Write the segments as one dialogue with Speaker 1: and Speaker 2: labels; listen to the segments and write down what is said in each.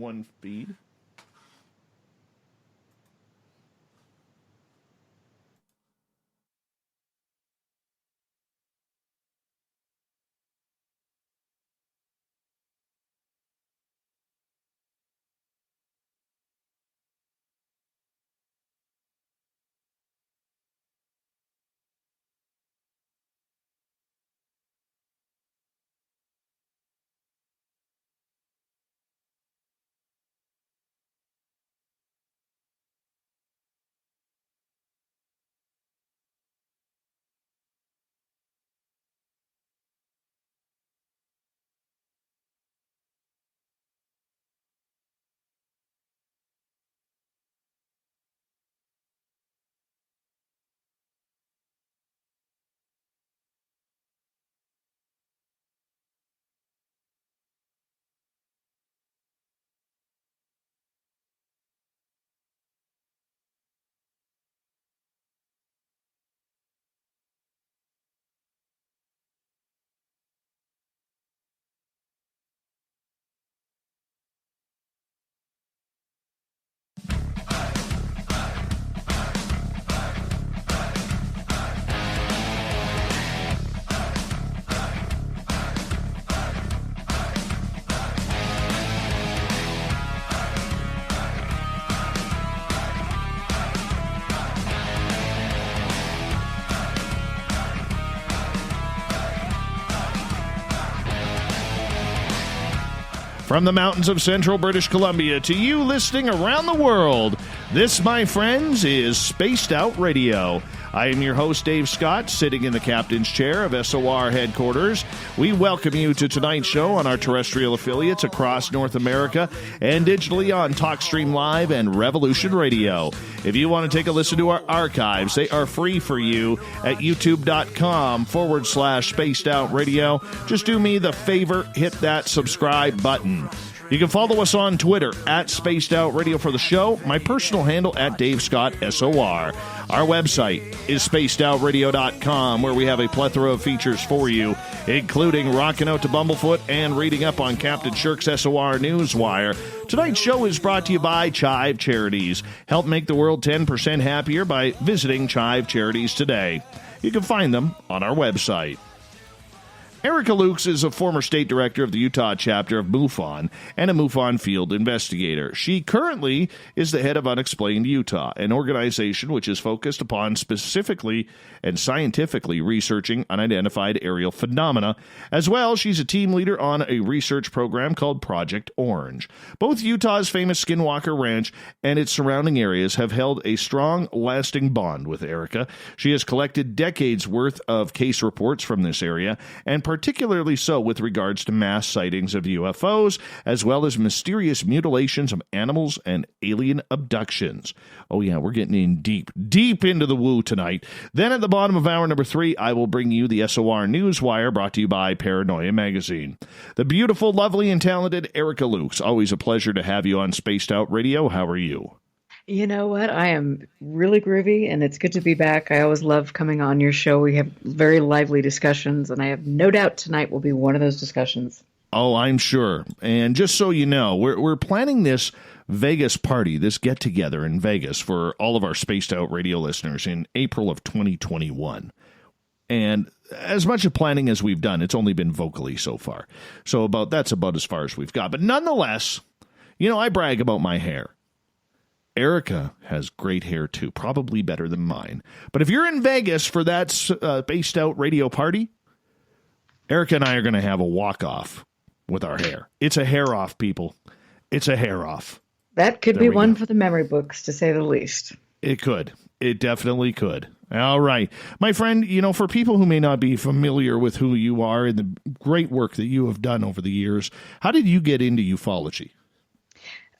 Speaker 1: one feed. From the mountains of central British Columbia to you listening around the world, this, my friends, is Spaced Out Radio. I am your host, Dave Scott, sitting in the captain's chair of SOR headquarters. We welcome you to tonight's show on our terrestrial affiliates across North America and digitally on TalkStream Live and Revolution Radio. If you want to take a listen to our archives, they are free for you at youtube.com/Spaced Out Radio. Just do me the favor, hit that subscribe button. You can follow us on Twitter at Spaced Out Radio for the show. My personal handle at Dave Scott SOR. Our website is spacedoutradio.com, where we have a plethora of features for you, including rocking out to Bumblefoot and reading up on Captain Shirk's SOR Newswire. Tonight's show is brought to you by Chive Charities. Help make the world 10% happier by visiting Chive Charities today. You can find them on our website. Erica Lukes is a former state director of the Utah chapter of MUFON and a MUFON field investigator. She currently is the head of Unexplained Utah, an organization which is focused upon specifically and scientifically researching unidentified aerial phenomena. As well, she's a team leader on a research program called Project Orange. Both Utah's famous Skinwalker Ranch and its surrounding areas have held a strong, lasting bond with Erica. She has collected decades' worth of case reports from this area, and particularly so with regards to mass sightings of UFOs, as well as mysterious mutilations of animals and alien abductions. Oh yeah, we're getting in deep into the woo tonight. Then at the bottom of hour number 3, I will bring you the SOR Newswire, brought to you by Paranoia Magazine. The beautiful, lovely, and talented Erica Lukes. Always a pleasure to have you on Spaced Out Radio. How are you?
Speaker 2: You know what? I am really groovy, and it's good to be back. I always love coming on your show. We have very lively discussions, and I have no doubt tonight will be one of those discussions.
Speaker 1: Oh, I'm sure. And just so you know, we're planning this Vegas party, this get-together in Vegas for all of our Spaced Out Radio listeners in April of 2021. And as much of planning as we've done, it's only been vocally so far. So that's about as far as we've got. But nonetheless, you know, I brag about my hair. Erica has great hair, too, probably better than mine. But if you're in Vegas for that Spaced Out Radio party, Erica and I are going to have a walk-off with our hair. It's a hair-off, people. It's a hair-off.
Speaker 2: That could be one for the memory books, to say the least.
Speaker 1: It could. It definitely could. All right. My friend, you know, for people who may not be familiar with who you are and the great work that you have done over the years, how did you get into ufology?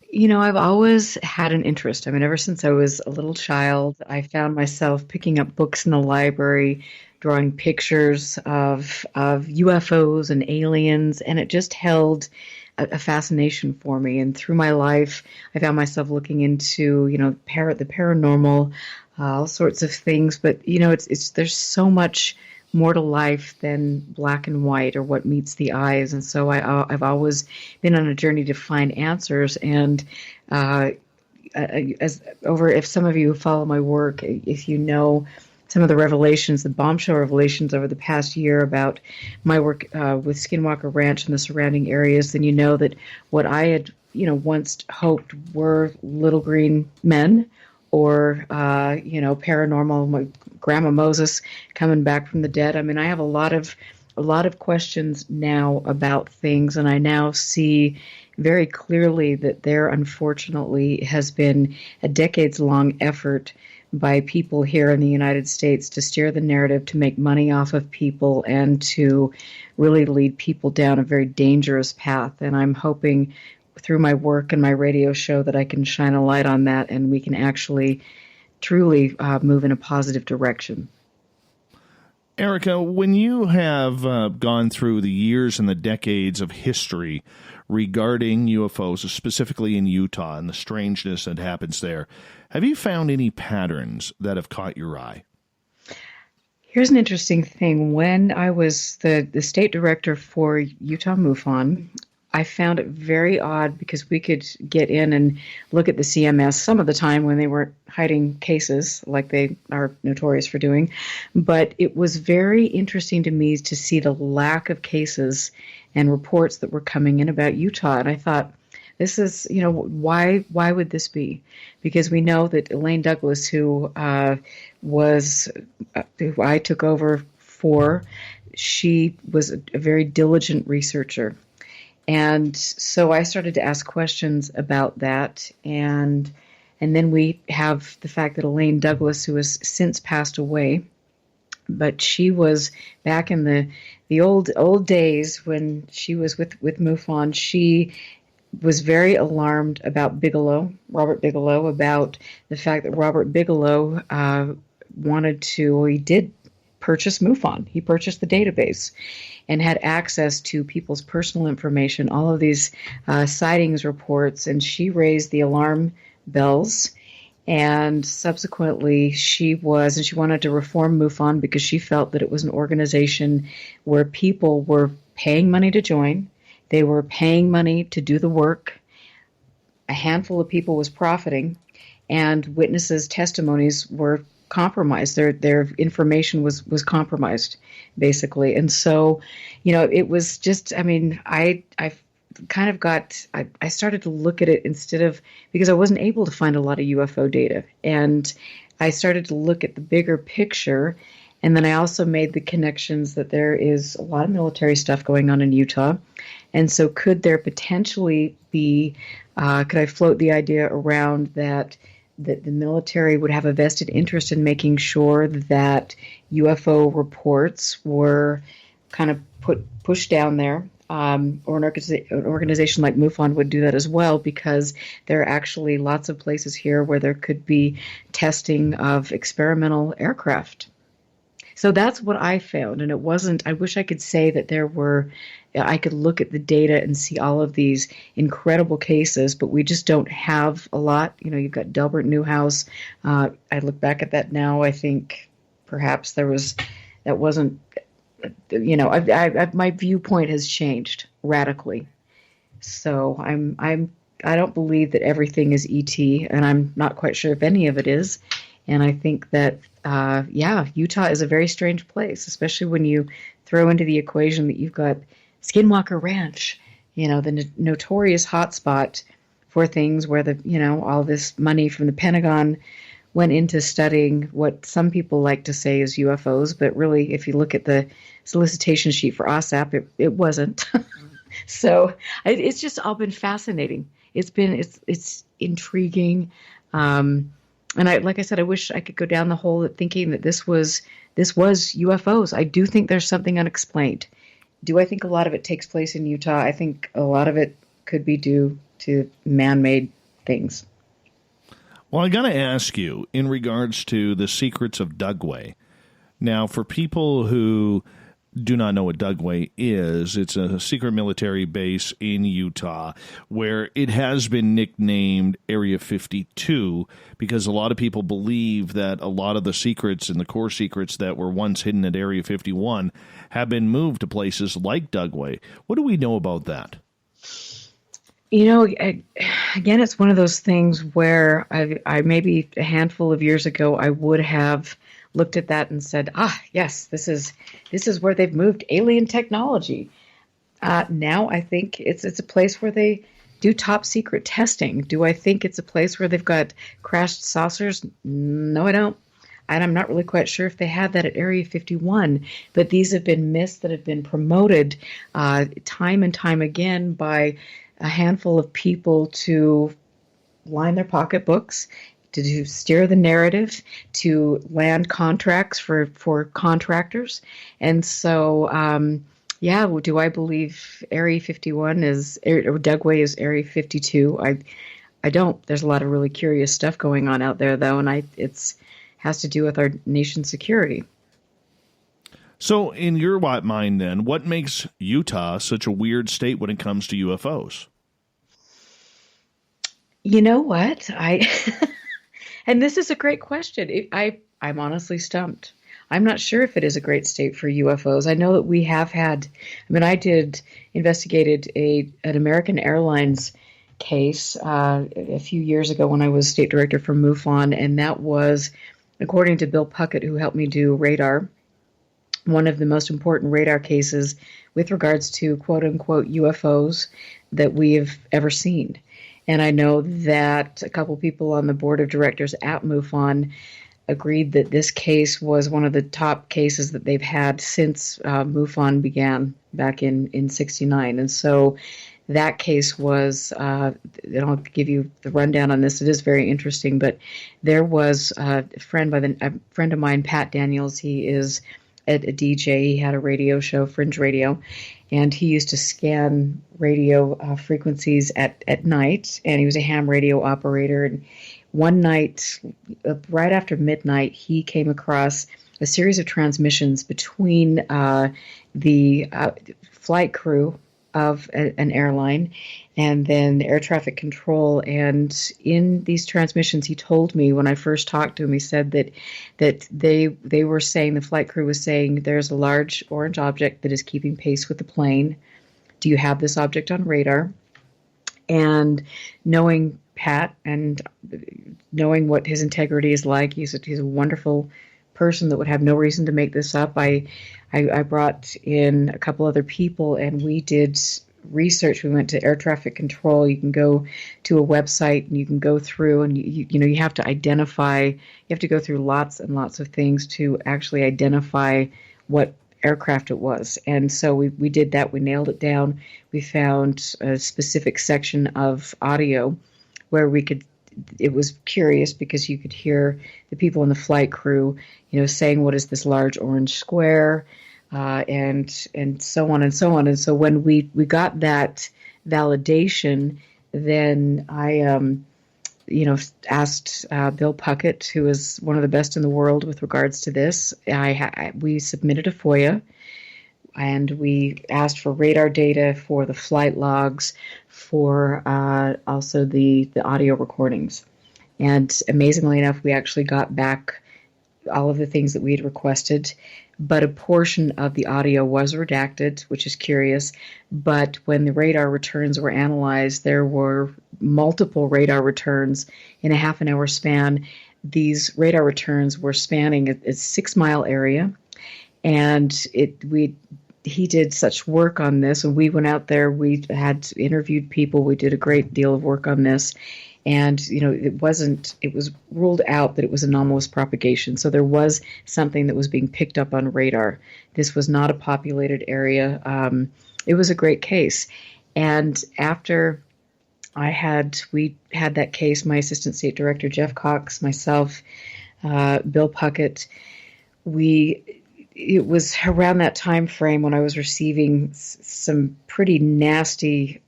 Speaker 2: You know, I've always had an interest. I mean, ever since I was a little child, I found myself picking up books in the library, drawing pictures of UFOs and aliens, and it just held a fascination for me. And through my life, I found myself looking into, you know, the paranormal, all sorts of things. But, you know, there's so much more to life than black and white or what meets the eyes. And so I've always been on a journey to find answers. And if some of you follow my work, if you know some of the revelations, the bombshell revelations over the past year about my work with Skinwalker Ranch and the surrounding areas, then you know that what I had, once hoped were little green men or, paranormal, my Grandma Moses coming back from the dead. I mean, I have a lot of questions now about things, and I now see very clearly that there, unfortunately, has been a decades-long effort by people here in the United States to steer the narrative, to make money off of people, and to really lead people down a very dangerous path. And I'm hoping through my work and my radio show that I can shine a light on that, and we can actually truly move in a positive direction.
Speaker 1: Erica, when you have gone through the years and the decades of history regarding UFOs, specifically in Utah and the strangeness that happens there, have you found any patterns that have caught your eye?
Speaker 2: Here's an interesting thing. When I was the state director for Utah MUFON, I found it very odd because we could get in and look at the CMS some of the time when they weren't hiding cases like they are notorious for doing. But it was very interesting to me to see the lack of cases and reports that were coming in about Utah. And I thought, this is, why would this be? Because we know that Elaine Douglas, who I took over for, she was a very diligent researcher. And so I started to ask questions about that. And then we have the fact that Elaine Douglas, who has since passed away, but she was back in the old days when she was with MUFON, she was very alarmed about Robert Bigelow, about the fact that Robert Bigelow he did purchase MUFON. He purchased the database and had access to people's personal information, all of these sightings reports, and she raised the alarm bells. And subsequently, she wanted to reform MUFON because she felt that it was an organization where people were paying money to join. They were paying money to do the work. A handful of people was profiting, and witnesses' testimonies were compromised. Their information was compromised, basically. And so, it was just, I started to look at it because I wasn't able to find a lot of UFO data. And I started to look at the bigger picture. And then I also made the connections that there is a lot of military stuff going on in Utah. And so could there potentially be, could I float the idea around that the military would have a vested interest in making sure that UFO reports were kind of pushed down there, or an organization like MUFON would do that as well, because there are actually lots of places here where there could be testing of experimental aircraft. So that's what I found, and it wasn't, I wish I could say that I could look at the data and see all of these incredible cases, but we just don't have a lot. You've got Delbert Newhouse. I look back at that now, I think perhaps that wasn't, my viewpoint has changed radically. So I don't believe that everything is ET, and I'm not quite sure if any of it is. And I think that, Utah is a very strange place, especially when you throw into the equation that you've got Skinwalker Ranch, the notorious hotspot for things where all this money from the Pentagon went into studying what some people like to say is UFOs, but really, if you look at the solicitation sheet for OSAP, it wasn't. So it's just all been fascinating. It's intriguing. And like I said, I wish I could go down the hole of thinking that this was UFOs. I do think there's something unexplained. Do I think a lot of it takes place in Utah? I think a lot of it could be due to man-made things.
Speaker 1: Well, I got to ask you in regards to the secrets of Dugway. Now, for people who do not know what Dugway is, it's a secret military base in Utah where it has been nicknamed Area 52 because a lot of people believe that a lot of the secrets and the core secrets that were once hidden at Area 51 have been moved to places like Dugway. What do we know about that?
Speaker 2: You know, again, it's one of those things where I maybe a handful of years ago, I would have looked at that and said, yes, this is where they've moved alien technology. Now I think it's a place where they do top secret testing. Do I think it's a place where they've got crashed saucers? No, I don't. And I'm not really quite sure if they have that at Area 51, but these have been myths that have been promoted time and time again by a handful of people to line their pocketbooks, to steer the narrative, to land contracts for contractors. And so, do I believe Area 51 or Dugway is Area 52? I don't. There's a lot of really curious stuff going on out there, though, and it's has to do with our nation's security.
Speaker 1: So in your mind, then, what makes Utah such a weird state when it comes to UFOs?
Speaker 2: You know what? And this is a great question. I'm honestly stumped. I'm not sure if it is a great state for UFOs. I know that we have had, investigated an American Airlines case a few years ago when I was state director for MUFON, and that was, according to Bill Puckett, who helped me do radar, one of the most important radar cases with regards to quote-unquote UFOs that we have ever seen. And I know that a couple people on the board of directors at MUFON agreed that this case was one of the top cases that they've had since MUFON began back in 69. And so that case was, and I'll give you the rundown on this. It is very interesting, but there was a friend of mine, Pat Daniels. He is a DJ. He had a radio show, Fringe Radio, and he used to scan radio frequencies at night, and he was a ham radio operator. And one night, right after midnight, he came across a series of transmissions between the flight crew of an airline and then air traffic control. And in these transmissions, he told me when I first talked to him, he said that they were saying, the flight crew was saying, there's a large orange object that is keeping pace with the plane. Do you have this object on radar? And knowing Pat and knowing what his integrity is like, he's a wonderful person that would have no reason to make this up. I brought in a couple other people and we did research. We went to air traffic control. You can go to a website and you can go through and you have to identify, you have to go through lots and lots of things to actually identify what aircraft it was. And so we did that. We nailed it down. We found a specific section of audio where it was curious because you could hear the people in the flight crew, saying, what is this large orange square? And so on and so on. And so when we got that validation, then I, asked Bill Puckett, who is one of the best in the world with regards to this. We submitted a FOIA, and we asked for radar data, for the flight logs, for also the audio recordings. And amazingly enough, we actually got back all of the things that we had requested, but a portion of the audio was redacted, which is curious. But when the radar returns were analyzed, there were multiple radar returns in a half an hour span. These radar returns were spanning a 6-mile area, and he did such work on this, and we went out there, we had interviewed people, we did a great deal of work on this. And, it was ruled out that it was anomalous propagation. So there was something that was being picked up on radar. This was not a populated area. It was a great case. And after we had that case, my assistant state director, Jeff Cox, myself, Bill Puckett, it was around that time frame when I was receiving some pretty nasty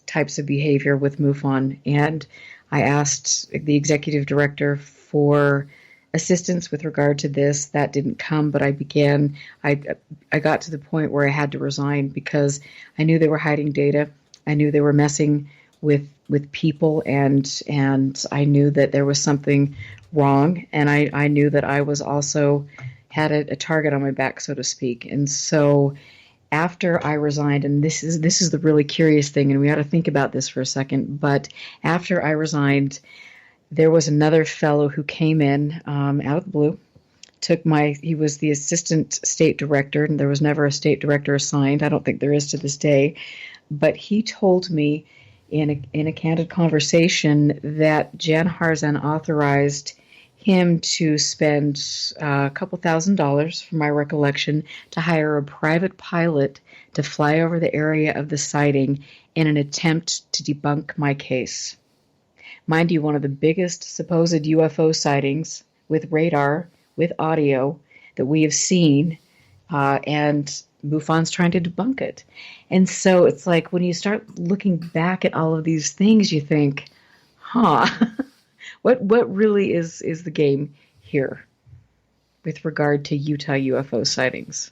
Speaker 2: types of behavior with MUFON, and I asked the executive director for assistance with regard to this. That didn't come, but I got to the point where I had to resign because I knew they were hiding data. I knew they were messing with people, and I knew that there was something wrong, and I knew that I was also had a target on my back, so to speak. And so after I resigned, and this is the really curious thing, and we ought to think about this for a second, but after I resigned, there was another fellow who came in out of the blue, he was the assistant state director, and there was never a state director assigned. I don't think there is to this day. But he told me in a candid conversation that Jan Harzan authorized him to spend a couple $1,000s, from my recollection, to hire a private pilot to fly over the area of the sighting in an attempt to debunk my case. Mind you, one of the biggest supposed UFO sightings with radar, with audio, that we have seen, and MUFON's trying to debunk it. And so it's like when you start looking back at all of these things, you think, what really is the game here with regard to Utah UFO sightings?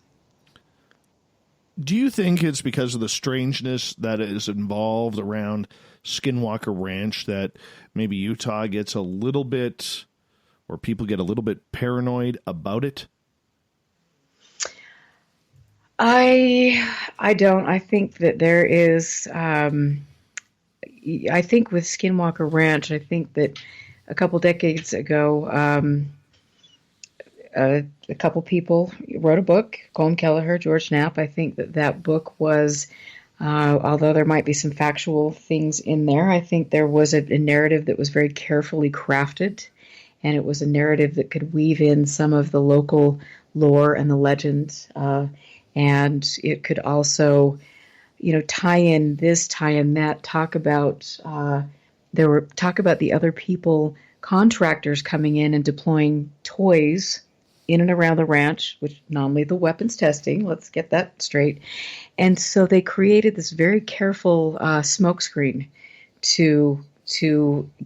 Speaker 1: Do you think it's because of the strangeness that is involved around Skinwalker Ranch that maybe Utah gets a little bit, or people get a little bit paranoid about it?
Speaker 2: I don't. I think that there is, I think with Skinwalker Ranch, I think that a couple decades ago, a couple people wrote a book, Colm Kelleher, George Knapp. I think that book was, although there might be some factual things in there, I think there was a narrative that was very carefully crafted, and it was a narrative that could weave in some of the local lore and the legend, and it could also, tie in this, tie in that, talk about the other people, contractors coming in and deploying toys in and around the ranch, which non-lethal weapons testing, let's get that straight. And so they created this very careful smokescreen to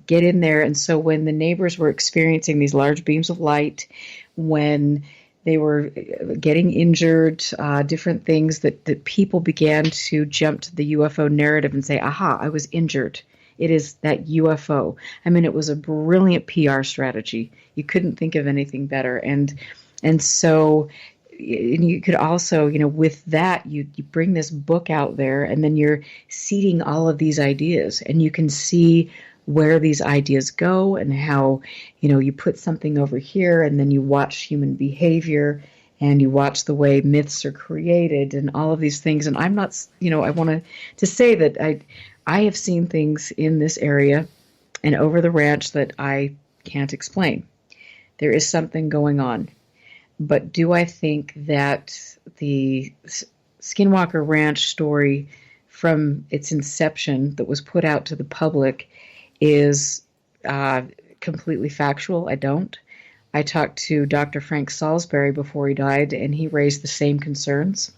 Speaker 2: get in there. And so when the neighbors were experiencing these large beams of light, when they were getting injured, different things, that people began to jump to the UFO narrative and say, aha, I was injured. It is that UFO. I mean, it was a brilliant PR strategy. You couldn't think of anything better. And so and you could also, with that, you bring this book out there, and then you're seeding all of these ideas, and you can see where these ideas go and how, you put something over here, and then you watch human behavior, and you watch the way myths are created and all of these things. And I'm not, I want to say that I have seen things in this area and over the ranch that I can't explain. There is something going on. But do I think that the Skinwalker Ranch story from its inception that was put out to the public is completely factual? I don't. I talked to Dr. Frank Salisbury before he died, and he raised the same concerns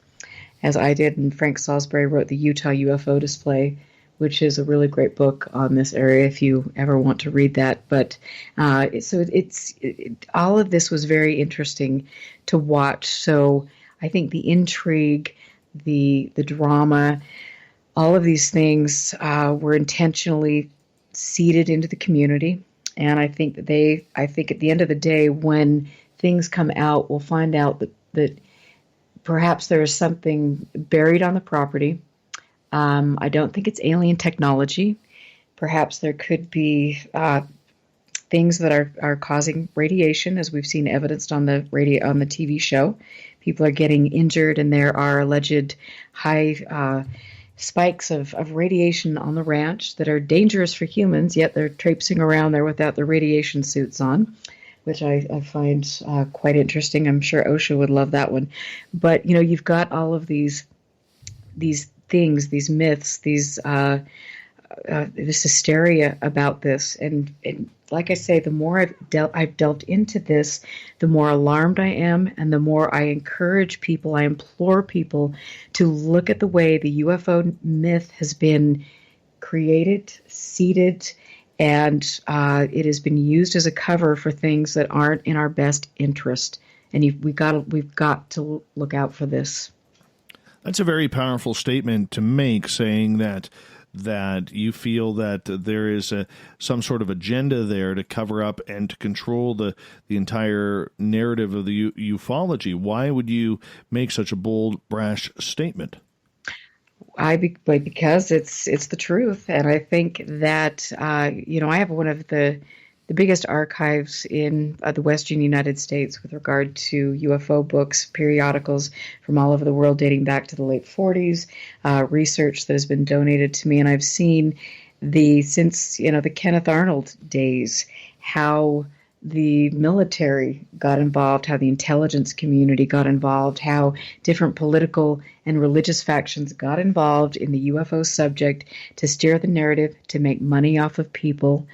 Speaker 2: as I did. And Frank Salisbury wrote the Utah UFO Display, which is a really great book on this area if you ever want to read that. But all of this was very interesting to watch. So I think the intrigue, the drama, all of these things were intentionally seeded into the community. And I think at the end of the day, when things come out, we'll find out that perhaps there is something buried on the property. I don't think it's alien technology. Perhaps there could be things that are causing radiation, as we've seen evidenced on the TV show. People are getting injured, and there are alleged high spikes of radiation on the ranch that are dangerous for humans, yet they're traipsing around there without the radiation suits on, which I find quite interesting. I'm sure OSHA would love that one. But, you've got all of these things, these myths, this hysteria about this. And like I say, the more I've delved into this, the more alarmed I am, and the more I encourage people, I implore people to look at the way the UFO myth has been created, seeded, And it has been used as a cover for things that aren't in our best interest. And we've got to look out for this.
Speaker 1: That's a very powerful statement to make, saying that you feel that there is some sort of agenda there to cover up and to control the entire narrative of the ufology. Why would you make such a bold, brash statement?
Speaker 2: Because it's the truth, and I think that I have one of the biggest archives in the Western United States with regard to UFO books, periodicals from all over the world dating back to the late 40s, research that has been donated to me, and I've seen since the Kenneth Arnold days, how the military got involved, how the intelligence community got involved, how different political and religious factions got involved in the UFO subject to steer the narrative, to make money off of people.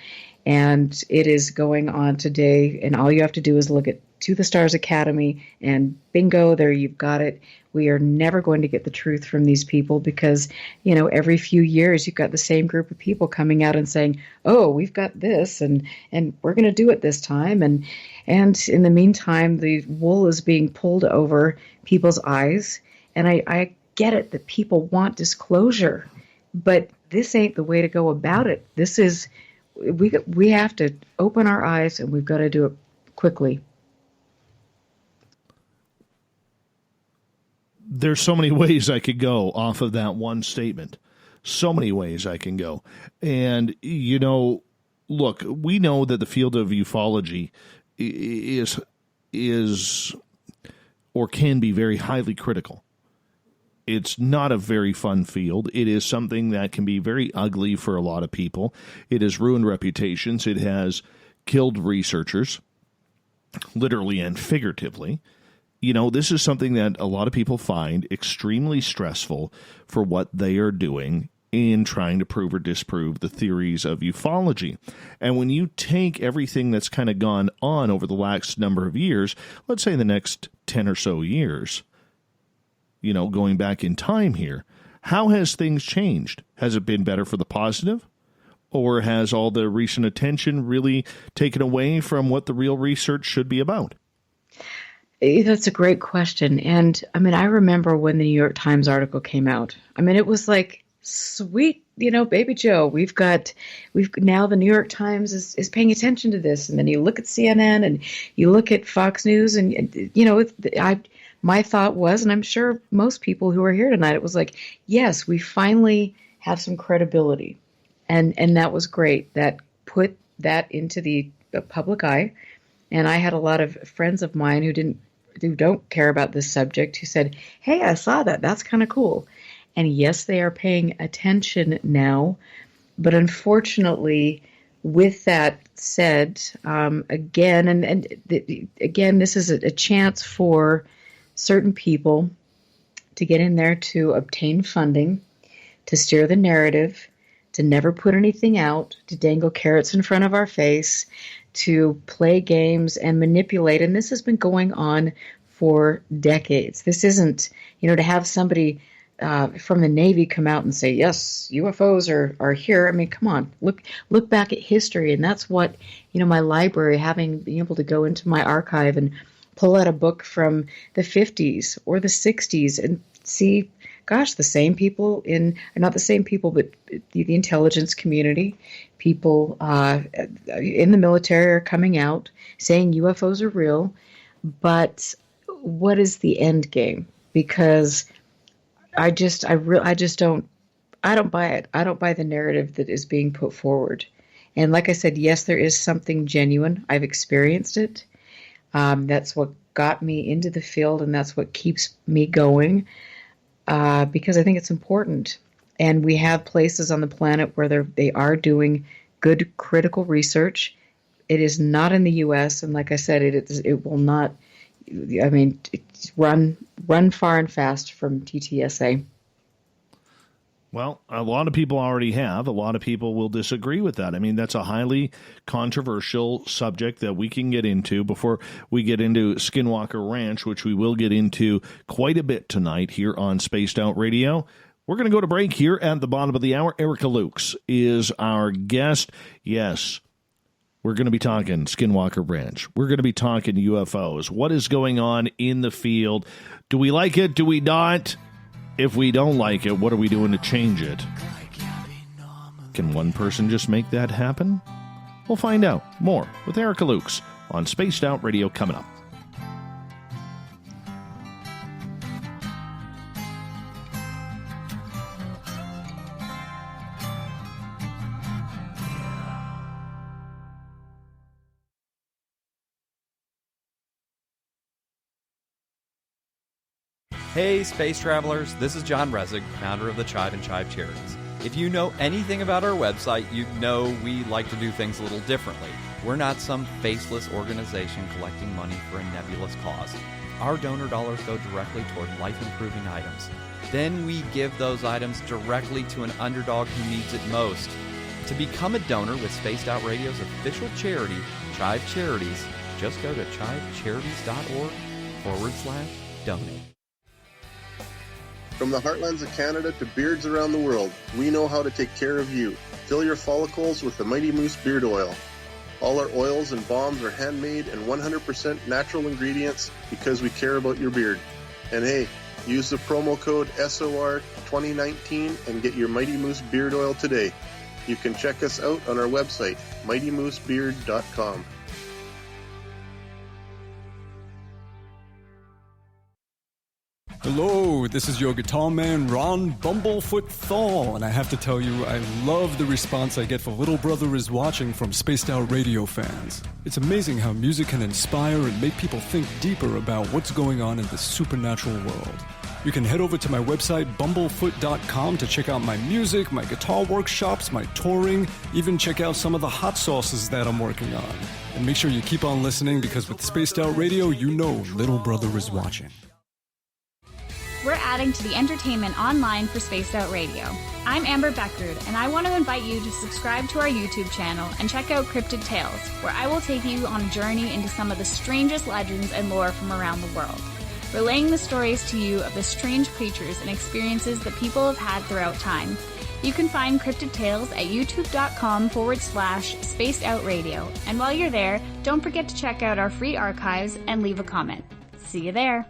Speaker 2: And it is going on today, and all you have to do is look at To the Stars Academy, and bingo, there you've got it. We are never going to get the truth from these people because, every few years you've got the same group of people coming out and saying, oh, we've got this, and we're going to do it this time. And in the meantime, the wool is being pulled over people's eyes. And I get it that people want disclosure, but this ain't the way to go about it. This is... We have to open our eyes, and we've got to do it quickly.
Speaker 1: There's so many ways I could go off of that one statement. So many ways I can go. And, look, we know that the field of ufology is or can be very highly critical. It's not a very fun field. It is something that can be very ugly for a lot of people. It has ruined reputations. It has killed researchers, literally and figuratively. This is something that a lot of people find extremely stressful for what they are doing in trying to prove or disprove the theories of ufology. And when you take everything that's kind of gone on over the last number of years, let's say the next 10 or so years, going back in time here, how has things changed? Has it been better for the positive? Or has all the recent attention really taken away from what the real research should be about?
Speaker 2: That's a great question. And I remember when the New York Times article came out. It was like, sweet, baby Joe, we've now the New York Times is paying attention to this. And then you look at CNN and you look at Fox News and, my thought was, and I'm sure most people who are here tonight, it was like, yes, we finally have some credibility. And that was great. That put that into the public eye. And I had a lot of friends of mine who don't care about this subject who said, hey, I saw that. That's kind of cool. And yes, they are paying attention now. But unfortunately, with that said, again, again, this is a chance for certain people to get in there to obtain funding, to steer the narrative, to never put anything out, to dangle carrots in front of our face, to play games and manipulate. And this has been going on for decades. This isn't, to have somebody from the Navy come out and say, yes, UFOs are here. Come on, look back at history. And that's what, my library, being able to go into my archive and pull out a book from the 50s or the 60s and see, gosh, the same people not the same people, but the intelligence community, people in the military are coming out saying UFOs are real. But what is the end game? Because I don't buy it. I don't buy the narrative that is being put forward. And like I said, yes, there is something genuine. I've experienced it. That's what got me into the field, and that's what keeps me going, because I think it's important. And we have places on the planet where they are doing good critical research. It is not in the U.S., and like I said, it will not. It's run far and fast from TTSA.
Speaker 1: Well, a lot of people already have. A lot of people will disagree with that. That's a highly controversial subject that we can get into before we get into Skinwalker Ranch, which we will get into quite a bit tonight here on Spaced Out Radio. We're going to go to break here at the bottom of the hour. Erica Lukes is our guest. Yes, we're going to be talking Skinwalker Ranch. We're going to be talking UFOs. What is going on in the field? Do we like it? Do we not? If we don't like it, what are we doing to change it? Can one person just make that happen? We'll find out more with Erica Lukes on Spaced Out Radio coming up.
Speaker 3: Hey, space travelers, this is John Resig, founder of the Chive and Chive Charities. If you know anything about our website, you know we like to do things a little differently. We're not some faceless organization collecting money for a nebulous cause. Our donor dollars go directly toward life-improving items. Then we give those items directly to an underdog who needs it most. To become a donor with Spaced Out Radio's official charity, Chive Charities, just go to chivecharities.org/donate.
Speaker 4: From the heartlands of Canada to beards around the world, we know how to take care of you. Fill your follicles with the Mighty Moose Beard Oil. All our oils and balms are handmade and 100% natural ingredients because we care about your beard. And hey, use the promo code SOR2019 and get your Mighty Moose Beard Oil today. You can check us out on our website, mightymoosebeard.com.
Speaker 5: Hello, this is your guitar man, Ron Bumblefoot Thal, and I have to tell you, I love the response I get for Little Brother is Watching from Spaced Out Radio fans. It's amazing how music can inspire and make people think deeper about what's going on in the supernatural world. You can head over to my website, bumblefoot.com, to check out my music, my guitar workshops, my touring, even check out some of the hot sauces that I'm working on. And make sure you keep on listening, because with Spaced Out Radio, you know Little Brother is watching.
Speaker 6: We're adding to the entertainment online for Spaced Out Radio. I'm Amber Beckard, and I want to invite you to subscribe to our YouTube channel and check out Cryptid Tales, where I will take you on a journey into some of the strangest legends and lore from around the world, relaying the stories to you of the strange creatures and experiences that people have had throughout time. You can find Cryptid Tales at youtube.com/Spaced Out Radio, and while you're there, don't forget to check out our free archives and leave a comment. See you there.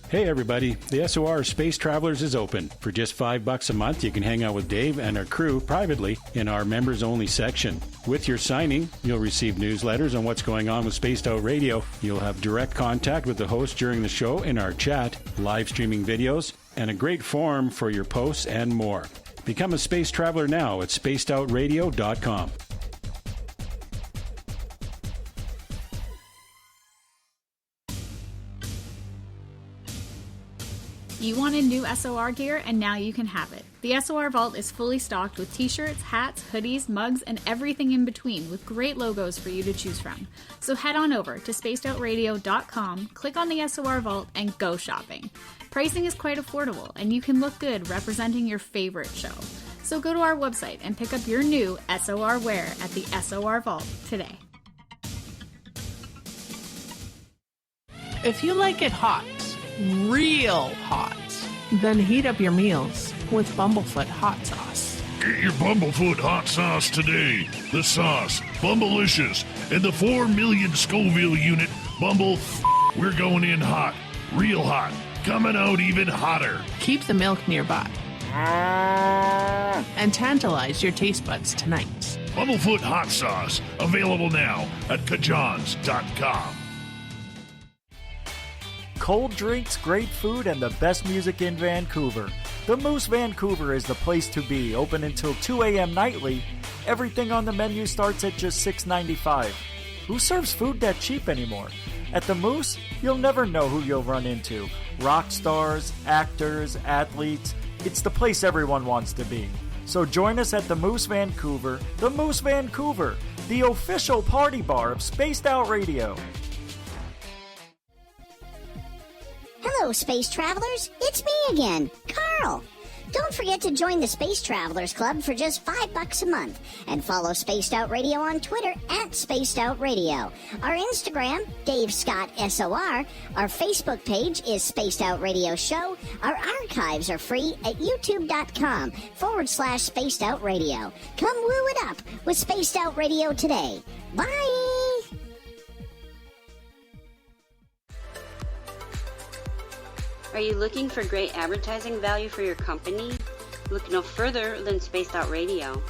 Speaker 7: Hey everybody, the SOR Space Travelers is open. For just $5 a month, you can hang out with Dave and our crew privately in our members-only section. With your signing, you'll receive newsletters on what's going on with Spaced Out Radio. You'll have direct contact with the host during the show in our chat, live streaming videos, and a great forum for your posts and more. Become a space traveler now at spacedoutradio.com.
Speaker 6: You wanted new SOR gear, and now you can have it. The SOR Vault is fully stocked with t-shirts, hats, hoodies, mugs, and everything in between, with great logos for you to choose from. So head on over to spacedoutradio.com, click on the SOR Vault, and go shopping. Pricing is quite affordable, and you can look good representing your favorite show. So go to our website and pick up your new SOR wear at the SOR Vault today.
Speaker 8: If you like it hot, real hot, then heat up your meals with Bumblefoot hot sauce.
Speaker 9: Get your Bumblefoot hot sauce today. The sauce, Bumblicious, and the 4 million Scoville unit Bumble. We're going in hot, real hot, coming out even hotter.
Speaker 8: Keep the milk nearby and tantalize your taste buds tonight.
Speaker 9: Bumblefoot hot sauce, available now at kajans.com.
Speaker 10: Cold drinks, great food, and the best music in Vancouver. The Moose Vancouver is the place to be, open until 2 a.m. nightly. Everything on the menu starts at just $6.95. Who serves food that cheap anymore? At the Moose, you'll never know who you'll run into. Rock stars, actors, athletes. It's the place everyone wants to be. So join us at the Moose Vancouver, the official party bar of Spaced Out Radio.
Speaker 11: Hello, space travelers. It's me again, Carl. Don't forget to join the Space Travelers Club for just $5 a month and follow Spaced Out Radio on Twitter at Spaced Out Radio. Our Instagram, Dave Scott SOR. Our Facebook page is Spaced Out Radio Show. Our archives are free at youtube.com/Spaced Out Radio. Come woo it up with Spaced Out Radio today. Bye!
Speaker 12: Are you looking for great advertising value for your company? Look no further than Spaced Out Radio.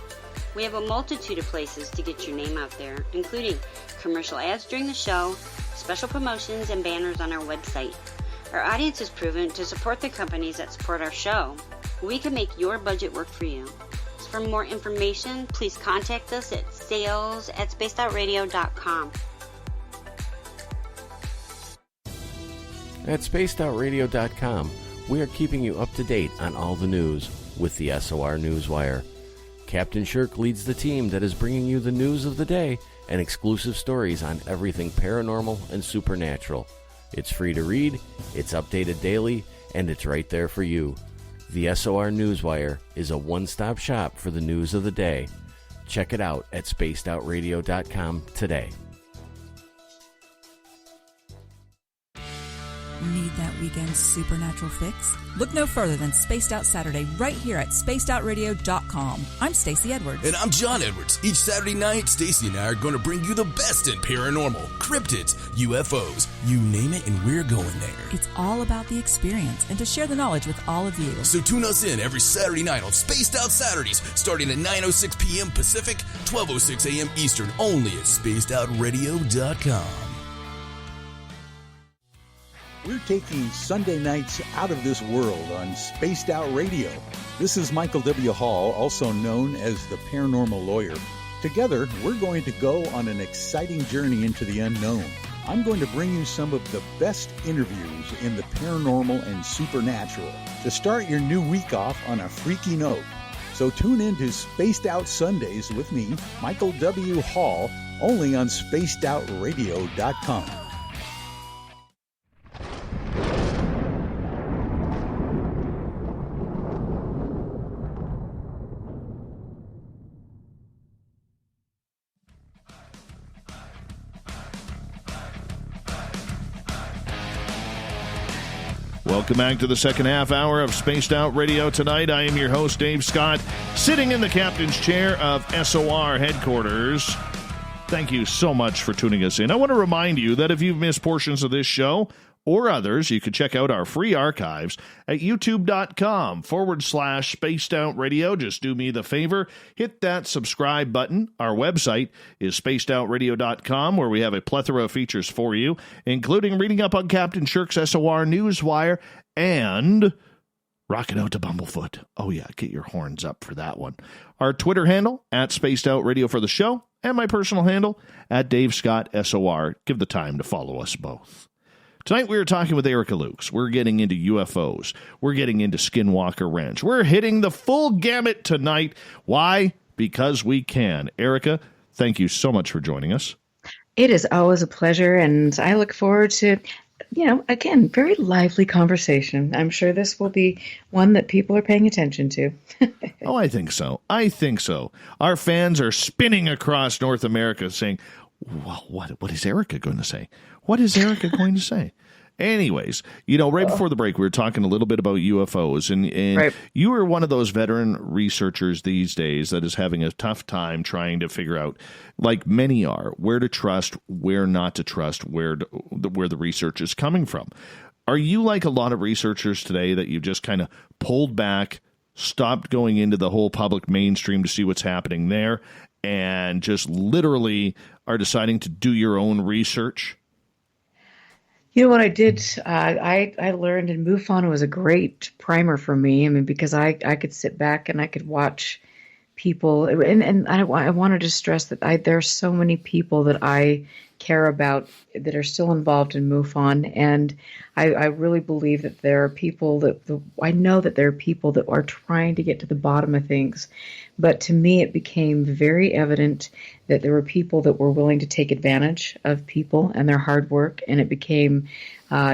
Speaker 12: We have a multitude of places to get your name out there, including commercial ads during the show, special promotions, and banners on our website. Our audience is proven to support the companies that support our show. We can make your budget work for you. So for more information, please contact us at sales@spacedoutradio.com.
Speaker 13: At spacedoutradio.com, we are keeping you up to date on all the news with the SOR Newswire. Captain Shirk leads the team that is bringing you the news of the day and exclusive stories on everything paranormal and supernatural. It's free to read, it's updated daily, and it's right there for you. The SOR Newswire is a one-stop shop for the news of the day. Check it out at spacedoutradio.com today.
Speaker 14: Need that weekend supernatural fix? Look no further than Spaced Out Saturday right here at spacedoutradio.com. I'm Stacey Edwards.
Speaker 15: And I'm John Edwards. Each Saturday night, Stacey and I are going to bring you the best in paranormal, cryptids, UFOs, you name it, and we're going there.
Speaker 14: It's all about the experience and to share the knowledge with all of you.
Speaker 15: So tune us in every Saturday night on Spaced Out Saturdays, starting at 9:06 p.m. Pacific, 12:06 a.m. Eastern, only at spacedoutradio.com.
Speaker 16: We're taking Sunday nights out of this world on Spaced Out Radio. This is Michael W. Hall, also known as the Paranormal Lawyer. Together, we're going to go on an exciting journey into the unknown. I'm going to bring you some of the best interviews in the paranormal and supernatural to start your new week off on a freaky note. So tune in to Spaced Out Sundays with me, Michael W. Hall, only on spacedoutradio.com.
Speaker 1: Welcome back to the second half hour of Spaced Out Radio tonight. I am your host, Dave Scott, sitting in the captain's chair of SOR headquarters. Thank you so much for tuning us in. I want to remind you that if you've missed portions of this show or others, you can check out our free archives at youtube.com/Spaced Out Radio. Just do me the favor, hit that subscribe button. Our website is spacedoutradio.com, where we have a plethora of features for you, including reading up on Captain Shirk's SOR Newswire and rocking out to Bumblefoot. Oh yeah, get your horns up for that one. Our Twitter handle at Spaced Out Radio for the show, and my personal handle at Dave Scott SOR. Give the time to follow us both. Tonight we are talking with Erica Lukes. We're getting into UFOs. We're getting into Skinwalker Ranch. We're hitting the full gamut tonight. Why? Because we can. Erica, thank you so much for joining us.
Speaker 2: It is always a pleasure, and I look forward to, again, very lively conversation. I'm sure this will be one that people are paying attention to.
Speaker 1: Oh, I think so. Our fans are spinning across North America saying, well, what is Erica going to say? What is Erica going to say? Anyways, right before the break, we were talking a little bit about UFOs, and right. You are one of those veteran researchers these days that is having a tough time trying to figure out, like many are, where to trust, where not to trust, where the research is coming from. Are you like a lot of researchers today that you've just kind of pulled back, stopped going into the whole public mainstream to see what's happening there, and just literally are deciding to do your own research?
Speaker 2: You know what I did? I learned, and MUFON was a great primer for me. I mean, because I could sit back and I could watch people, and I wanted to stress that there are so many people that I care about that are still involved in MUFON, and I really believe that there are people I know that there are people that are trying to get to the bottom of things. But to me, it became very evident that there were people that were willing to take advantage of people and their hard work, and it became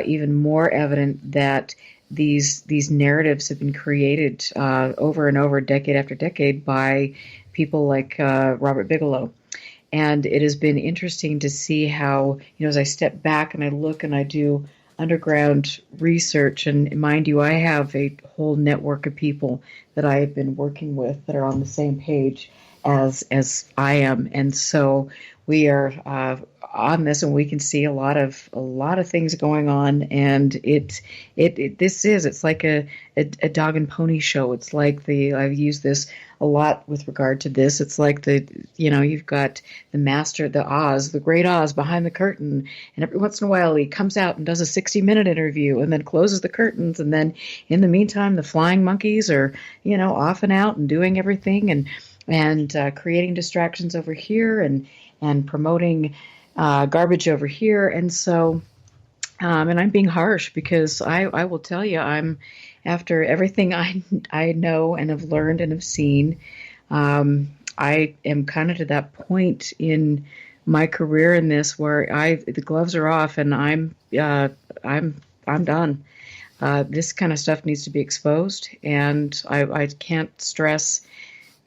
Speaker 2: even more evident that these narratives have been created over and over, decade after decade, by people like Robert Bigelow. And it has been interesting to see how, as I step back and I look and I do underground research, and mind you, I have a whole network of people that I have been working with that are on the same page as I am, and so we are on this, and we can see a lot of things going on, and it's like a dog and pony show. It's like I've used this a lot with regard to this. It's like you've got the master, the Oz, the great Oz behind the curtain, and every once in a while he comes out and does a 60-minute interview and then closes the curtains, and then in the meantime the flying monkeys are off and out and doing everything and creating distractions over here and promoting garbage over here. And so and I'm being harsh because I will tell you, I'm, after everything I know and have learned and have seen, I am kind of to that point in my career in this where the gloves are off and I'm done. This kind of stuff needs to be exposed, and I can't stress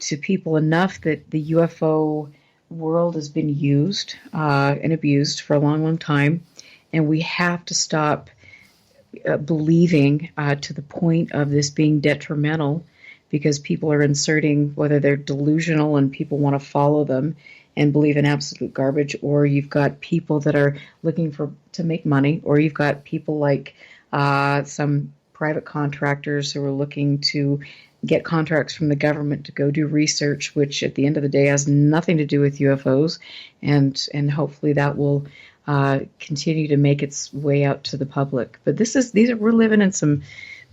Speaker 2: to people enough that the UFO world has been used and abused for a long, long time, and we have to stop believing to the point of this being detrimental, because people are inserting, whether they're delusional and people want to follow them and believe in absolute garbage, or you've got people that are looking to make money, or you've got people like some private contractors who are looking to get contracts from the government to go do research, which at the end of the day has nothing to do with UFOs, and hopefully that will continue to make its way out to the public. But we're living in some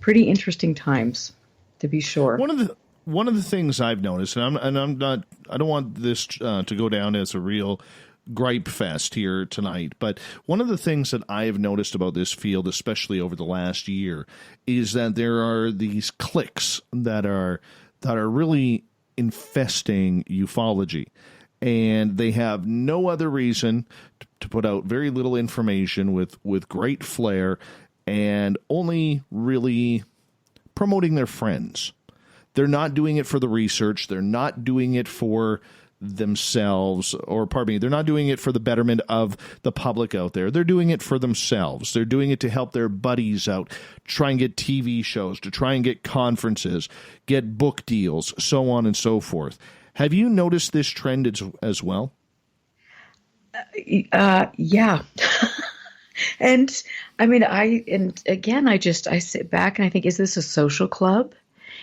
Speaker 2: pretty interesting times, to be sure.
Speaker 1: One of the things I've noticed, and I'm not, I don't want this to go down as a real gripe fest here tonight, but one of the things that I have noticed about this field, especially over the last year, is that there are these cliques that are really infesting ufology, and they have no other reason to put out very little information with great flair, and only really promoting their friends. They're not doing it for the research. They're not doing it for themselves, or pardon me, they're not doing it for the betterment of the public out there. They're doing it for themselves. They're doing it to help their buddies out, try and get TV shows, to try and get conferences, get book deals, so on and so forth. Have you noticed this trend as well?
Speaker 2: Yeah. And I mean, I sit back and I think, is this a social club?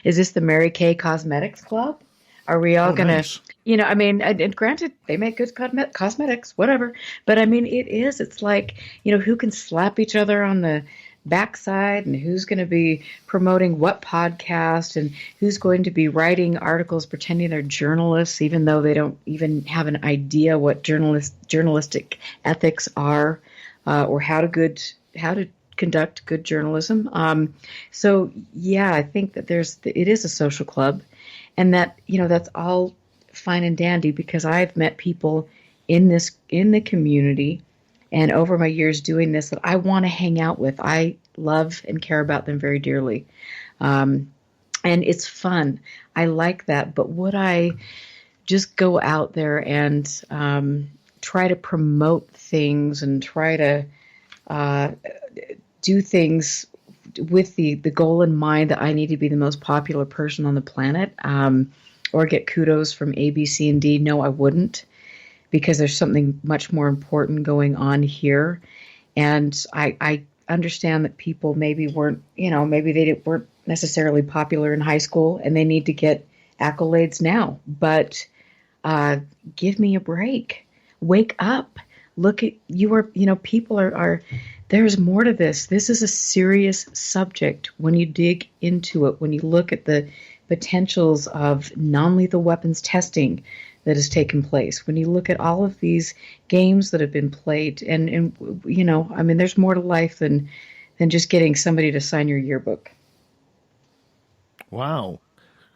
Speaker 2: Is this the Mary Kay Cosmetics Club? Are we all going to, and granted, they make good cosmetics, whatever. But I mean, it's like, who can slap each other on the backside, and who's going to be promoting what podcast, and who's going to be writing articles pretending they're journalists, even though they don't even have an idea what journalistic ethics are, or how to conduct good journalism. So yeah, I think that it is a social club. And that, that's all fine and dandy, because I've met people in the community and over my years doing this that I want to hang out with. I love and care about them very dearly. And it's fun. I like that. But would I just go out there and try to promote things and try to do things with the goal in mind that I need to be the most popular person on the planet, or get kudos from A, B, C, and D? No, I wouldn't, because there's something much more important going on here. And I understand that people maybe weren't necessarily popular in high school, and they need to get accolades now. But give me a break. Wake up. Look at people are there's more to this. This is a serious subject when you dig into it, when you look at the potentials of non-lethal weapons testing that has taken place, when you look at all of these games that have been played, and there's more to life than just getting somebody to sign your yearbook.
Speaker 1: Wow.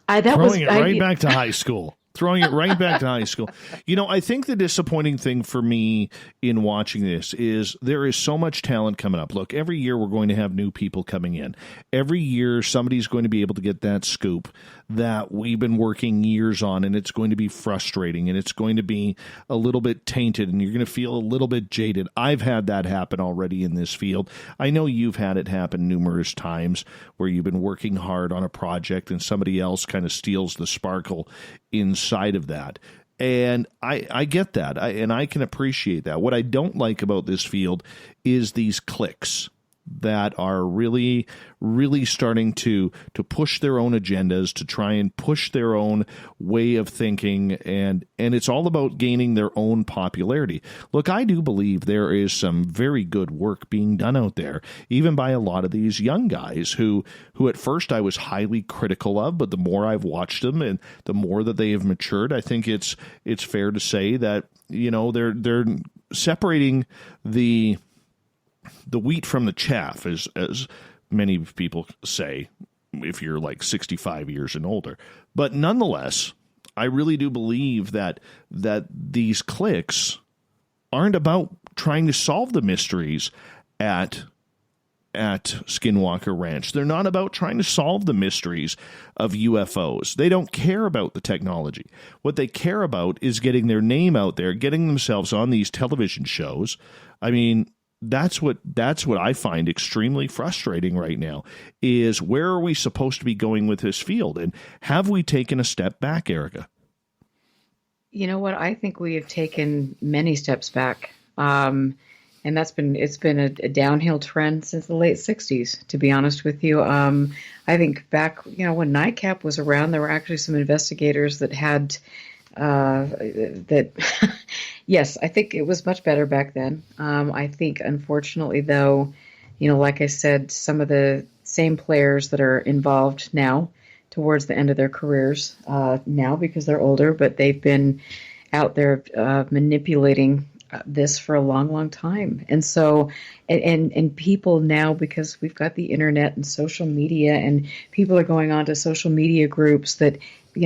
Speaker 2: Back to
Speaker 1: high school. Throwing it right back to high school. I think the disappointing thing for me in watching this is there is so much talent coming up. Look, every year we're going to have new people coming in. Every year somebody's going to be able to get that scoop that we've been working years on, and it's going to be frustrating, and it's going to be a little bit tainted, and you're going to feel a little bit jaded. I've had that happen already in this field. I know you've had it happen numerous times where you've been working hard on a project and somebody else kind of steals the sparkle inside of that. And I get that, and I can appreciate that. What I don't like about this field is these cliques that are really, really starting to push their own agendas, to try and push their own way of thinking, and it's all about gaining their own popularity. Look, I do believe there is some very good work being done out there, even by a lot of these young guys who at first I was highly critical of, but the more I've watched them and the more that they have matured, I think it's fair to say that, they're separating the wheat from the chaff, as many people say, if you're like 65 years and older. But nonetheless, I really do believe that these cliques aren't about trying to solve the mysteries at Skinwalker Ranch. They're not about trying to solve the mysteries of UFOs. They don't care about the technology. What they care about is getting their name out there, getting themselves on these television shows. I mean, that's what I find extremely frustrating right now, is where are we supposed to be going with this field? And have we taken a step back, Erica?
Speaker 2: You know what? I think we have taken many steps back. And it's been a downhill trend since the late 60s, to be honest with you. I think back, when NICAP was around, there were actually some investigators that had yes, I think it was much better back then. I think, unfortunately, though, like I said, some of the same players that are involved now towards the end of their careers now because they're older, but they've been out there manipulating this for a long, long time. And so, and people now, because we've got the internet and social media, and people are going on to social media groups that,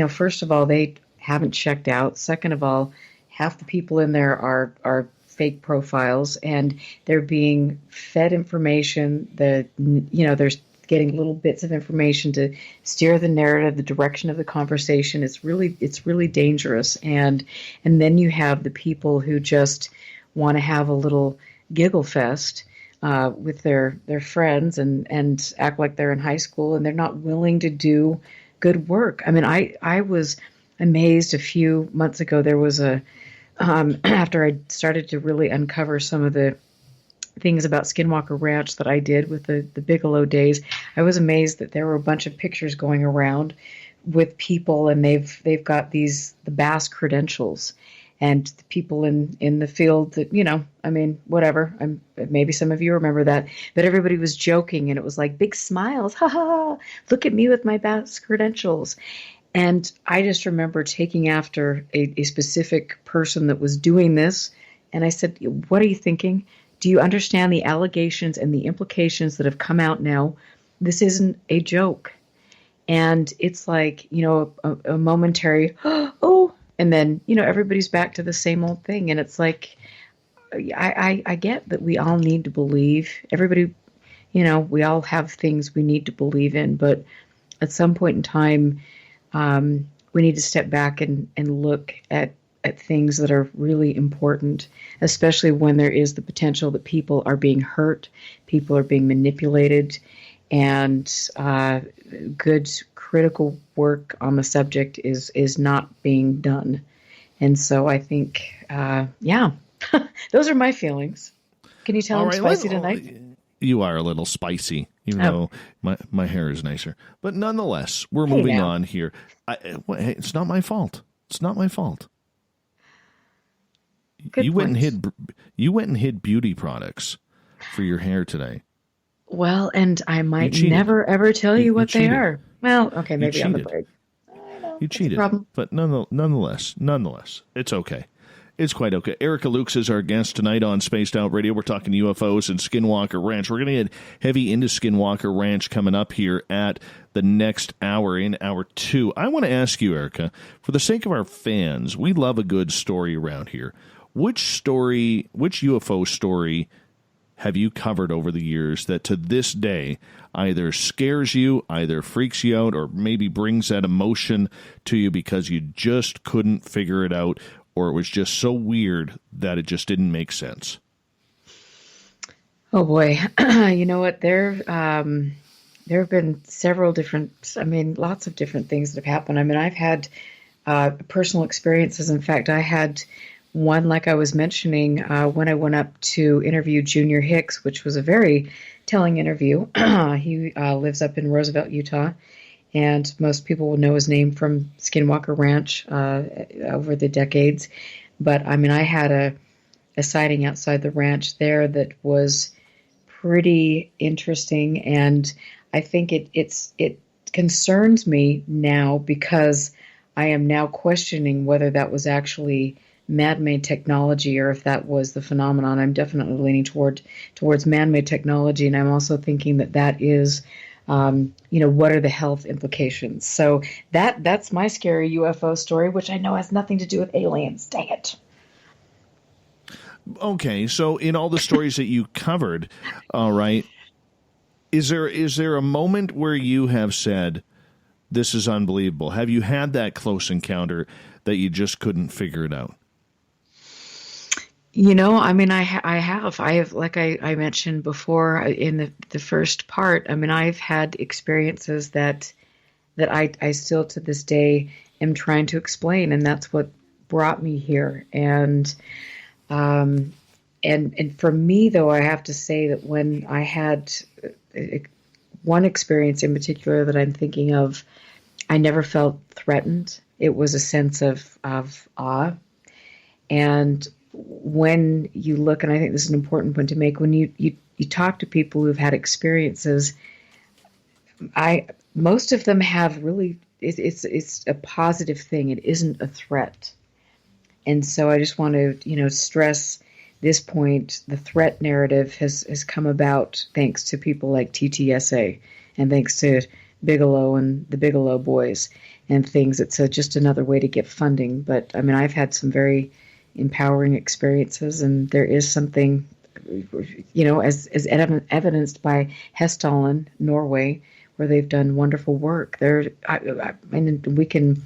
Speaker 2: first of all, they haven't checked out. Second of all, half the people in there are fake profiles, and they're being fed information that, they're getting little bits of information to steer the narrative, the direction of the conversation. It's really dangerous. And then you have the people who just want to have a little giggle fest with their friends and act like they're in high school, and they're not willing to do good work. I mean, I was amazed a few months ago. There was after I started to really uncover some of the things about Skinwalker Ranch that I did with the Bigelow days, I was amazed that there were a bunch of pictures going around with people, and they've got the Bass credentials, and the people in the field that, whatever. Maybe some of you remember that, but everybody was joking, and it was like big smiles. Ha ha! Look at me with my Bass credentials. And I just remember taking after a specific person that was doing this. And I said, what are you thinking? Do you understand the allegations and the implications that have come out now? This isn't a joke. And it's like, a momentary, oh, and then, everybody's back to the same old thing. And it's like, I get that we all need to believe. Everybody, we all have things we need to believe in. But at some point in time, we need to step back and look at things that are really important, especially when there is the potential that people are being hurt, people are being manipulated, and good critical work on the subject is not being done. And so I think, those are my feelings. Can you tell I'm spicy tonight?
Speaker 1: You are a little spicy, even though my hair is nicer. But nonetheless, we're moving on here. It's not my fault. It's not my fault. You went and hid beauty products for your hair today.
Speaker 2: Well, and I might never ever tell you what they are. Well, okay, maybe on the break.
Speaker 1: You cheated. But nonetheless, it's okay. It's quite okay. Erica Lukes is our guest tonight on Spaced Out Radio. We're talking UFOs and Skinwalker Ranch. We're going to get heavy into Skinwalker Ranch coming up here at the next hour, in hour 2. I want to ask you, Erica, for the sake of our fans, we love a good story around here. Which UFO story have you covered over the years that to this day either scares you, either freaks you out, or maybe brings that emotion to you because you just couldn't figure it out, or it was just so weird that it just didn't make sense?
Speaker 2: Oh boy, you know what? There have been several different, lots of different things that have happened. I've had personal experiences. In fact, I had one, like I was mentioning, when I went up to interview Junior Hicks, which was a very telling interview. He lives up in Roosevelt, Utah, and most people will know his name from Skinwalker Ranch over the decades. But I had a sighting outside the ranch there that was pretty interesting, and I think it concerns me now because I am now questioning whether that was actually man-made technology or if that was the phenomenon. I'm definitely leaning towards man-made technology, and I'm also thinking that is, what are the health implications? So that's my scary UFO story, which I know has nothing to do with aliens. Dang it.
Speaker 1: Okay, so in all the stories that you covered, all right, is there a moment where you have said, this is unbelievable? Have you had that close encounter that you just couldn't figure it out?
Speaker 2: I have, like I mentioned before in the first part, I've had experiences that I still to this day am trying to explain, and that's what brought me here. And for me, though, I have to say that when I had one experience in particular that I'm thinking of, I never felt threatened. It was a sense of awe. And when you look, and I think this is an important point to make, when you talk to people who've had experiences, most of them have really, it's a positive thing. It isn't a threat. And so I just want to, stress this point. The threat narrative has come about thanks to people like TTSA and thanks to Bigelow and the Bigelow boys and things. It's just another way to get funding. But I've had some very empowering experiences, and there is something, as evidenced by Hessdalen, Norway, where they've done wonderful work. And we can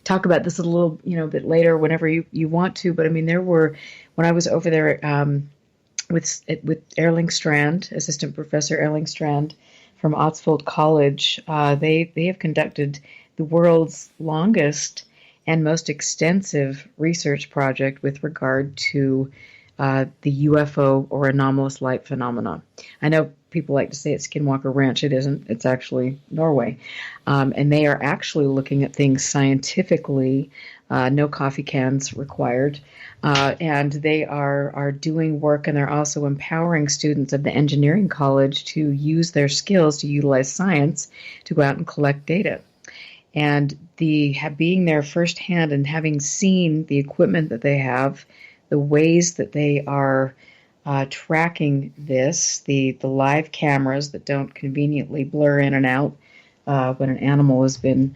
Speaker 2: talk about this a little, bit later whenever you want to. But there were, when I was over there with Erling Strand, Assistant Professor Erling Strand from Oxford College, they have conducted the world's longest and most extensive research project with regard to the UFO or anomalous light phenomena. I know people like to say it's Skinwalker Ranch. It isn't. It's actually Norway. And they are actually looking at things scientifically, no coffee cans required. And they are doing work, and they're also empowering students at the engineering college to use their skills to utilize science to go out and collect data. And being there firsthand and having seen the equipment that they have, the ways that they are tracking this, the live cameras that don't conveniently blur in and out when an animal has been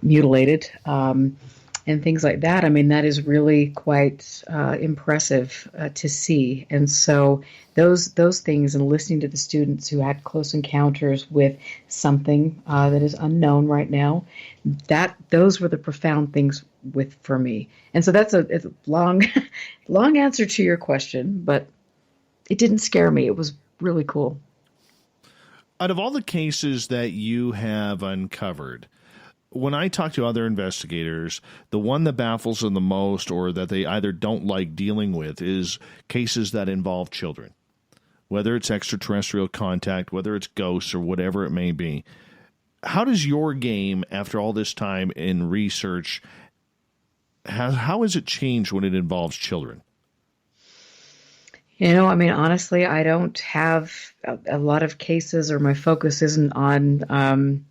Speaker 2: mutilated, and things like that. That is really quite impressive to see. And so those things, and listening to the students who had close encounters with something that is unknown right now, those were the profound things for me. And so it's a long answer to your question, but it didn't scare me. It was really cool.
Speaker 1: Out of all the cases that you have uncovered, when I talk to other investigators, the one that baffles them the most, or that they either don't like dealing with, is cases that involve children. Whether it's extraterrestrial contact, whether it's ghosts, or whatever it may be. How does your game, after all this time in research, how has it changed when it involves children?
Speaker 2: Honestly, I don't have a lot of cases, or my focus isn't on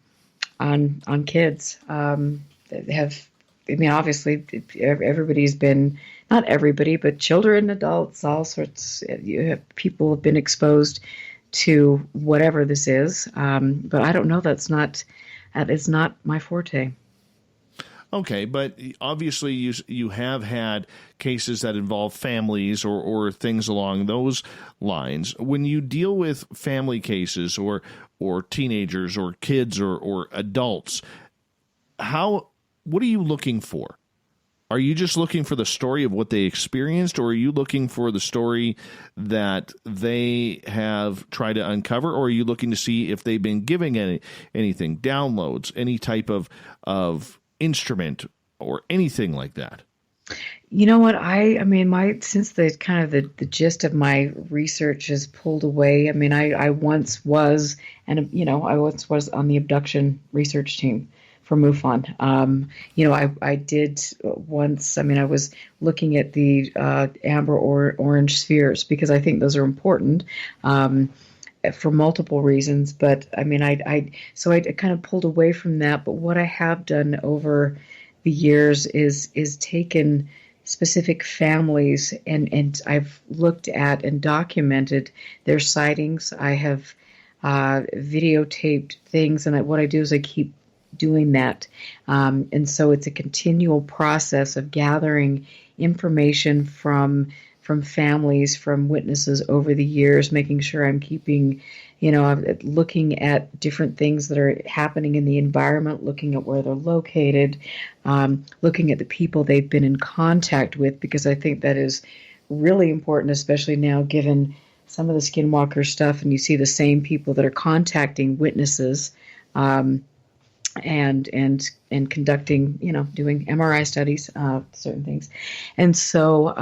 Speaker 2: kids. They have mean, obviously, everybody's been, not everybody, but children, adults, all sorts. People have been exposed to whatever this is. But I don't know. That is not my forte.
Speaker 1: Okay, but obviously you have had cases that involve families or things along those lines. When you deal with family cases or teenagers or kids or adults, what are you looking for? Are you just looking for the story of what they experienced, or are you looking for the story that they have tried to uncover, or are you looking to see if they've been giving anything, downloads, any type of instrument or anything like that?
Speaker 2: You know what? I mean, since the kind of the gist of my research has pulled away. I mean, I once was, and I once was on the abduction research team for MUFON. I did once. I mean, I was looking at the amber or orange spheres because I think those are important. For multiple reasons, but I mean, I kind of pulled away from that. But what I have done over the years is taken specific families and I've looked at and documented their sightings. I have videotaped things, and what I do is I keep doing that, and so it's a continual process of gathering information from families, from witnesses over the years, making sure I'm keeping, looking at different things that are happening in the environment, looking at where they're located, looking at the people they've been in contact with, because I think that is really important, especially now given some of the Skinwalker stuff, and you see the same people that are contacting witnesses, and conducting, doing MRI studies, certain things. And so,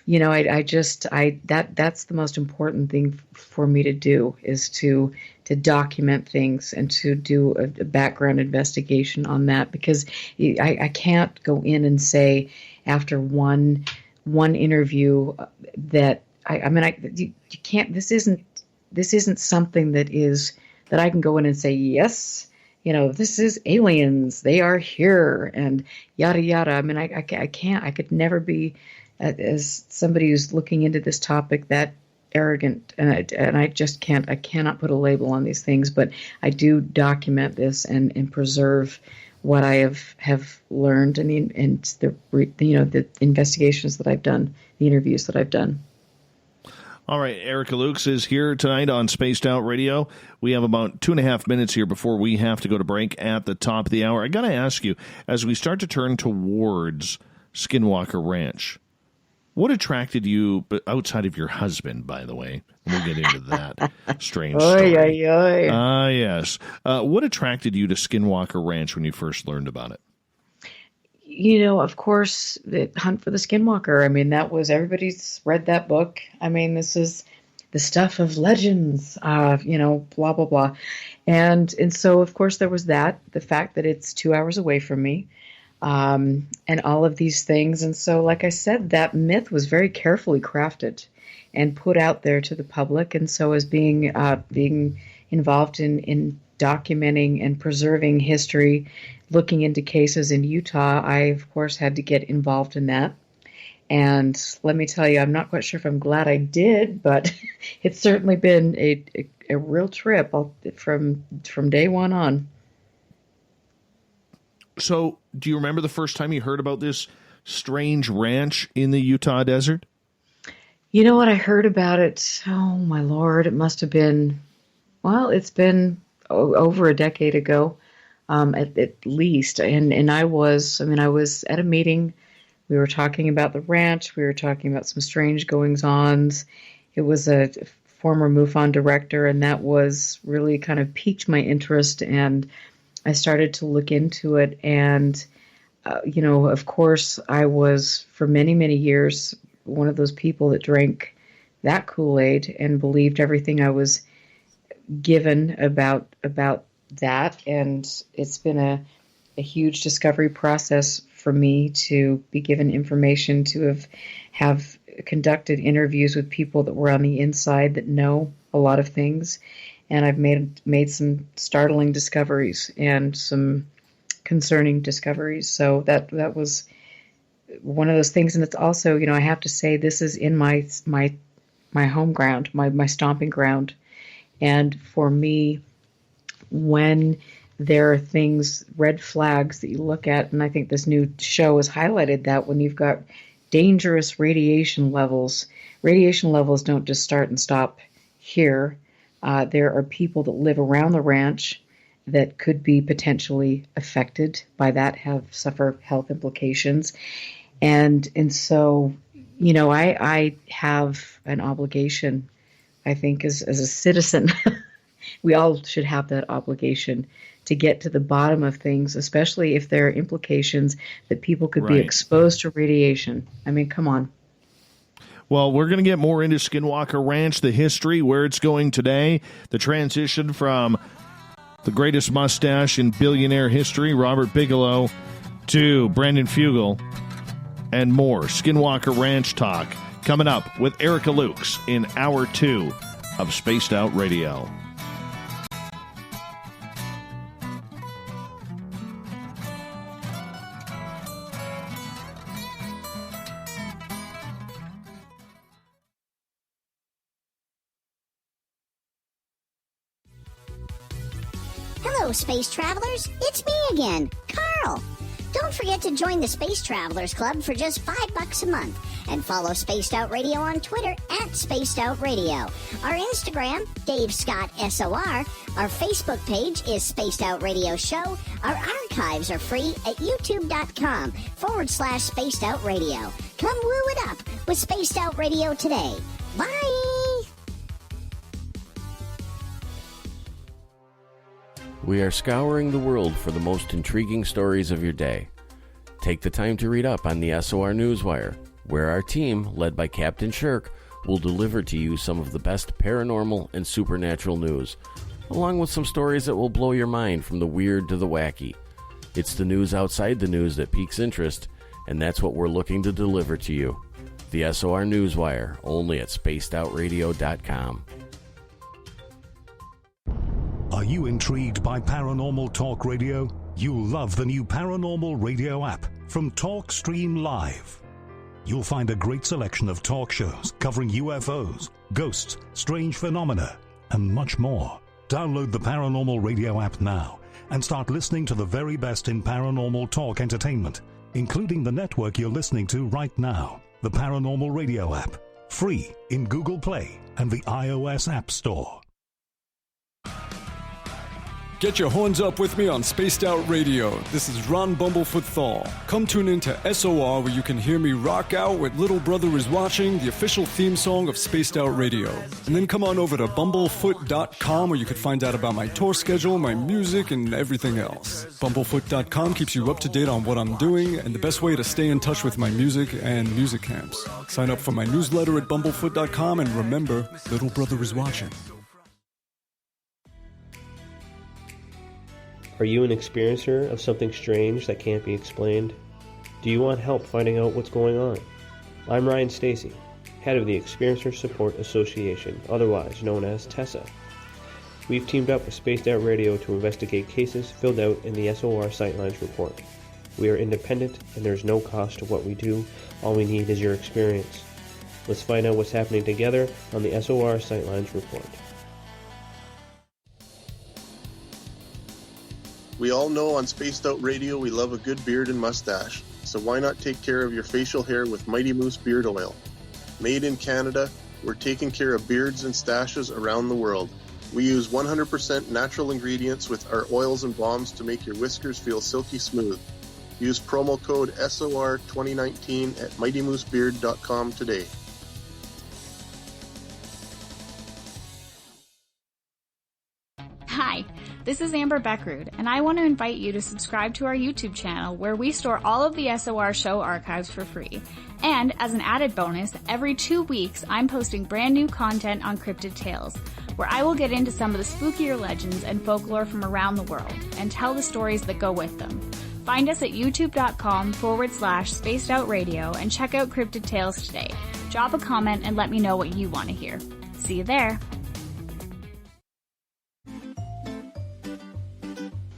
Speaker 2: that's the most important thing for me to do, is to document things and to do a background investigation on that, because I can't go in and say after one interview that you can't. This isn't something that I can go in and say, yes, this is aliens, they are here, and yada yada. I mean, I can't. I could never be, as somebody who's looking into this topic, that arrogant, and I just can't. I cannot put a label on these things, but I do document this and preserve what I have learned, and the investigations that I've done, the interviews that I've done.
Speaker 1: All right, Erica Lukes is here tonight on Spaced Out Radio. We have about 2.5 minutes here before we have to go to break at the top of the hour. I got to ask you, as we start to turn towards Skinwalker Ranch, what attracted you, outside of your husband, by the way? We'll get into that strange story. Yes. What attracted you to Skinwalker Ranch when you first learned about it?
Speaker 2: Of course, the Hunt for the Skinwalker. I mean, that was, everybody's read that book. I mean, this is the stuff of legends, blah, blah, blah. And so, of course, there was that, the fact that it's 2 hours away from me, and all of these things. And so, like I said, that myth was very carefully crafted and put out there to the public. And so, as being involved in documenting and preserving history, looking into cases in Utah, I, of course, had to get involved in that. And let me tell you, I'm not quite sure if I'm glad I did, but it's certainly been a real trip from day one on.
Speaker 1: So, do you remember the first time you heard about this strange ranch in the Utah desert?
Speaker 2: You know what? I heard about it, oh my Lord, it must have been, it's been over a decade ago. At least. And I was at a meeting. We were talking about the ranch. We were talking about some strange goings-ons. It was a former MUFON director, and that was really kind of piqued my interest. And I started to look into it. And, of course, I was, for many, many years, one of those people that drank that Kool-Aid and believed everything I was given about that, and it's been a huge discovery process for me to be given information, to have conducted interviews with people that were on the inside that know a lot of things, and I've made some startling discoveries and some concerning discoveries. So that was one of those things. And it's also, I have to say, this is in my home ground, my stomping ground. And for me, when there are things, red flags that you look at, and I think this new show has highlighted that when you've got dangerous radiation levels don't just start and stop here. There are people that live around the ranch that could be potentially affected by that, suffer health implications. And so, I have an obligation, I think, as a citizen. We all should have that obligation to get to the bottom of things, especially if there are implications that people could be exposed to radiation. I mean, come on.
Speaker 1: Well, we're going to get more into Skinwalker Ranch, the history, where it's going today, the transition from the greatest mustache in billionaire history, Robert Bigelow, to Brandon Fugel, and more Skinwalker Ranch talk coming up with Erica Lukes in Hour 2 of Spaced Out Radio.
Speaker 11: Hello, space travelers. It's me again, Carl. Don't forget to join the Space Travelers Club for just $5 a month and follow Spaced Out Radio on Twitter at Spaced Out Radio. Our Instagram, Dave Scott SOR. Our Facebook page is Spaced Out Radio Show. Our archives are free at youtube.com/Spaced Out Radio. Come woo it up with Spaced Out Radio today. Bye!
Speaker 13: We are scouring the world for the most intriguing stories of your day. Take the time to read up on the SOR Newswire, where our team, led by Captain Shirk, will deliver to you some of the best paranormal and supernatural news, along with some stories that will blow your mind from the weird to the wacky. It's the news outside the news that piques interest, and that's what we're looking to deliver to you. The SOR Newswire, only at spacedoutradio.com.
Speaker 17: Are you intrigued by Paranormal Talk Radio? You'll love the new Paranormal Radio app from TalkStream Live. You'll find a great selection of talk shows covering UFOs, ghosts, strange phenomena, and much more. Download the Paranormal Radio app now and start listening to the very best in paranormal talk entertainment, including the network you're listening to right now, the Paranormal Radio app, free in Google Play and the iOS App Store.
Speaker 5: Get your horns up with me on Spaced Out Radio. This is Ron Bumblefoot Thal. Come tune in to SOR, where you can hear me rock out with Little Brother Is Watching, the official theme song of Spaced Out Radio. And then come on over to bumblefoot.com, where you can find out about my tour schedule, my music, and everything else. Bumblefoot.com keeps you up to date on what I'm doing and the best way to stay in touch with my music and music camps. Sign up for my newsletter at bumblefoot.com, and remember, Little Brother Is Watching.
Speaker 18: Are you an experiencer of something strange that can't be explained? Do you want help finding out what's going on? I'm Ryan Stacy, head of the Experiencer Support Association, otherwise known as TESSA. We've teamed up with Spaced Out Radio to investigate cases filled out in the SOR Sightlines report. We are independent and there's no cost to what we do. All we need is your experience. Let's find out what's happening together on the SOR Sightlines report.
Speaker 4: We all know on Spaced Out Radio we love a good beard and mustache, so why not take care of your facial hair with Mighty Moose Beard Oil? Made in Canada, we're taking care of beards and stashes around the world. We use 100% natural ingredients with our oils and balms to make your whiskers feel silky smooth. Use promo code SOR2019 at MightyMooseBeard.com today.
Speaker 6: Hi, this is Amber Beckrud, and I want to invite you to subscribe to our YouTube channel where we store all of the SOR show archives for free. And as an added bonus, every 2 weeks I'm posting brand new content on Cryptid Tales, where I will get into some of the spookier legends and folklore from around the world and tell the stories that go with them. Find us at youtube.com/Spaced Out Radio and check out Cryptid Tales today. Drop a comment and let me know what you want to hear. See you there.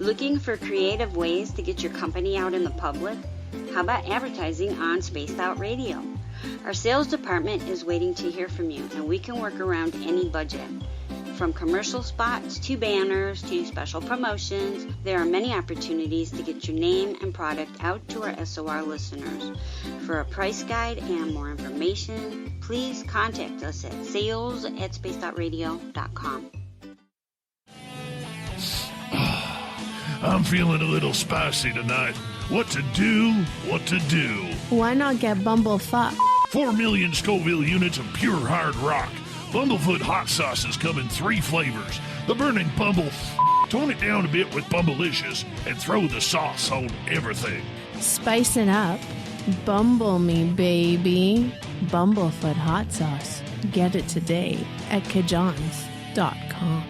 Speaker 12: Looking for creative ways to get your company out in the public? How about advertising on Spaced Out Radio? Our sales department is waiting to hear from you, and we can work around any budget. From commercial spots to banners to special promotions, there are many opportunities to get your name and product out to our SOR listeners. For a price guide and more information, please contact us at sales@spacedoutradio.com.
Speaker 9: I'm feeling a little spicy tonight. What to do? What to do?
Speaker 8: Why not get Bumblefuck?
Speaker 9: 4 million Scoville units of pure hard rock. Bumblefoot hot sauces come in 3 flavors. The burning Bumble. Tone it down a bit with Bumblicious and throw the sauce on everything.
Speaker 8: Spice it up. Bumble me, baby. Bumblefoot hot sauce. Get it today at kajans.com.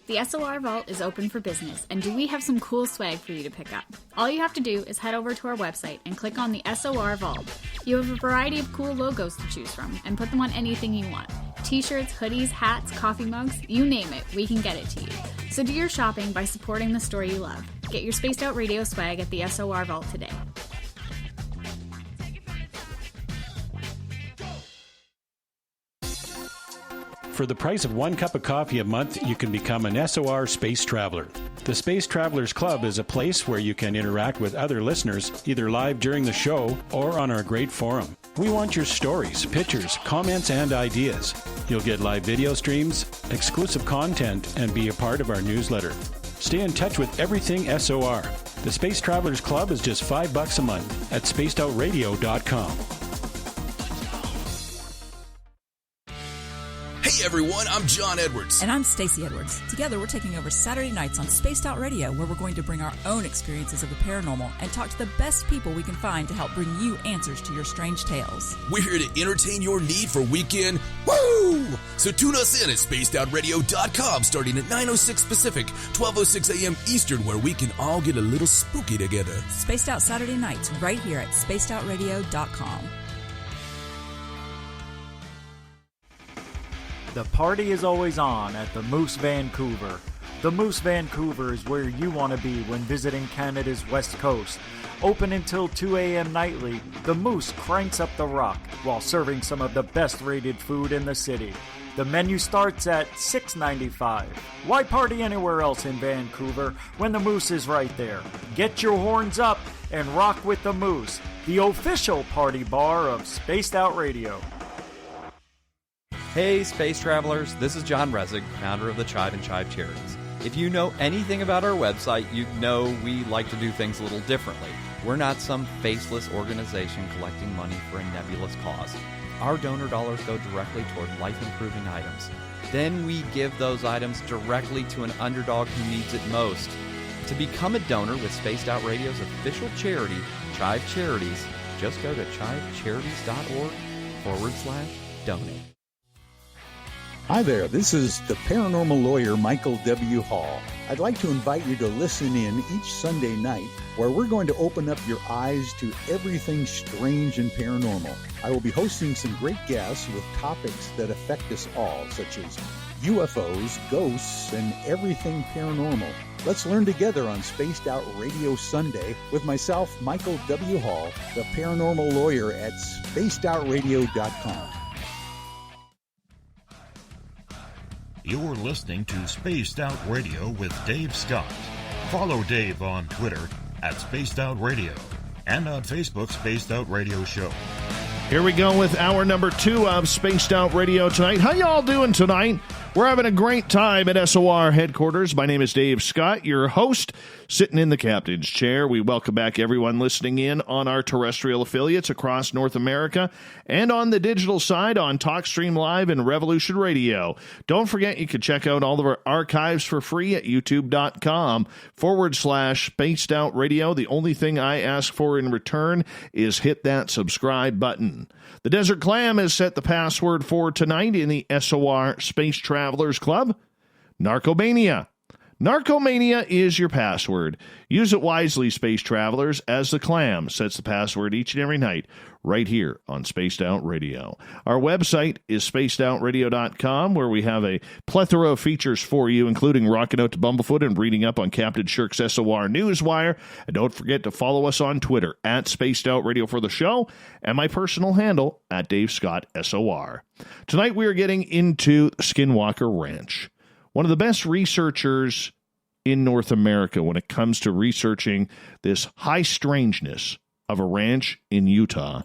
Speaker 6: The SOR Vault is open for business, and do we have some cool swag for you to pick up? All you have to do is head over to our website and click on the SOR Vault. You have a variety of cool logos to choose from, and put them on anything you want. T-shirts, hoodies, hats, coffee mugs, you name it, we can get it to you. So do your shopping by supporting the store you love. Get your Spaced Out Radio swag at the SOR Vault today.
Speaker 7: For the price of 1 cup of coffee a month, you can become an SOR Space Traveler. The Space Travelers Club is a place where you can interact with other listeners, either live during the show or on our great forum. We want your stories, pictures, comments, and ideas. You'll get live video streams, exclusive content, and be a part of our newsletter. Stay in touch with everything SOR. The Space Travelers Club is just $5 a month at spacedoutradio.com.
Speaker 15: Hey everyone, I'm John Edwards.
Speaker 14: And I'm Stacey Edwards. Together we're taking over Saturday nights on Spaced Out Radio, where we're going to bring our own experiences of the paranormal and talk to the best people we can find to help bring you answers to your strange tales.
Speaker 15: We're here to entertain your need for weekend woo! So tune us in at spacedoutradio.com starting at 9:06 Pacific, 12:06 a.m. Eastern, where we can all get a little spooky together.
Speaker 14: Spaced Out Saturday nights right here at spacedoutradio.com.
Speaker 10: The party is always on at the Moose Vancouver. The Moose Vancouver is where you want to be when visiting Canada's West Coast. Open until 2 a.m. nightly, the Moose cranks up the rock while serving some of the best rated food in the city. The menu starts at $6.95. Why party anywhere else in Vancouver when the Moose is right there? Get your horns up and rock with the Moose, the official party bar of Spaced Out Radio.
Speaker 3: Hey, Space Travelers, this is John Resig, founder of the Chive and Chive Charities. If you know anything about our website, you know we like to do things a little differently. We're not some faceless organization collecting money for a nebulous cause. Our donor dollars go directly toward life-improving items. Then we give those items directly to an underdog who needs it most. To become a donor with Spaced Out Radio's official charity, Chive Charities, just go to chivecharities.org/donate.
Speaker 16: Hi there, this is the paranormal lawyer Michael W. Hall. I'd like to invite you to listen in each Sunday night where we're going to open up your eyes to everything strange and paranormal. I will be hosting some great guests with topics that affect us all, such as UFOs, ghosts, and everything paranormal. Let's learn together on Spaced Out Radio Sunday with myself, Michael W. Hall, the paranormal lawyer at spacedoutradio.com.
Speaker 19: You're listening to Spaced Out Radio with Dave Scott. Follow Dave on Twitter at Spaced Out Radio and on Facebook, Spaced Out Radio Show.
Speaker 1: Here we go with hour number 2 of Spaced Out Radio tonight. How y'all doing tonight? We're having a great time at SOR headquarters. My name is Dave Scott, your host, sitting in the captain's chair. We welcome back everyone listening in on our terrestrial affiliates across North America and on the digital side on TalkStream Live and Revolution Radio. Don't forget you can check out all of our archives for free at youtube.com/Spaced Out Radio. The only thing I ask for in return is hit that subscribe button. The Desert Clam has set the password for tonight in the SOR Space Travelers Club. Narcomania. Narcomania is your password. Use it wisely, space travelers, as the clam sets the password each and every night right here on Spaced Out Radio. Our website is spacedoutradio.com, where we have a plethora of features for you, including rocking out to Bumblefoot and reading up on Captain Shirk's SOR Newswire. And don't forget to follow us on Twitter at Spaced Out Radio for the show, and my personal handle at Dave Scott SOR. Tonight we are getting into Skinwalker Ranch. One of the best researchers in North America when it comes to researching this high strangeness of a ranch in Utah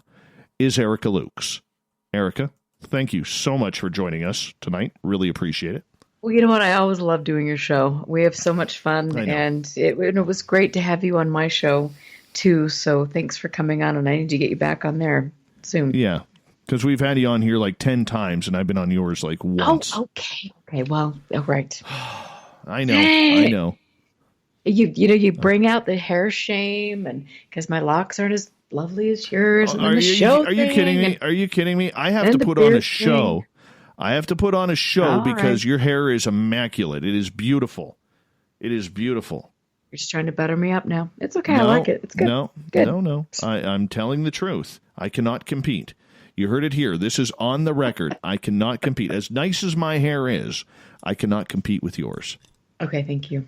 Speaker 1: is Erica Lukes. Erica, thank you so much for joining us tonight. Really appreciate it.
Speaker 2: Well, you know what? I always love doing your show. We have so much fun, and it was great to have you on my show, too. So thanks for coming on, and I need to get you back on there soon.
Speaker 1: Yeah, because we've had you on here like 10 times, and I've been on yours like once.
Speaker 2: Oh, okay. Well, all right.
Speaker 1: I know.
Speaker 2: You bring out the hair shame, and because my locks aren't as lovely as yours. And then the show
Speaker 1: are you kidding me? Are you kidding me? I have to put on a show.
Speaker 2: Thing.
Speaker 1: I have to put on a show
Speaker 2: All
Speaker 1: because
Speaker 2: right.
Speaker 1: your hair is immaculate. It is beautiful. It is beautiful.
Speaker 2: You're just trying to butter me up now. It's okay. I like it. It's good.
Speaker 1: No. I'm telling the truth. I cannot compete. You heard it here. This is on the record. I cannot compete. As nice as my hair is, I cannot compete with yours.
Speaker 2: Okay, thank you.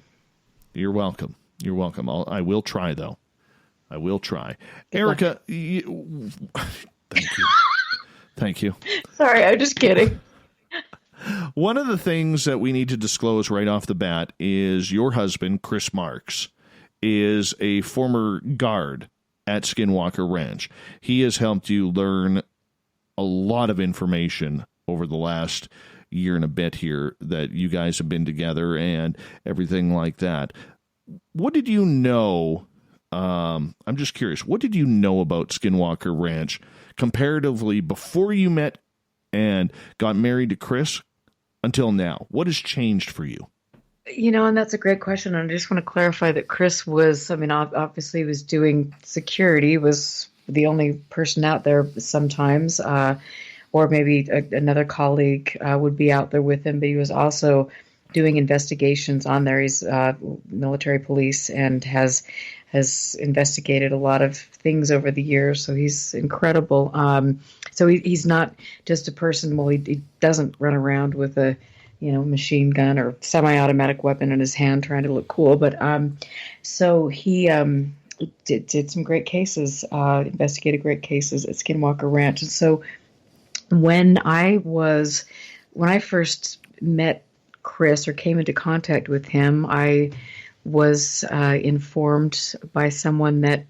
Speaker 1: You're welcome. You're welcome. I will try, though. I will try. Erica, thank you. Thank you.
Speaker 2: Sorry, I'm just kidding.
Speaker 1: One of the things that we need to disclose right off the bat is your husband, Chris Marks, is a former guard at Skinwalker Ranch. He has helped you learn a lot of information over the last year and a bit here that you guys have been together and everything like that. What did you know? I'm just curious. What did you know about Skinwalker Ranch comparatively before you met and got married to Chris until now? What has changed for you?
Speaker 2: And that's a great question. And I just want to clarify that Chris was, obviously he was doing security, was the only person out there sometimes, or maybe another colleague would be out there with him, but he was also doing investigations on there. He's military police and has investigated a lot of things over the years, so he's incredible. So he's not just a person, he doesn't run around with a machine gun or semi-automatic weapon in his hand trying to look cool, but so he did some great cases, investigated great cases at Skinwalker Ranch. And so when I first met Chris or came into contact with him, I was informed by someone that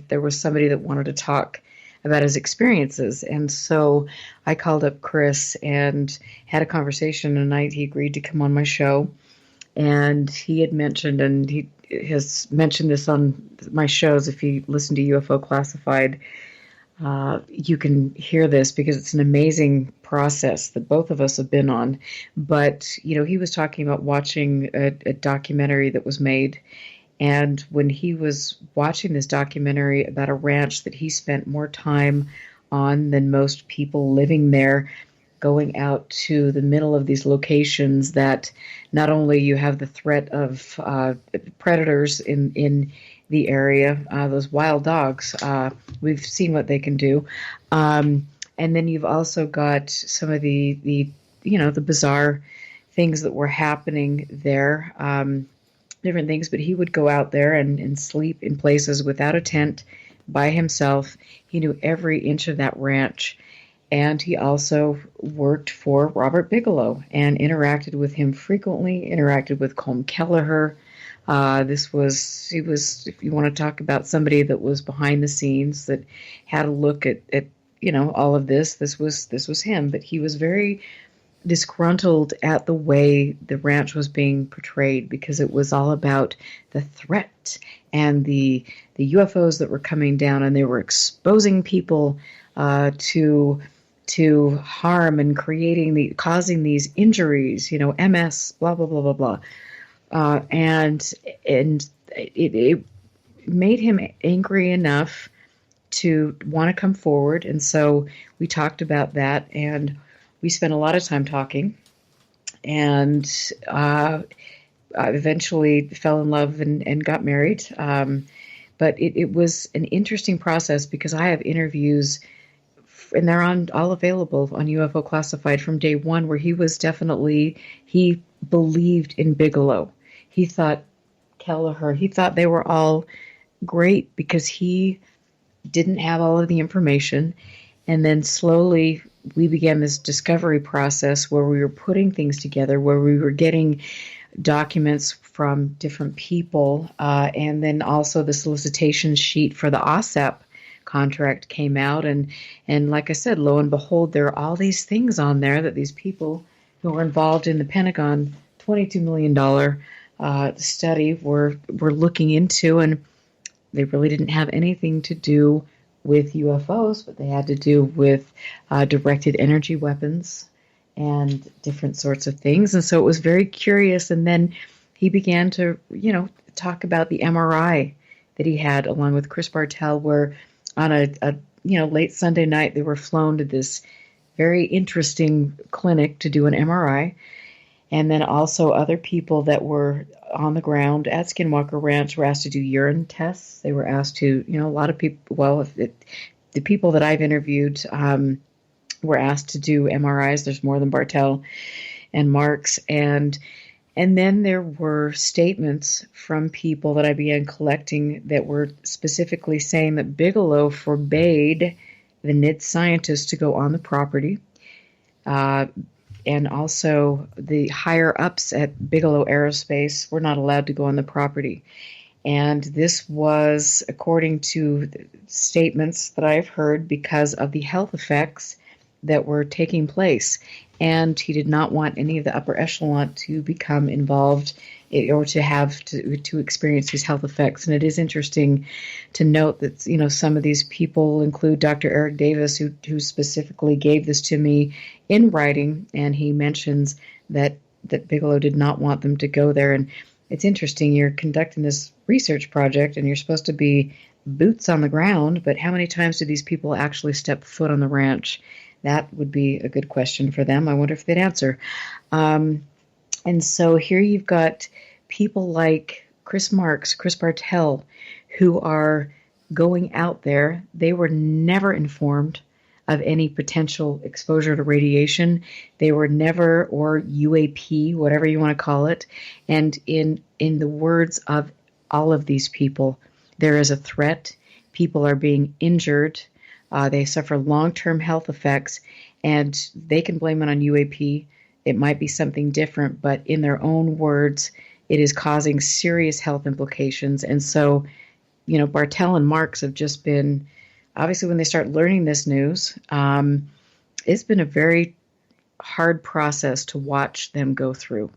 Speaker 2: there was somebody that wanted to talk about his experiences. And so I called up Chris and had a conversation, and he agreed to come on my show. And he had mentioned, and he has mentioned this on my shows, if you listen to UFO Classified, you can hear this because it's an amazing process that both of us have been on. But, he was talking about watching a documentary that was made. And when he was watching this documentary about a ranch that he spent more time on than most people living there, going out to the middle of these locations that not only you have the threat of predators in the area, those wild dogs, we've seen what they can do. And then you've also got some of the bizarre things that were happening there, different things. But he would go out there and sleep in places without a tent by himself. He knew every inch of that ranch. And he also worked for Robert Bigelow and interacted with him frequently, interacted with Colm Kelleher. He was, if you want to talk about somebody that was behind the scenes, that had a look at all of this was him. But he was very disgruntled at the way the ranch was being portrayed, because it was all about the threat and the UFOs that were coming down, and they were exposing people to harm and causing these injuries, MS, blah, blah, blah, blah, blah. And it made him angry enough to want to come forward. And so we talked about that, and we spent a lot of time talking. And eventually fell in love and got married. But it was an interesting process because I have interviews, and they're all available on UFO Classified from day one, where he believed in Bigelow. He thought Kelleher, he thought they were all great because he didn't have all of the information. And then slowly we began this discovery process where we were putting things together, where we were getting documents from different people, and then also the solicitation sheet for the OSAP contract came out, and like I said, lo and behold, there are all these things on there that these people who were involved in the Pentagon $22 million study were looking into, and they really didn't have anything to do with UFOs, but they had to do with directed energy weapons and different sorts of things. And so it was very curious. And then he began to, talk about the MRI that he had along with Chris Bartell, where on a late Sunday night, they were flown to this very interesting clinic to do an MRI. And then also other people that were on the ground at Skinwalker Ranch were asked to do urine tests. They were asked to, a lot of people, the people that I've interviewed were asked to do MRIs. There's more than Bartell and Marks. And then there were statements from people that I began collecting that were specifically saying that Bigelow forbade the NID scientists to go on the property. And also the higher ups at Bigelow Aerospace were not allowed to go on the property. And this was, according to statements that I've heard, because of the health effects that were taking place. And he did not want any of the upper echelon to become involved or to have to experience these health effects. And it is interesting to note that, some of these people include Dr. Eric Davis, who specifically gave this to me in writing, and he mentions that Bigelow did not want them to go there. And it's interesting, you're conducting this research project, and you're supposed to be boots on the ground, but how many times do these people actually step foot on the ranch? That would be a good question for them. I wonder if they'd answer. And so here you've got people like Chris Marks, Chris Bartell, who are going out there. They were never informed of any potential exposure to radiation. They were never, or UAP, whatever you want to call it. And in the words of all of these people, there is a threat. People are being injured. They suffer long-term health effects, and they can blame it on UAP. It might be something different, but in their own words, it is causing serious health implications. And so, Bartell and Marks have just been, obviously when they start learning this news, it's been a very hard process to watch them go through,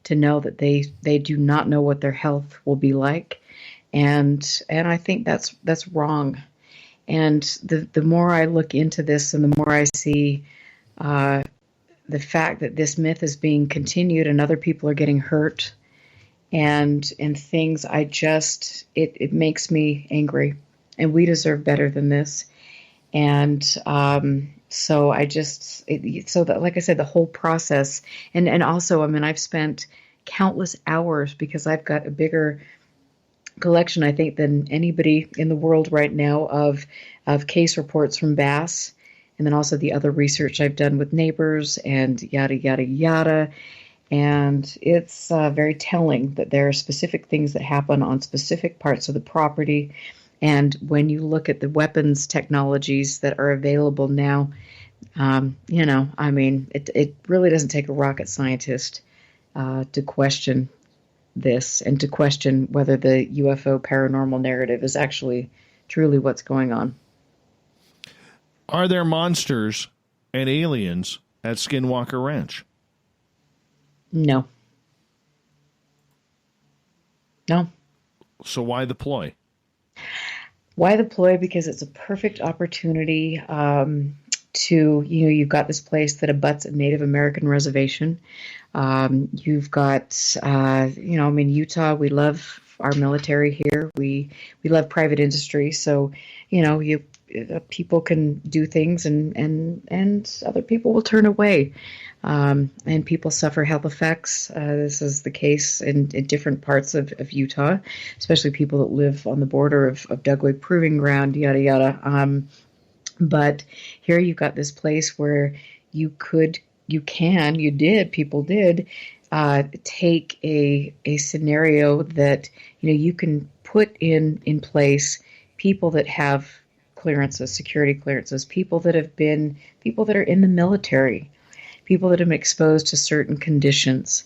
Speaker 2: to know that they do not know what their health will be like. And I think that's wrong. And the more I look into this and the more I see the fact that this myth is being continued and other people are getting hurt and things, it makes me angry. And we deserve better than this. And so like I said, the whole process, and also, I've spent countless hours, because I've got a bigger collection, I think, than anybody in the world right now of case reports from Bass, and then also the other research I've done with neighbors and yada, yada, yada. And it's very telling that there are specific things that happen on specific parts of the property. And when you look at the weapons technologies that are available now, it really doesn't take a rocket scientist to question this and to question whether the UFO paranormal narrative is actually truly what's going on.
Speaker 1: Are there monsters and aliens at Skinwalker Ranch?
Speaker 2: No.
Speaker 1: So why the ploy?
Speaker 2: Why the ploy? Because it's a perfect opportunity to, you've got this place that abuts a Native American reservation. You've got, Utah, we love our military here. We love private industry. So, people can do things and other people will turn away. And people suffer health effects. This is the case in different parts of Utah, especially people that live on the border of Dugway Proving Ground, yada, yada. But here you've got this place where people did take a scenario that, you can put in place people that have clearances, security clearances, people that are in the military, people that have been exposed to certain conditions.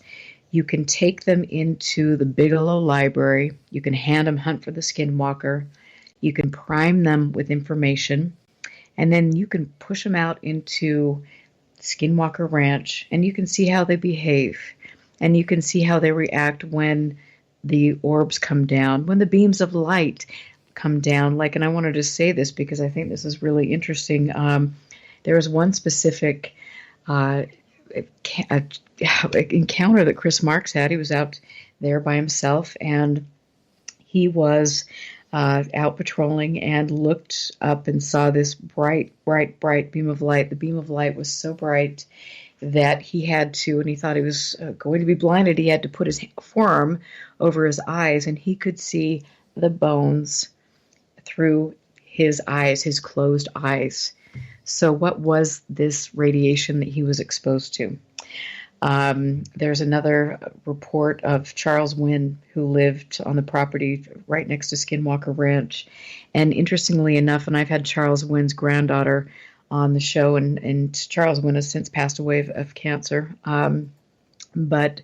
Speaker 2: You can take them into the Bigelow Library. You can hand them Hunt for the Skinwalker. You can prime them with information. And then you can push them out into Skinwalker Ranch, and you can see how they behave. And you can see how they react when the orbs come down, when the beams of light come down. And I wanted to say this because I think this is really interesting. There was one specific encounter that Chris Marks had. He was out there by himself, and he was out patrolling and looked up and saw this bright beam of light. The beam of light was so bright that he had to, and he thought he was going to be blinded, he had to put his forearm over his eyes, and he could see the bones through his eyes, his closed eyes. So what was this radiation that he was exposed to? There's another report of Charles Wynn, who lived on the property right next to Skinwalker Ranch. And interestingly enough, and I've had Charles Wynn's granddaughter on the show, and Charles Wynn has since passed away of cancer. But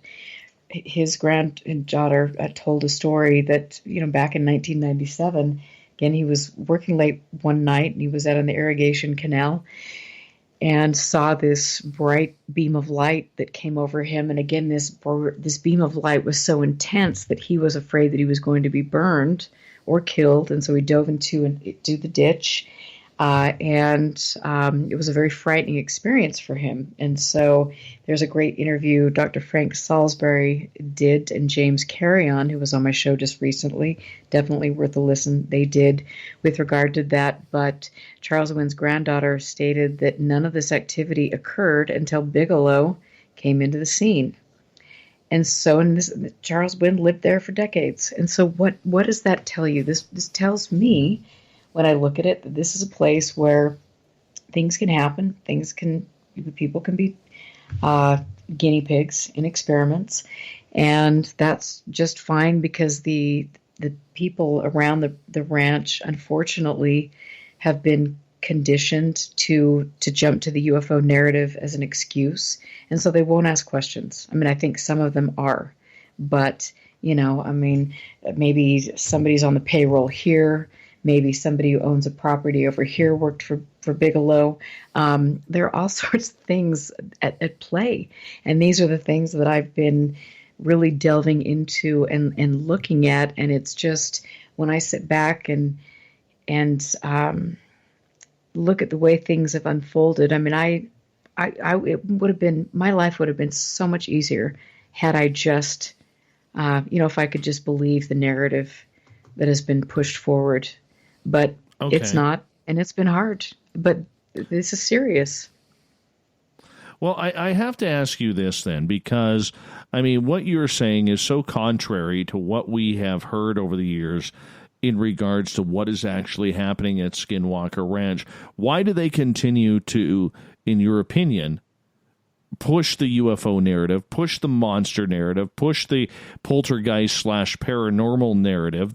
Speaker 2: his granddaughter told a story that, back in 1997, again, he was working late one night, and he was out on the irrigation canal and saw this bright beam of light that came over him. And again, this beam of light was so intense that he was afraid that he was going to be burned or killed. And so he dove into the ditch. It was a very frightening experience for him. And so there's a great interview Dr. Frank Salisbury did, and James Carrion, who was on my show just recently, definitely worth a listen, they did with regard to that. But Charles Wynn's granddaughter stated that none of this activity occurred until Bigelow came into the scene. And so Charles Wynn lived there for decades. And so what does that tell you? This tells me, when I look at it, that this is a place where things can happen. People can be guinea pigs in experiments, and that's just fine because the people around the ranch, unfortunately, have been conditioned to jump to the UFO narrative as an excuse, and so they won't ask questions. I mean, I think some of them are, but maybe somebody's on the payroll here. Maybe somebody who owns a property over here worked for Bigelow. There are all sorts of things at play. And these are the things that I've been really delving into and looking at. And it's just, when I sit back and look at the way things have unfolded, I mean, my life would have been so much easier had I just, if I could just believe the narrative that has been pushed forward. But It's not, and it's been hard. But this is serious.
Speaker 1: Well, I have to ask you this then, because, what you're saying is so contrary to what we have heard over the years in regards to what is actually happening at Skinwalker Ranch. Why do they continue to, in your opinion, push the UFO narrative, push the monster narrative, push the poltergeist / paranormal narrative,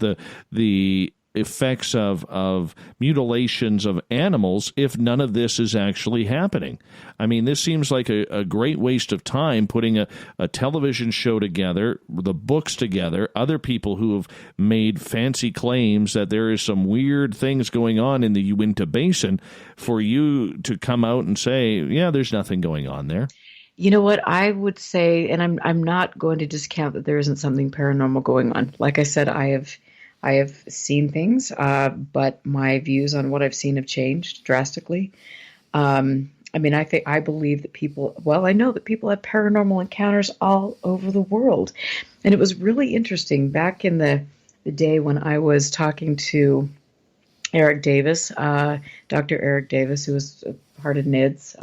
Speaker 1: the effects of mutilations of animals, if none of this is actually happening? I mean, this seems like a great waste of time, putting a television show together, the books together, other people who have made fancy claims that there is some weird things going on in the Uinta Basin, for you to come out and say, yeah, there's nothing going on there.
Speaker 2: You know what I would say, and I'm not going to discount that there isn't something paranormal going on. Like I said, I have seen things, but my views on what I've seen have changed drastically. I believe that I know that people have paranormal encounters all over the world. And it was really interesting back in the day when I was talking to Eric Davis, Dr. Eric Davis, who was part of NIDS,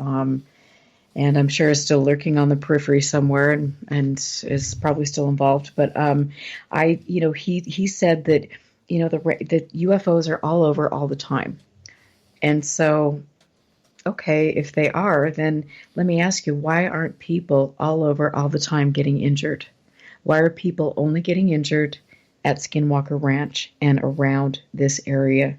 Speaker 2: and I'm sure is still lurking on the periphery somewhere, and is probably still involved. But he said that the UFOs are all over all the time, and so. Okay, if they are, then let me ask you, why aren't people all over all the time getting injured? Why are people only getting injured at Skinwalker Ranch and around this area?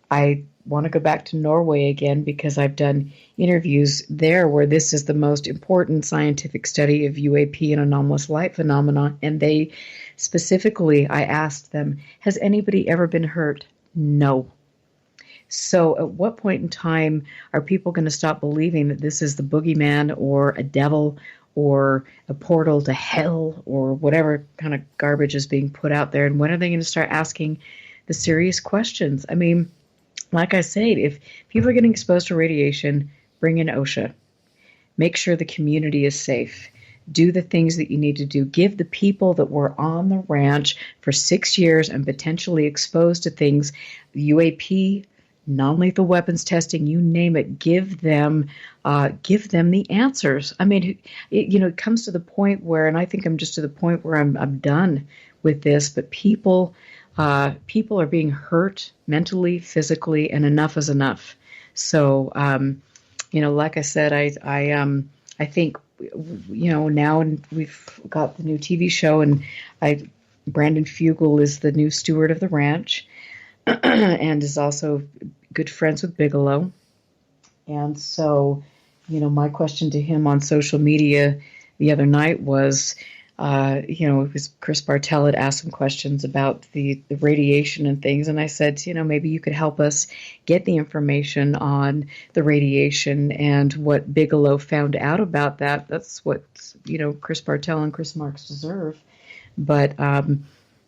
Speaker 2: I want to go back to Norway again because I've done interviews there where this is the most important scientific study of UAP and anomalous light phenomena. And they specifically, I asked them, has anybody ever been hurt? No. So at what point in time are people going to stop believing that this is the boogeyman or a devil or a portal to hell or whatever kind of garbage is being put out there? And when are they going to start asking the serious questions? I mean, like I said, if people are getting exposed to radiation, bring in OSHA. Make sure the community is safe. Do the things that you need to do. Give the people that were on the ranch for 6 years and potentially exposed to things, UAP, non-lethal weapons testing, you name it, give them the answers. I mean, it comes to the point where, and I think I'm just to the point where I'm done with this, but people are being hurt mentally, physically, and enough is enough. So, like I said, I think, now we've got the new TV show, and Brandon Fugel is the new steward of the ranch. And is also good friends with Bigelow. And so, my question to him on social media the other night was, it was Chris Bartell had asked some questions about the radiation and things. And I said, maybe you could help us get the information on the radiation and what Bigelow found out about that. That's what, Chris Bartell and Chris Marks deserve. But,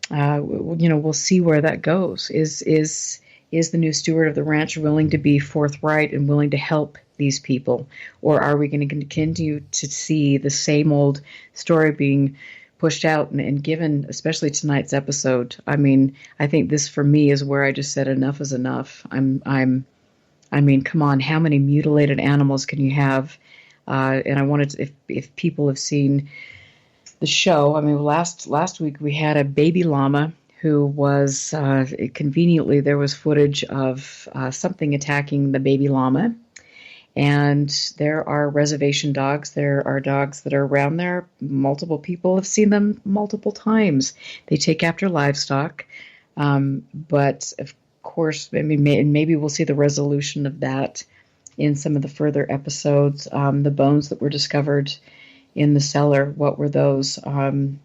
Speaker 2: we'll see where that goes. Is the new steward of the ranch willing to be forthright and willing to help these people? Or are we going to continue to see the same old story being pushed out and given, especially tonight's episode? I mean, I think this for me is where I just said enough is enough. I mean, come on, how many mutilated animals can you have? And I wanted to, if people have seen the show, I mean, last week we had a baby llama who was, conveniently, there was footage of something attacking the baby llama. And there are reservation dogs. There are dogs that are around there. Multiple people have seen them multiple times. They take after livestock. But, of course, I mean, maybe we'll see the resolution of that in some of the further episodes. The bones that were discovered in the cellar, what were those? I've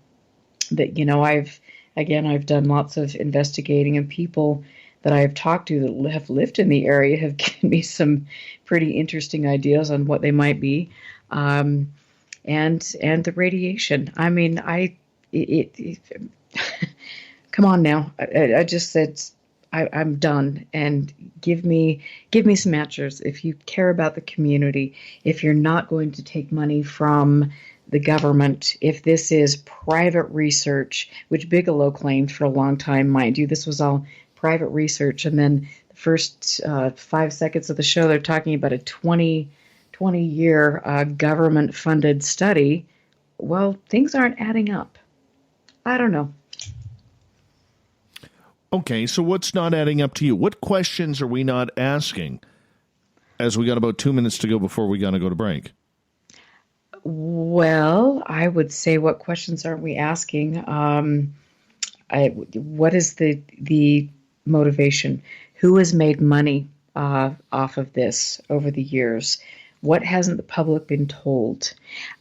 Speaker 2: done lots of investigating, and people that I've talked to that have lived in the area have given me some pretty interesting ideas on what they might be, and the radiation. I mean, come on now. I just said I'm done, and give me some answers. If you care about the community, if you're not going to take money from the government, if this is private research, which Bigelow claimed for a long time, mind you, this was all private research. And then the first 5 seconds of the show, they're talking about a 20-year government-funded study. Well, things aren't adding up. I don't know.
Speaker 1: Okay, so what's not adding up to you? What questions are we not asking as we got about 2 minutes to go before we got to go to break?
Speaker 2: Well, I would say, what questions aren't we asking? What is the motivation? Who has made money off of this over the years? What hasn't the public been told?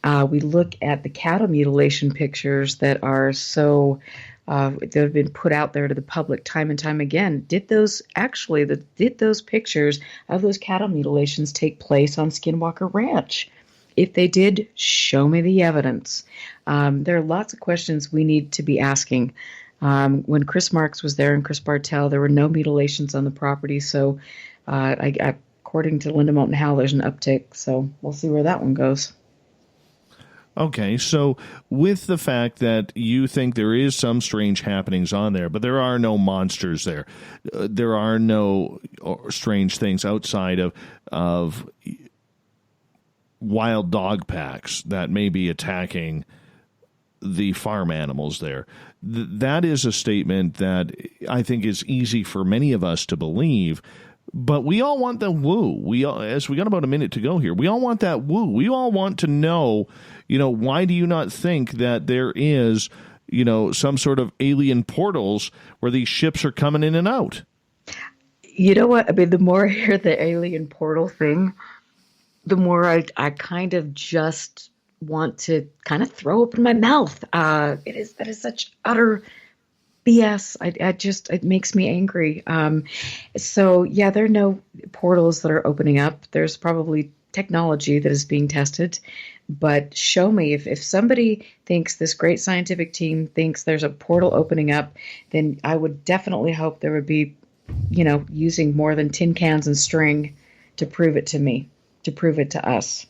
Speaker 2: We look at the cattle mutilation pictures that are so that have been put out there to the public time and time again. Did those pictures of those cattle mutilations take place on Skinwalker Ranch? If they did, show me the evidence. There are lots of questions we need to be asking. When Chris Marks was there and Chris Bartell, there were no mutilations on the property. So according to Linda Moulton Howell, there's an uptick. So we'll see where that one goes.
Speaker 1: Okay, so with the fact that you think there is some strange happenings on there, but there are no monsters there, there are no strange things outside of wild dog packs that may be attacking the farm animals there. That is a statement that I think is easy for many of us to believe. But we all want the woo. As we got about a minute to go here, we all want that woo. We all want to know, why do you not think that there is, some sort of alien portals where these ships are coming in and out?
Speaker 2: You know what? I mean, the more I hear the alien portal thing, the more I kind of just want to kind of throw open my mouth. That is such utter BS. It makes me angry. So yeah, there are no portals that are opening up. There's probably technology that is being tested, but show me if somebody thinks, this great scientific team thinks there's a portal opening up, then I would definitely hope there would be, using more than tin cans and string to prove it to me, to prove it to us.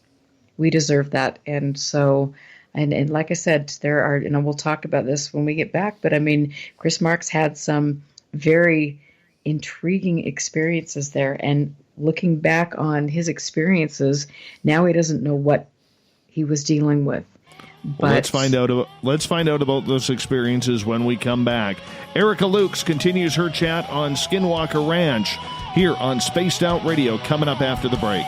Speaker 2: We deserve that. And so, and like I said, there are, we'll talk about this when we get back, but I mean, Chris Marks had some very intriguing experiences there, and looking back on his experiences, now he doesn't know what he was dealing with. But
Speaker 1: let's find out about those experiences when we come back. Erica Lukes continues her chat on Skinwalker Ranch here on Spaced Out Radio, coming up after the break.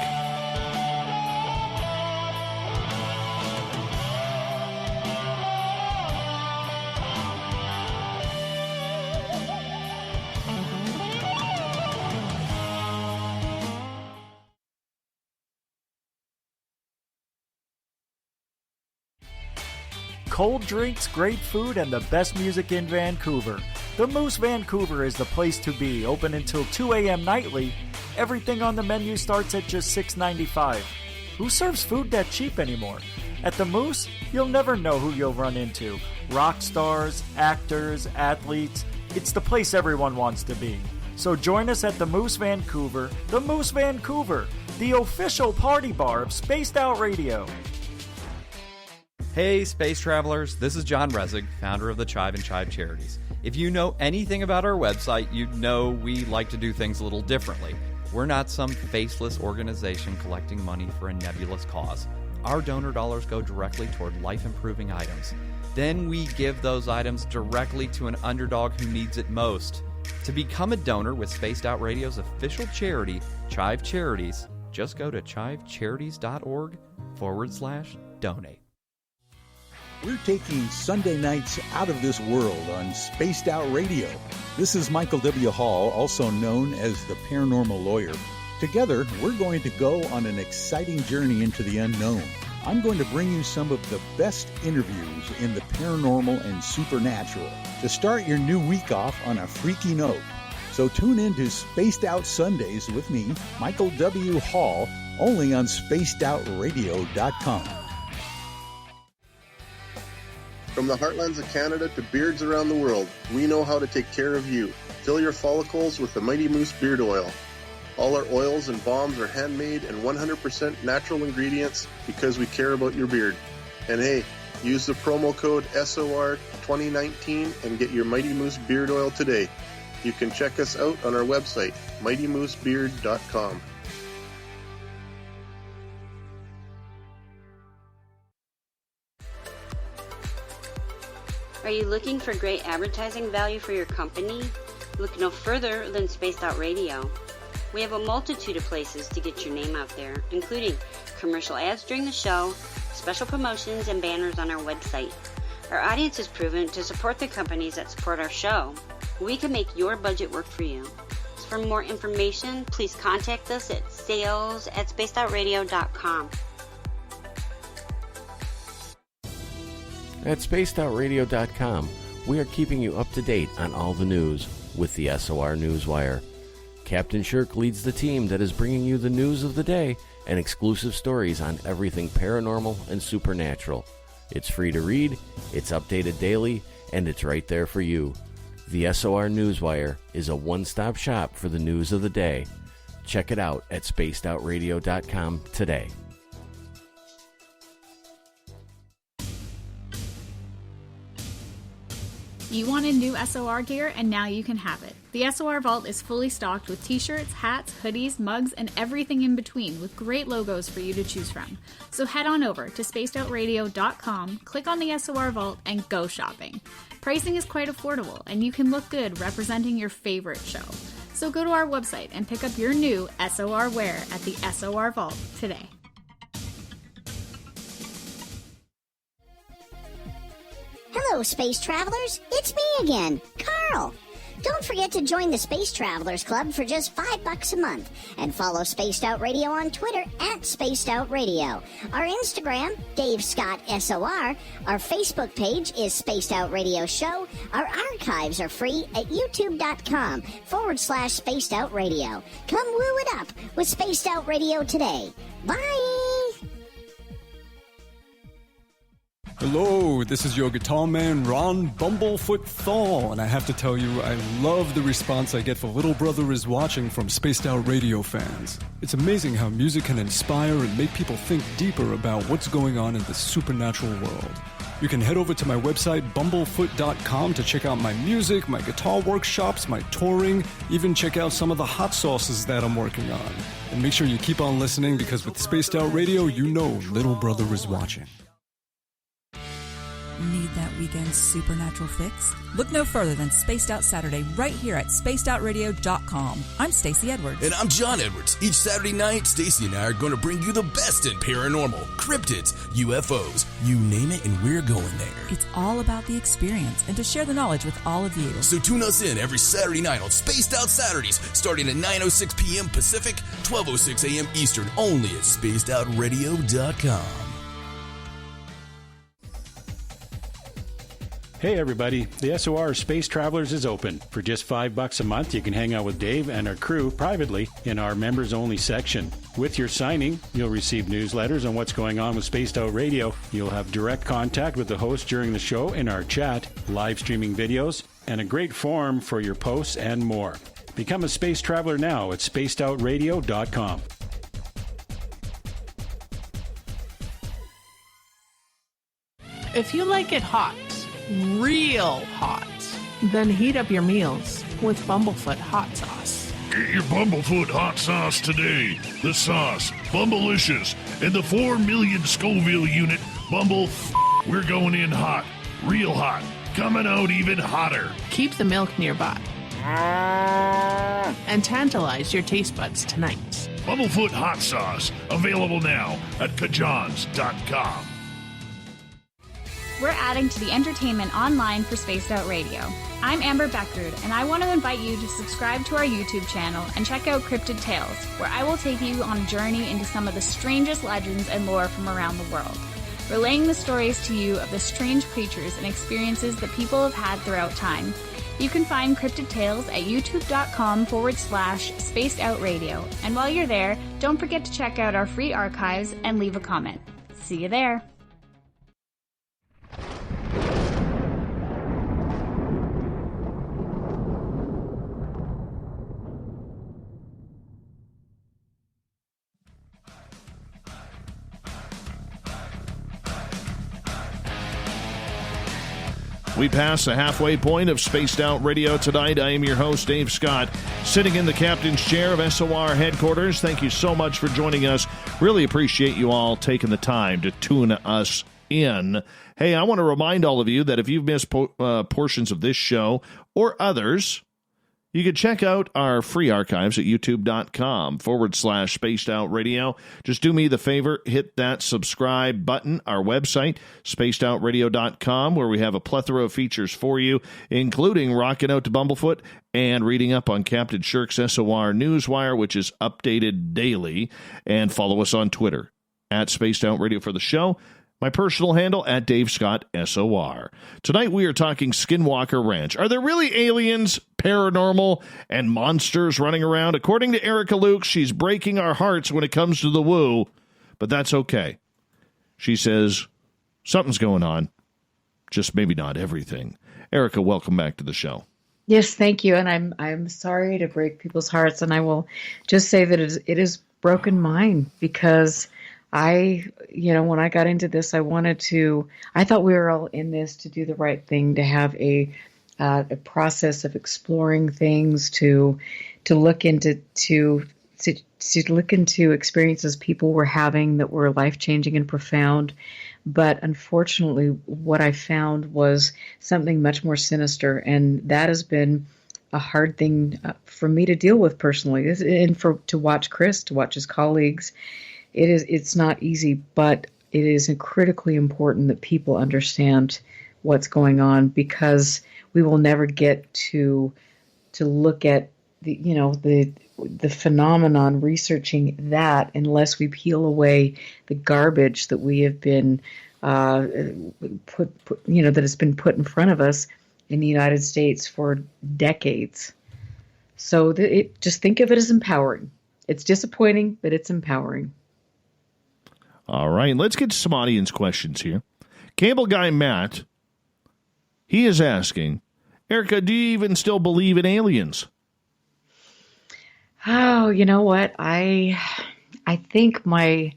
Speaker 10: Cold drinks, great food, and the best music in Vancouver. The Moose Vancouver is the place to be, open until 2 a.m. nightly. Everything on the menu starts at just $6.95. Who serves food that cheap anymore? At the Moose, you'll never know who you'll run into. Rock stars, actors, athletes. It's the place everyone wants to be. So join us at the Moose Vancouver, the official party bar of Spaced Out Radio.
Speaker 3: Hey, space travelers, this is John Resig, founder of the Chive and Chive Charities. If you know anything about our website, you know we like to do things a little differently. We're not some faceless organization collecting money for a nebulous cause. Our donor dollars go directly toward life-improving items. Then we give those items directly to an underdog who needs it most. To become a donor with Spaced Out Radio's official charity, Chive Charities, just go to chivecharities.org/donate.
Speaker 16: We're taking Sunday nights out of this world on Spaced Out Radio. This is Michael W. Hall, also known as the Paranormal Lawyer. Together, we're going to go on an exciting journey into the unknown. I'm going to bring you some of the best interviews in the paranormal and supernatural to start your new week off on a freaky note. So tune in to Spaced Out Sundays with me, Michael W. Hall, only on spacedoutradio.com.
Speaker 4: From the heartlands of Canada to beards around the world, we know how to take care of you. Fill your follicles with the Mighty Moose Beard Oil. All our oils and balms are handmade and 100% natural ingredients because we care about your beard. And hey, use the promo code SOR2019 and get your Mighty Moose Beard Oil today. You can check us out on our website, mightymoosebeard.com.
Speaker 12: Are you looking for great advertising value for your company? Look no further than Spaced Out Radio. We have a multitude of places to get your name out there, including commercial ads during the show, special promotions, and banners on our website. Our audience is proven to support the companies that support our show. We can make your budget work for you. For more information, please contact us at sales@spacedoutradio.com.
Speaker 13: At spacedoutradio.com, we are keeping you up to date on all the news with the SOR Newswire. Captain Shirk leads the team that is bringing you the news of the day and exclusive stories on everything paranormal and supernatural. It's free to read, it's updated daily, and it's right there for you. The SOR Newswire is a one-stop shop for the news of the day. Check it out at spacedoutradio.com today.
Speaker 6: You wanted new SOR gear, and now you can have it. The SOR Vault is fully stocked with t-shirts, hats, hoodies, mugs, and everything in between, with great logos for you to choose from. So head on over to spacedoutradio.com, click on the SOR Vault, and go shopping. Pricing is quite affordable, and you can look good representing your favorite show. So go to our website and pick up your new SOR wear at the SOR Vault today.
Speaker 11: Hello, space travelers. It's me again, Carl. Don't forget to join the Space Travelers Club for just $5 a month and follow Spaced Out Radio on Twitter at Spaced Out Radio. Our Instagram, Dave Scott SOR. Our Facebook page is Spaced Out Radio Show. Our archives are free at youtube.com/Spaced Out Radio. Come woo it up with Spaced Out Radio today. Bye!
Speaker 5: Hello, this is your guitar man, Ron Bumblefoot Thal, and I have to tell you, I love the response I get for Little Brother is Watching from Spaced Out Radio fans. It's amazing how music can inspire and make people think deeper about what's going on in the supernatural world. You can head over to my website, bumblefoot.com, to check out my music, my guitar workshops, my touring, even check out some of the hot sauces that I'm working on. And make sure you keep on listening, because with Spaced Out Radio, you know Little Brother is watching.
Speaker 14: Need that weekend supernatural fix? Look no further than Spaced Out Saturday right here at spacedoutradio.com. I'm Stacey Edwards.
Speaker 15: And I'm John Edwards. Each Saturday night, Stacey and I are going to bring you the best in paranormal, cryptids, UFOs, you name it, and we're going there.
Speaker 14: It's all about the experience and to share the knowledge with all of you.
Speaker 15: So tune us in every Saturday night on Spaced Out Saturdays, starting at 9:06 p.m. Pacific, 12:06 a.m. Eastern, only at spacedoutradio.com.
Speaker 7: Hey everybody, the SOR Space Travelers is open. For just $5 a month, you can hang out with Dave and our crew privately in our members-only section. With your signing, you'll receive newsletters on what's going on with Spaced Out Radio. You'll have direct contact with the host during the show in our chat, live streaming videos, and a great forum for your posts and more. Become a space traveler now at spacedoutradio.com.
Speaker 8: If you like it hot, real hot, then heat up your meals with Bumblefoot hot sauce.
Speaker 9: Get your Bumblefoot hot sauce today. The sauce, Bumblicious, and the 4 million Scoville unit Bumble. We're going in hot, real hot, coming out even hotter.
Speaker 8: Keep the milk nearby and tantalize your taste buds tonight.
Speaker 9: Bumblefoot hot sauce, available now at kajans.com.
Speaker 6: We're adding to the entertainment online for Spaced Out Radio. I'm Amber Beckard, and I want to invite you to subscribe to our YouTube channel and check out Cryptid Tales, where I will take you on a journey into some of the strangest legends and lore from around the world, relaying the stories to you of the strange creatures and experiences that people have had throughout time. You can find Cryptid Tales at youtube.com/Spaced Out Radio. And while you're there, don't forget to check out our free archives and leave a comment. See you there.
Speaker 1: We pass the halfway point of Spaced Out Radio tonight. I am your host, Dave Scott, sitting in the captain's chair of SOR headquarters. Thank you so much for joining us. Really appreciate you all taking the time to tune us in. Hey, I want to remind all of you that if you've missed portions of this show or others, you can check out our free archives at youtube.com/Spaced Out Radio. Just do me the favor, hit that subscribe button. Our website, spacedoutradio.com, where we have a plethora of features for you, including rocking out to Bumblefoot and reading up on Captain Shirk's SOR Newswire, which is updated daily. And follow us on Twitter, at Spaced Out Radio for the show. My personal handle, at Dave Scott SOR. Tonight we are talking Skinwalker Ranch. Are there really aliens, paranormal, and monsters running around? According to Erica Luke, she's breaking our hearts when it comes to the woo, but that's okay. She says, something's going on, just maybe not everything. Erica, welcome back to the show.
Speaker 2: Yes, thank you. And I'm sorry to break people's hearts, and I will just say that it has broken mine, because when I got into this, I thought we were all in this to do the right thing, to have a a process of exploring things, to look into to look into experiences people were having that were life-changing and profound. But unfortunately, what I found was something much more sinister, and that has been a hard thing for me to deal with personally, and to watch Chris, to watch his colleagues. It's not easy, but it is critically important that people understand what's going on, because we will never get to look at the phenomenon, researching that, unless we peel away the garbage that we have been that has been put in front of us in the United States for decades. So just think of it as empowering. It's disappointing, but it's empowering.
Speaker 1: All right, let's get to some audience questions here. Cable guy Matt, he is asking, Erica, do you even still believe in aliens?
Speaker 2: Oh, you know what? I think my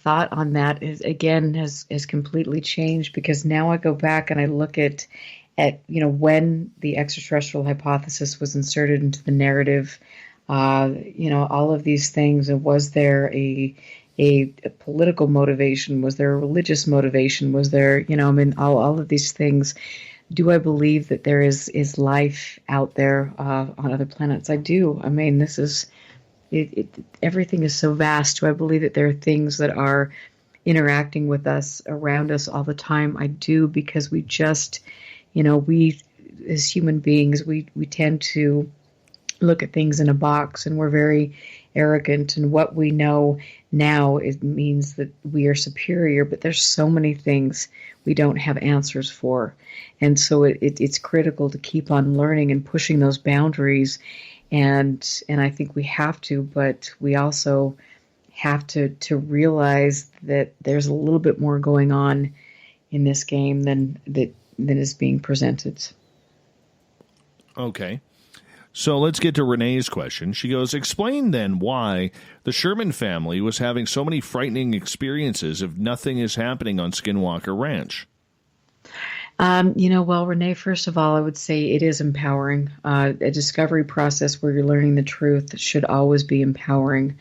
Speaker 2: thought on that has completely changed, because now I go back and I look at when the extraterrestrial hypothesis was inserted into the narrative, all of these things. And was there a political motivation? Was there a religious motivation? Was there, all of these things. Do I believe that there is life out there on other planets? I do. I mean, this is everything is so vast. Do I believe that there are things that are interacting with us, around us all the time? I do, because we just, we as human beings, we tend to look at things in a box, and we're very arrogant. And what we know now, it means that we are superior, but there's so many things we don't have answers for. And so it's critical to keep on learning and pushing those boundaries. And I think we have to, but we also have to realize that there's a little bit more going on in this game than is being presented.
Speaker 1: Okay. So let's get to Renee's question. She goes, explain then why the Sherman family was having so many frightening experiences if nothing is happening on Skinwalker Ranch.
Speaker 2: Well, Renee, first of all, I would say it is empowering. A discovery process where you're learning the truth should always be empowering.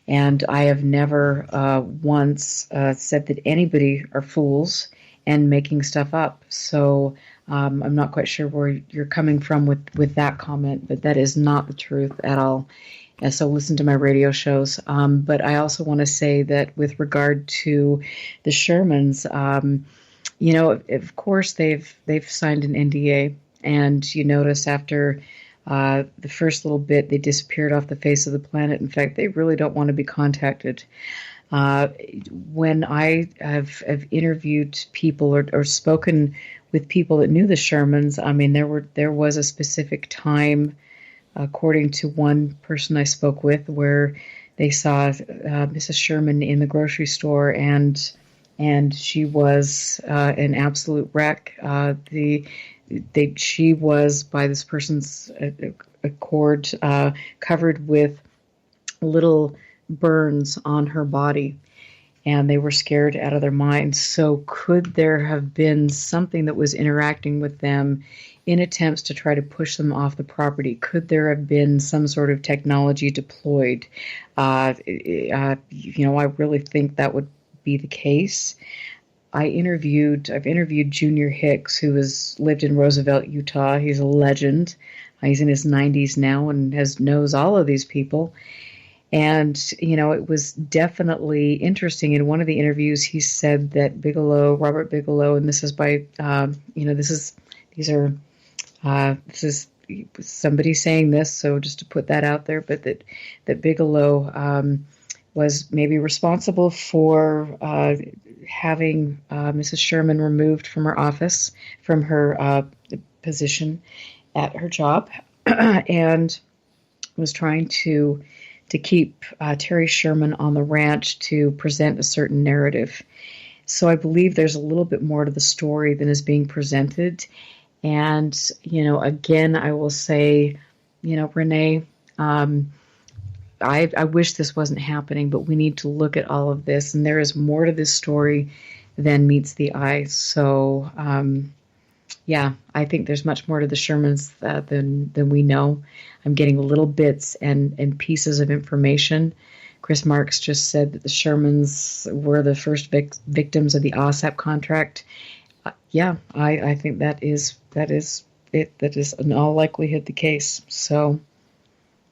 Speaker 2: And I have never once said that anybody are fools and making stuff up. So I'm not quite sure where you're coming from with that comment, but that is not the truth at all. And so listen to my radio shows. But I also want to say that with regard to the Shermans, of course they've signed an NDA, and you notice after the first little bit, they disappeared off the face of the planet. In fact, they really don't want to be contacted. When I have interviewed people or spoken with people that knew the Shermans, I mean, there was a specific time, according to one person I spoke with, where they saw Mrs. Sherman in the grocery store, and she was an absolute wreck. She was, by this person's accord, covered with little burns on her body, and they were scared out of their minds. So could there have been something that was interacting with them in attempts to try to push them off the property? Could there have been some sort of technology deployed? I really think that would be the case. I've interviewed Junior Hicks, who has lived in Roosevelt, Utah. He's a legend. He's in his 90s now and knows all of these people. And, it was definitely interesting. In one of the interviews, he said that Robert Bigelow, and this is by, this is somebody saying this, so just to put that out there, but that Bigelow was maybe responsible for having Mrs. Sherman removed from her office, from her position at her job, and was trying to keep Terry Sherman on the ranch to present a certain narrative. So I believe there's a little bit more to the story than is being presented. And, again, I will say, Renee, I wish this wasn't happening, but we need to look at all of this, and there is more to this story than meets the eye. So, yeah, I think there's much more to the Shermans than we know. I'm getting little bits and pieces of information. Chris Marks just said that the Shermans were the first victims of the OSAP contract. Yeah, I think that is it. That is in all likelihood the case. So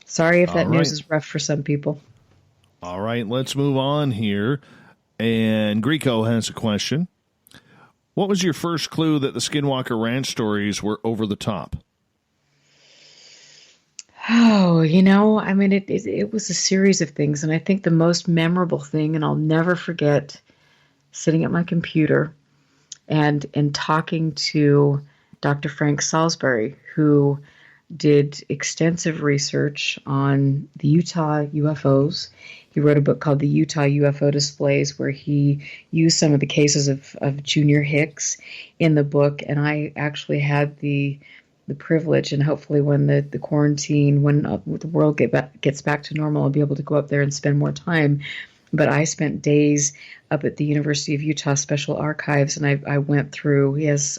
Speaker 2: sorry if that news is rough for some people.
Speaker 1: All right, let's move on here. And Greco has a question. What was your first clue that the Skinwalker Ranch stories were over the top?
Speaker 2: Oh, I mean, it was a series of things. And I think the most memorable thing, and I'll never forget sitting at my computer and talking to Dr. Frank Salisbury, who did extensive research on the Utah UFOs. He wrote a book called The Utah UFO Displays, where he used some of the cases of Junior Hicks in the book. And I actually had the privilege, and hopefully when the quarantine, when the world gets back to normal, I'll be able to go up there and spend more time. But I spent days up at the University of Utah Special Archives, and I went through, he has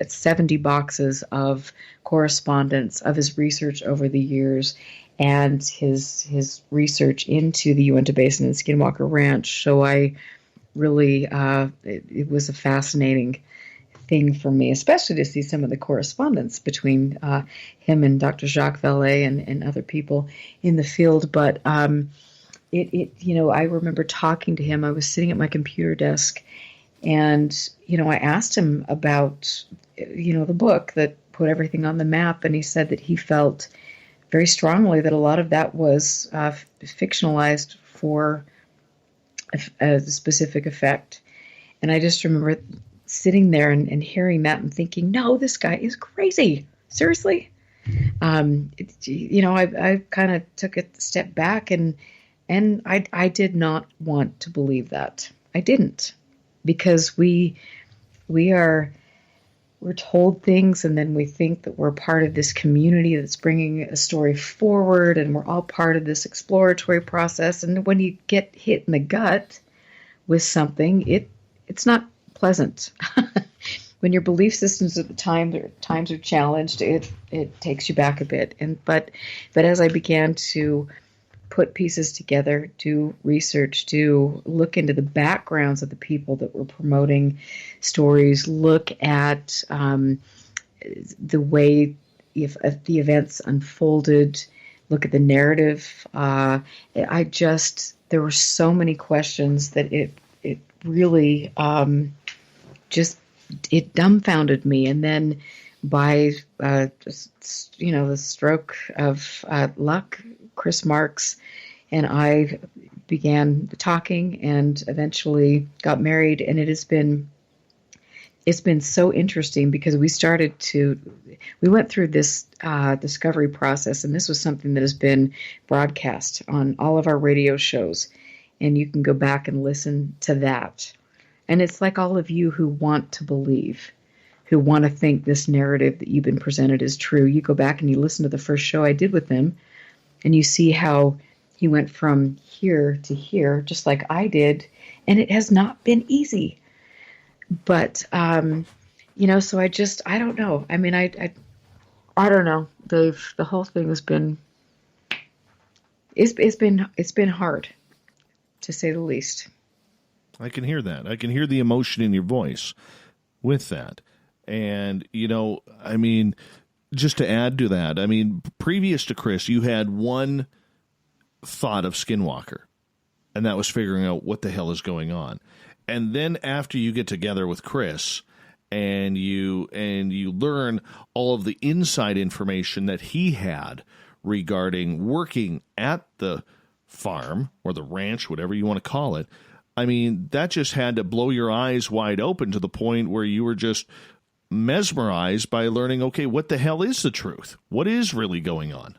Speaker 2: 70 boxes of correspondence of his research over the years and his research into the Uinta Basin and Skinwalker Ranch. So I really, it was a fascinating thing for me, especially to see some of the correspondence between him and Dr. Jacques Vallée and other people in the field. But I remember talking to him. I was sitting at my computer desk, and I asked him about the book that put everything on the map, and he said that he felt very strongly that a lot of that was fictionalized for a specific effect. And I just remember sitting there and hearing that and thinking, no, this guy is crazy. Seriously. I kind of took a step back and I did not want to believe that. I didn't, because we're told things, and then we think that we're part of this community that's bringing a story forward, and we're all part of this exploratory process. And when you get hit in the gut with something, it's not pleasant. When your belief systems at the times are challenged, it takes you back a bit. But as I began to put pieces together, do research, to look into the backgrounds of the people that were promoting stories, look at the way the events unfolded, look at the narrative. There were so many questions that it really it dumbfounded me. And then by the stroke of luck, Chris Marks and I began talking and eventually got married. And it's been so interesting, because we went through this discovery process, and this was something that has been broadcast on all of our radio shows, and you can go back and listen to that. And it's like all of you who want to believe, who want to think this narrative that you've been presented is true. You go back and you listen to the first show I did with him, and you see how he went from here to here, just like I did, and it has not been easy. But, so I don't know. I mean, I don't know, Dave. The whole thing has been, it's been hard, to say the least.
Speaker 1: I can hear that. I can hear the emotion in your voice with that. And, just to add to that, previous to Chris, you had one thought of Skinwalker, and that was figuring out what the hell is going on. And then after you get together with Chris and you learn all of the inside information that he had regarding working at the farm or the ranch, whatever you want to call it, that just had to blow your eyes wide open to the point where you were just mesmerized by learning, okay, what the hell is the truth? What is really going on?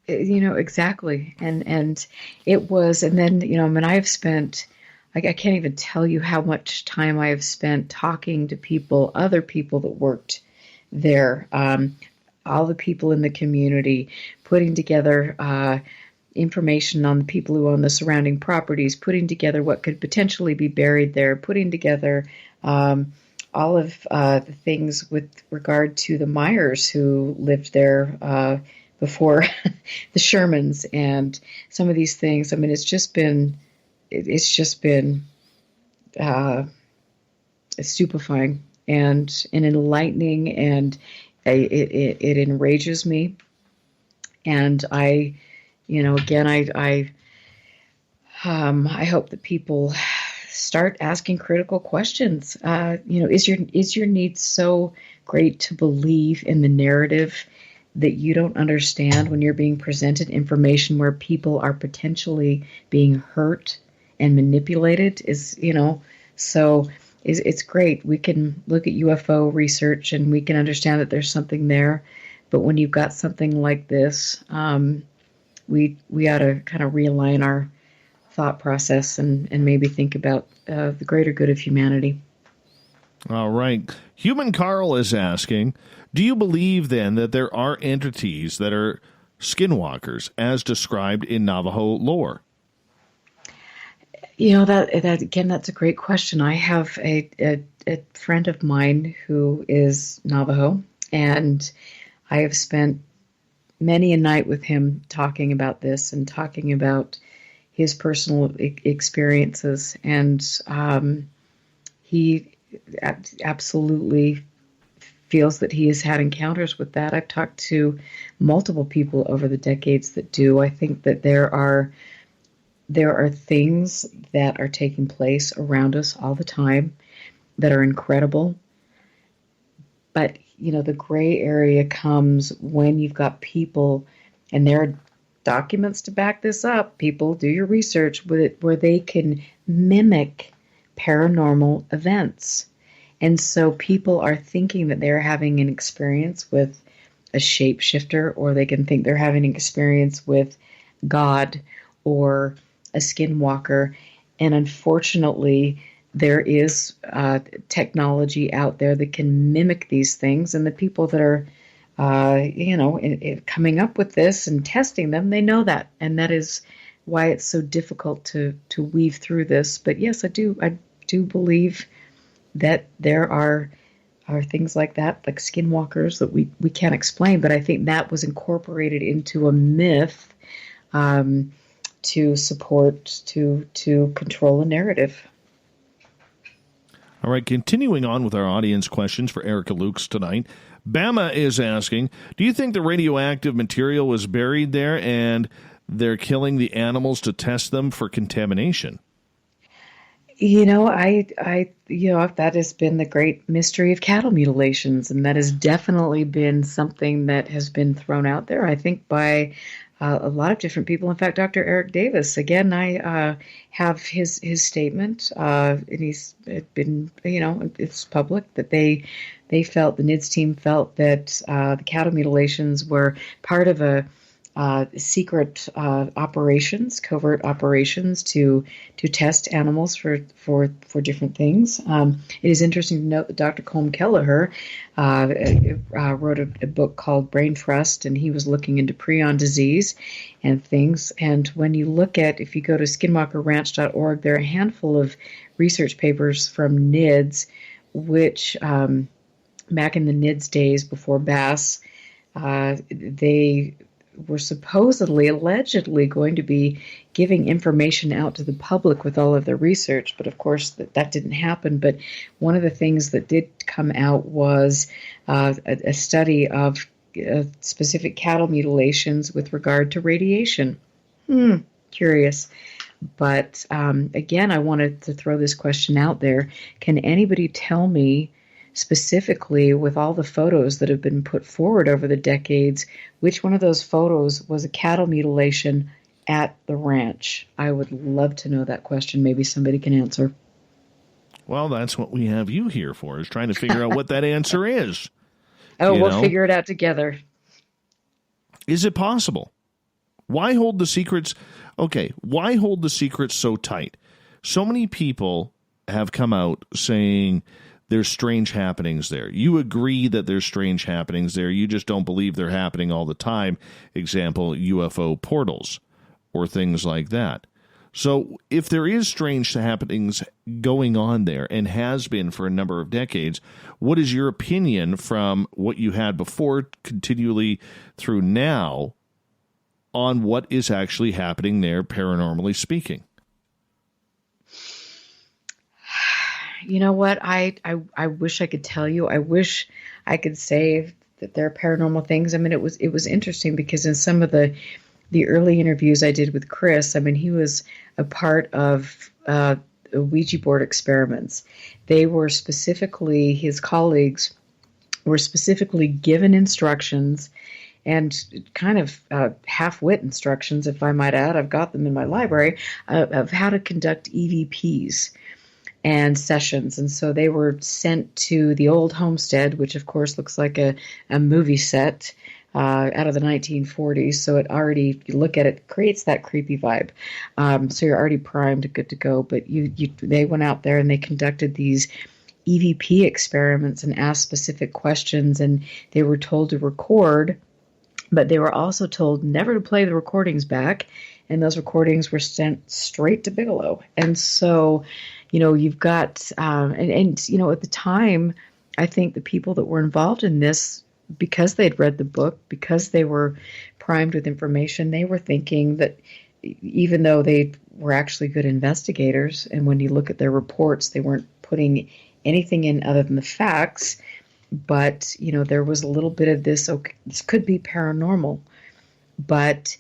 Speaker 2: Exactly. And it was, and then, I have spent, I can't even tell you how much time I have spent talking to people, other people that worked there, all the people in the community, putting together information on the people who own the surrounding properties, putting together what could potentially be buried there, putting together the things with regard to the Myers who lived there before the Shermans, and some of these things. I mean, it's just been stupefying and enlightening, and it enrages me. And I hope that people start asking critical questions. Is your need so great to believe in the narrative that you don't understand when you're being presented information where people are potentially being hurt and manipulated? It's great. We can look at UFO research and we can understand that there's something there, but when you've got something like this, we ought to kind of realign our thought process and maybe think about the greater good of humanity.
Speaker 1: All right. Human Carl is asking, do you believe then that there are entities that are skinwalkers as described in Navajo lore?
Speaker 2: That again, that's a great question. I have a friend of mine who is Navajo, and I have spent many a night with him talking about this and talking about his personal experiences, and he absolutely feels that he has had encounters with that. I've talked to multiple people over the decades that do. I think that there are things that are taking place around us all the time that are incredible. But, the gray area comes when you've got people, and there are documents to back this up. People, do your research with it, where they can mimic paranormal events. And so people are thinking that they're having an experience with a shapeshifter, or they can think they're having an experience with God or a skinwalker. And unfortunately, there is technology out there that can mimic these things. And the people that are, coming up with this and testing them, they know that. And that is why it's so difficult to weave through this. But yes, I do believe that there are things like that, like skinwalkers, that we can't explain. But I think that was incorporated into a myth to support, to control a narrative.
Speaker 1: All right, continuing on with our audience questions for Erica Lukes tonight. Bama is asking, do you think the radioactive material was buried there and they're killing the animals to test them for contamination?
Speaker 2: That has been the great mystery of cattle mutilations, and that has definitely been something that has been thrown out there, I think, by a lot of different people. In fact, Dr. Eric Davis, again, I have his statement, and he's been, it's public, that they felt, the NIDS team felt that the cattle mutilations were part of a secret operations, covert operations to test animals for different things. It is interesting to note that Dr. Colm Kelleher wrote a book called Brain Trust, and he was looking into prion disease and things. And when you look at, if you go to skinwalkerranch.org, there are a handful of research papers from NIDS, which back in the NIDS days before BASS, they were supposedly, allegedly going to be giving information out to the public with all of their research. But of course, that didn't happen. But one of the things that did come out was a study of specific cattle mutilations with regard to radiation. Curious. But again, I wanted to throw this question out there. Can anybody tell me specifically, with all the photos that have been put forward over the decades, which one of those photos was a cattle mutilation at the ranch? I would love to know that question. Maybe somebody can answer.
Speaker 1: Well, that's what we have you here for, is trying to figure out what that answer is.
Speaker 2: We'll figure it out together.
Speaker 1: Is it possible? Why hold the secrets? Okay, why hold the secrets so tight? So many people have come out saying there's strange happenings there. You agree that there's strange happenings there. You just don't believe they're happening all the time. Example, UFO portals or things like that. So if there is strange happenings going on there and has been for a number of decades, what is your opinion from what you had before continually through now on what is actually happening there, paranormally speaking?
Speaker 2: You know what? I wish I could tell you. I wish I could say that there are paranormal things. I mean, it was interesting because in some of the early interviews I did with Chris, I mean, he was a part of Ouija board experiments. They were specifically, his colleagues were specifically given instructions, and kind of half-wit instructions, if I might add. I've got them in my library, of how to conduct EVPs and sessions. And so they were sent to the old homestead, which of course looks like a movie set out of the 1940s. So it already, if you look at it, creates that creepy vibe. So you're already primed, good to go. But they went out there and they conducted these EVP experiments and asked specific questions, and they were told to record, but they were also told never to play the recordings back, and those recordings were sent straight to Bigelow. And so, you've got, and at the time, I think the people that were involved in this, because they'd read the book, because they were primed with information, they were thinking that even though they were actually good investigators, and when you look at their reports, they weren't putting anything in other than the facts, but, there was a little bit of this, okay, this could be paranormal. But,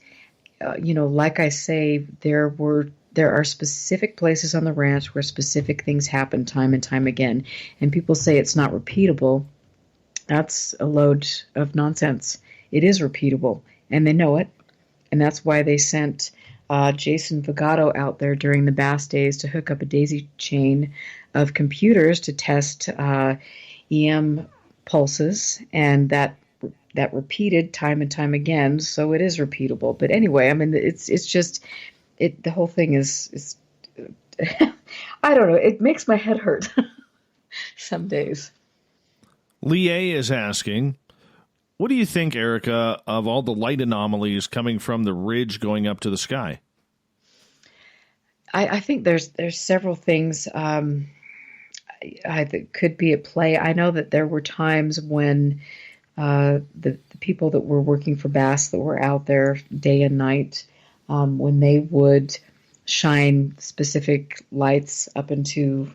Speaker 2: like I say, there are specific places on the ranch where specific things happen time and time again. And people say it's not repeatable. That's a load of nonsense. It is repeatable, and they know it. And that's why they sent Jason Vigato out there during the Bass days to hook up a daisy chain of computers to test EM pulses, and that repeated time and time again. So it is repeatable. But anyway, I mean, it's just the whole thing is I don't know. It makes my head hurt some days.
Speaker 1: Leah is asking, what do you think, Erica, of all the light anomalies coming from the ridge going up to the sky?
Speaker 2: I think there's several things that could be at play. I know that there were times when the people that were working for Bass, that were out there day and night, when they would shine specific lights up into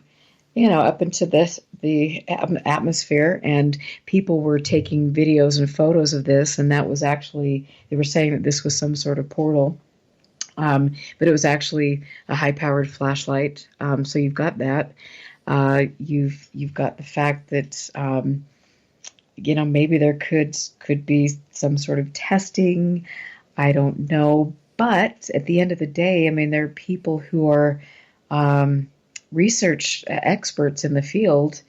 Speaker 2: the atmosphere, and people were taking videos and photos of this, and that was actually, they were saying that this was some sort of portal, but it was actually a high-powered flashlight. So you've got that. You've got the fact that maybe there could be some sort of testing. I don't know, but at the end of the day, I mean, there are people who are research experts in the field,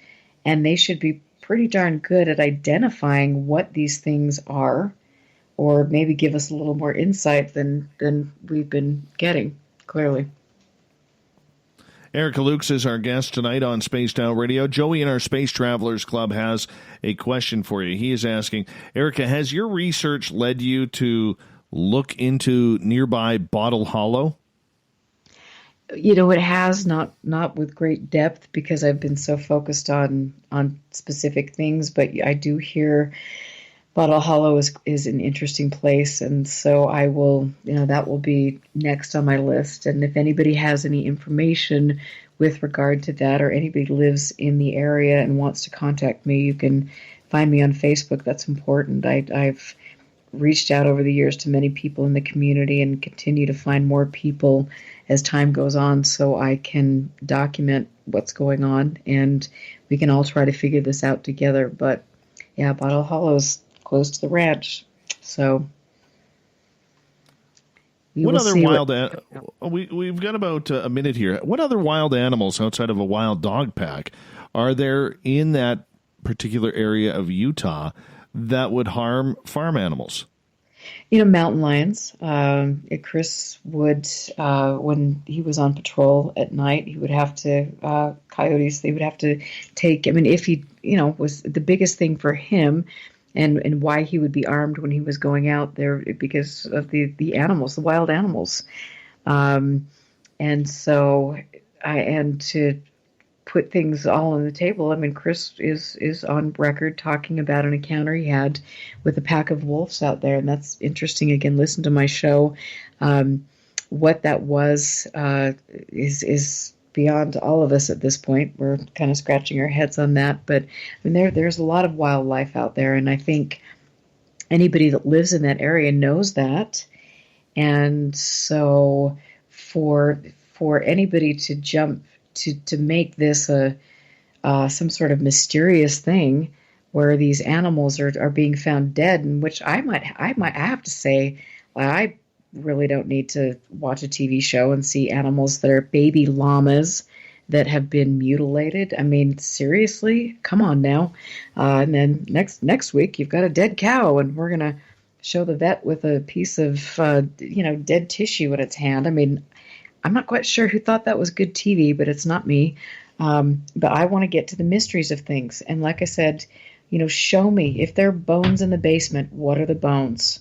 Speaker 2: and they should be pretty darn good at identifying what these things are, or maybe give us a little more insight than we've been getting, clearly.
Speaker 1: Erica Lukes is our guest tonight on Spaced Out Radio. Joey in our Space Travelers Club has a question for you. He is asking, Erica, has your research led you to look into nearby Bottle Hollow?
Speaker 2: It has, not with great depth, because I've been so focused on specific things, but I do hear Bottle Hollow is an interesting place, and so I will, that will be next on my list. And if anybody has any information with regard to that, or anybody lives in the area and wants to contact me, you can find me on Facebook. That's important. I've reached out over the years to many people in the community and continue to find more people as time goes on, so I can document what's going on, and we can all try to figure this out together. But yeah, Bottle Hollow's close to the ranch, so
Speaker 1: what other wild? We've got about a minute here. What other wild animals outside of a wild dog pack are there in that particular area of Utah that would harm farm animals?
Speaker 2: Mountain lions. Chris would, when he was on patrol at night, he would have to, coyotes, they would have to take, if he, was the biggest thing for him, and why he would be armed when he was going out there, because of the animals, the wild animals. And so, and to put things all on the table, I mean, Chris is on record talking about an encounter he had with a pack of wolves out there, and that's interesting. Again, listen to my show. What that was is beyond all of us at this point. We're kind of scratching our heads on that, but I mean, there's a lot of wildlife out there, and I think anybody that lives in that area knows that. And so for anybody to jump to make this some sort of mysterious thing where these animals are being found dead, and which I have to say, I really don't need to watch a TV show and see animals that are baby llamas that have been mutilated. I mean, seriously, come on now. And then next week you've got a dead cow, and we're gonna show the vet with a piece of dead tissue in its hand. I mean, I'm not quite sure who thought that was good TV, but it's not me. But I want to get to the mysteries of things. And like I said, show me if there are bones in the basement. What are the bones?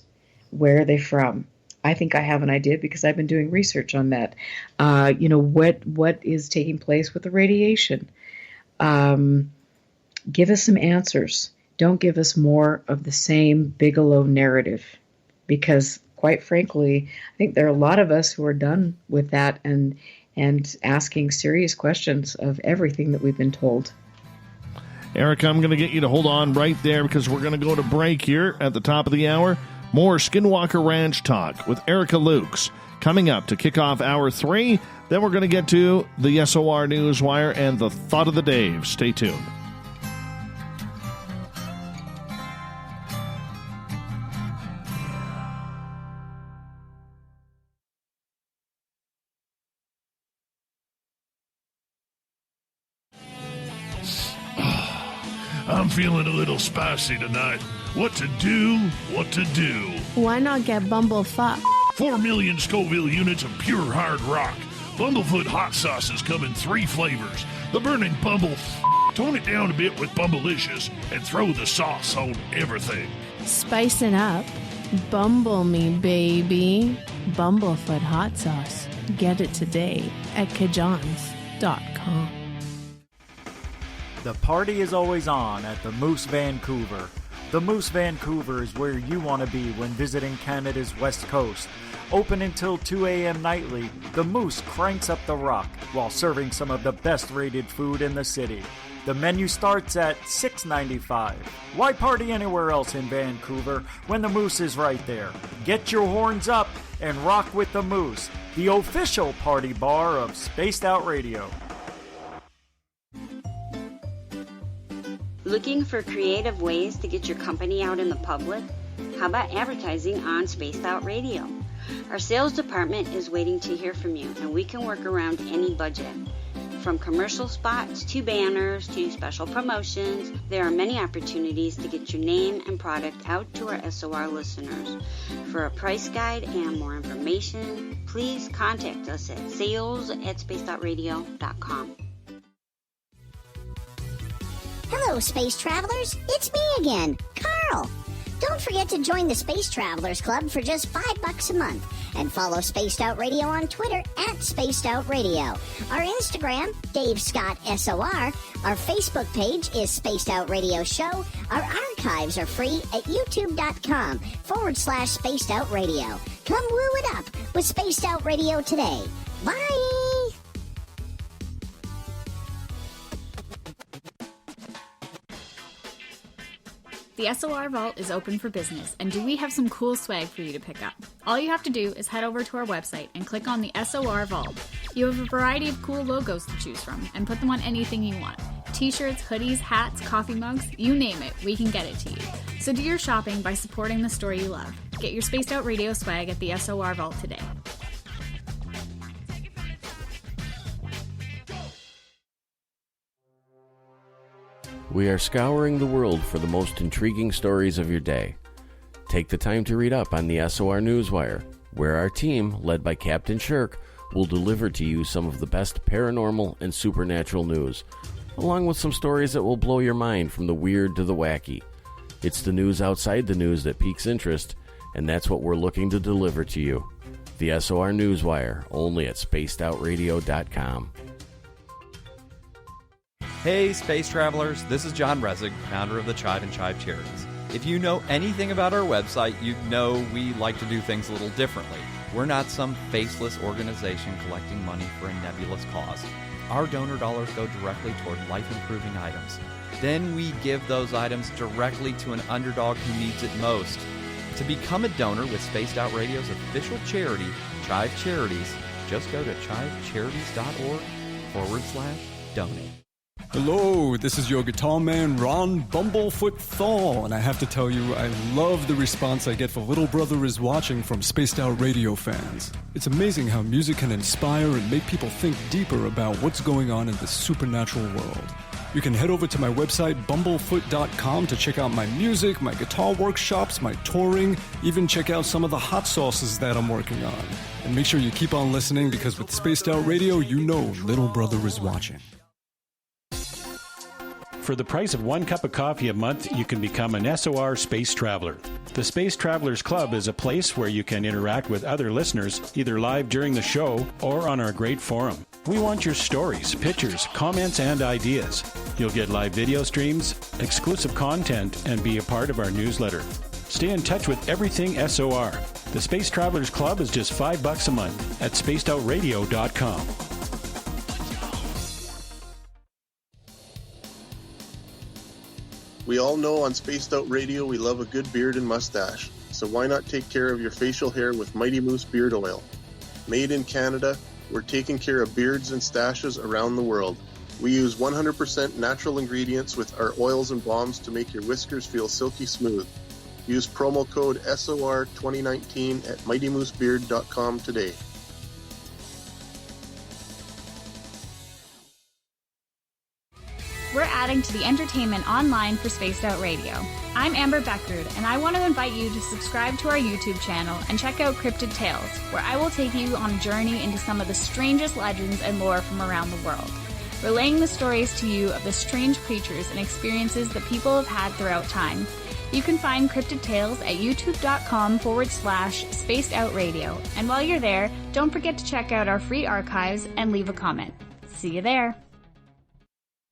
Speaker 2: Where are they from? I think I have an idea because I've been doing research on that. What is taking place with the radiation? Give us some answers. Don't give us more of the same Bigelow narrative, because quite frankly, I think there are a lot of us who are done with that and asking serious questions of everything that we've been told.
Speaker 1: Erica, I'm going to get you to hold on right there because we're going to go to break here at the top of the hour. More Skinwalker Ranch talk with Erica Lukes coming up to kick off Hour 3. Then we're going to get to the SOR Newswire and the Thought of the Dave. Stay tuned.
Speaker 9: I'm feeling a little spicy tonight. What to do?
Speaker 8: Why not get Bumblefuck?
Speaker 9: 4 million Scoville units of pure hard rock. Bumblefoot hot sauces come in 3 flavors. The burning Bumble. Tone it down a bit with Bumblicious and throw the sauce on everything.
Speaker 8: Spicing up. Bumble me, baby. Bumblefoot hot sauce. Get it today at Kajans.com.
Speaker 10: The party is always on at the Moose Vancouver. The Moose Vancouver is where you want to be when visiting Canada's West Coast. Open until 2 a.m. nightly, the Moose cranks up the rock while serving some of the best rated food in the city. The menu starts at $6.95. Why party anywhere else in Vancouver when the Moose is right there? Get your horns up and rock with the Moose, the official party bar of Spaced Out Radio.
Speaker 12: Looking for creative ways to get your company out in the public? How about advertising on Spaced Out Radio? Our sales department is waiting to hear from you, and we can work around any budget. From commercial spots to banners to special promotions, there are many opportunities to get your name and product out to our SOR listeners. For a price guide and more information, please contact us at sales@spacedoutradio.com.
Speaker 11: Hello, space travelers. It's me again, Carl. Don't forget to join the Space Travelers Club for just $5 a month and follow Spaced Out Radio on Twitter @Spaced Out Radio. Our Instagram, Dave Scott SOR. Our Facebook page is Spaced Out Radio Show. Our archives are free at youtube.com/Spaced Out Radio. Come woo it up with Spaced Out Radio today. Bye!
Speaker 6: The SOR Vault is open for business, and do we have some cool swag for you to pick up? All you have to do is head over to our website and click on the SOR Vault. You have a variety of cool logos to choose from, and put them on anything you want. T-shirts, hoodies, hats, coffee mugs, you name it, we can get it to you. So do your shopping by supporting the store you love. Get your Spaced Out Radio swag at the SOR Vault today.
Speaker 13: We are scouring the world for the most intriguing stories of your day. Take the time to read up on the SOR Newswire, where our team, led by Captain Shirk, will deliver to you some of the best paranormal and supernatural news, along with some stories that will blow your mind from the weird to the wacky. It's the news outside the news that piques interest, and that's what we're looking to deliver to you. The SOR Newswire, only at spacedoutradio.com.
Speaker 3: Hey, space travelers, this is John Resig, founder of the Chive and Chive Charities. If you know anything about our website, you know we like to do things a little differently. We're not some faceless organization collecting money for a nebulous cause. Our donor dollars go directly toward life-improving items. Then we give those items directly to an underdog who needs it most. To become a donor with Spaced Out Radio's official charity, Chive Charities, just go to chivecharities.org/donate.
Speaker 5: Hello, this is your guitar man, Ron Bumblefoot Thal, and I have to tell you, I love the response I get for Little Brother is Watching from Spaced Out Radio fans. It's amazing how music can inspire and make people think deeper about what's going on in the supernatural world. You can head over to my website, bumblefoot.com, to check out my music, my guitar workshops, my touring, even check out some of the hot sauces that I'm working on. And make sure you keep on listening, because with Spaced Out Radio, you know Little Brother is watching.
Speaker 7: For the price of 1 cup of coffee a month, you can become an SOR Space Traveler. The Space Travelers Club is a place where you can interact with other listeners, either live during the show or on our great forum. We want your stories, pictures, comments, and ideas. You'll get live video streams, exclusive content, and be a part of our newsletter. Stay in touch with everything SOR. The Space Travelers Club is just $5 a month at spacedoutradio.com.
Speaker 4: We all know on Spaced Out Radio we love a good beard and mustache, so why not take care of your facial hair with Mighty Moose Beard Oil? Made in Canada, we're taking care of beards and stashes around the world. We use 100% natural ingredients with our oils and balms to make your whiskers feel silky smooth. Use promo code SOR2019 at MightyMooseBeard.com today.
Speaker 6: We're adding to the entertainment online for Spaced Out Radio. I'm Amber Beckrud, and I want to invite you to subscribe to our YouTube channel and check out Cryptid Tales, where I will take you on a journey into some of the strangest legends and lore from around the world, relaying the stories to you of the strange creatures and experiences that people have had throughout time. You can find Cryptid Tales at youtube.com/Spaced Out Radio. And while you're there, don't forget to check out our free archives and leave a comment. See you there.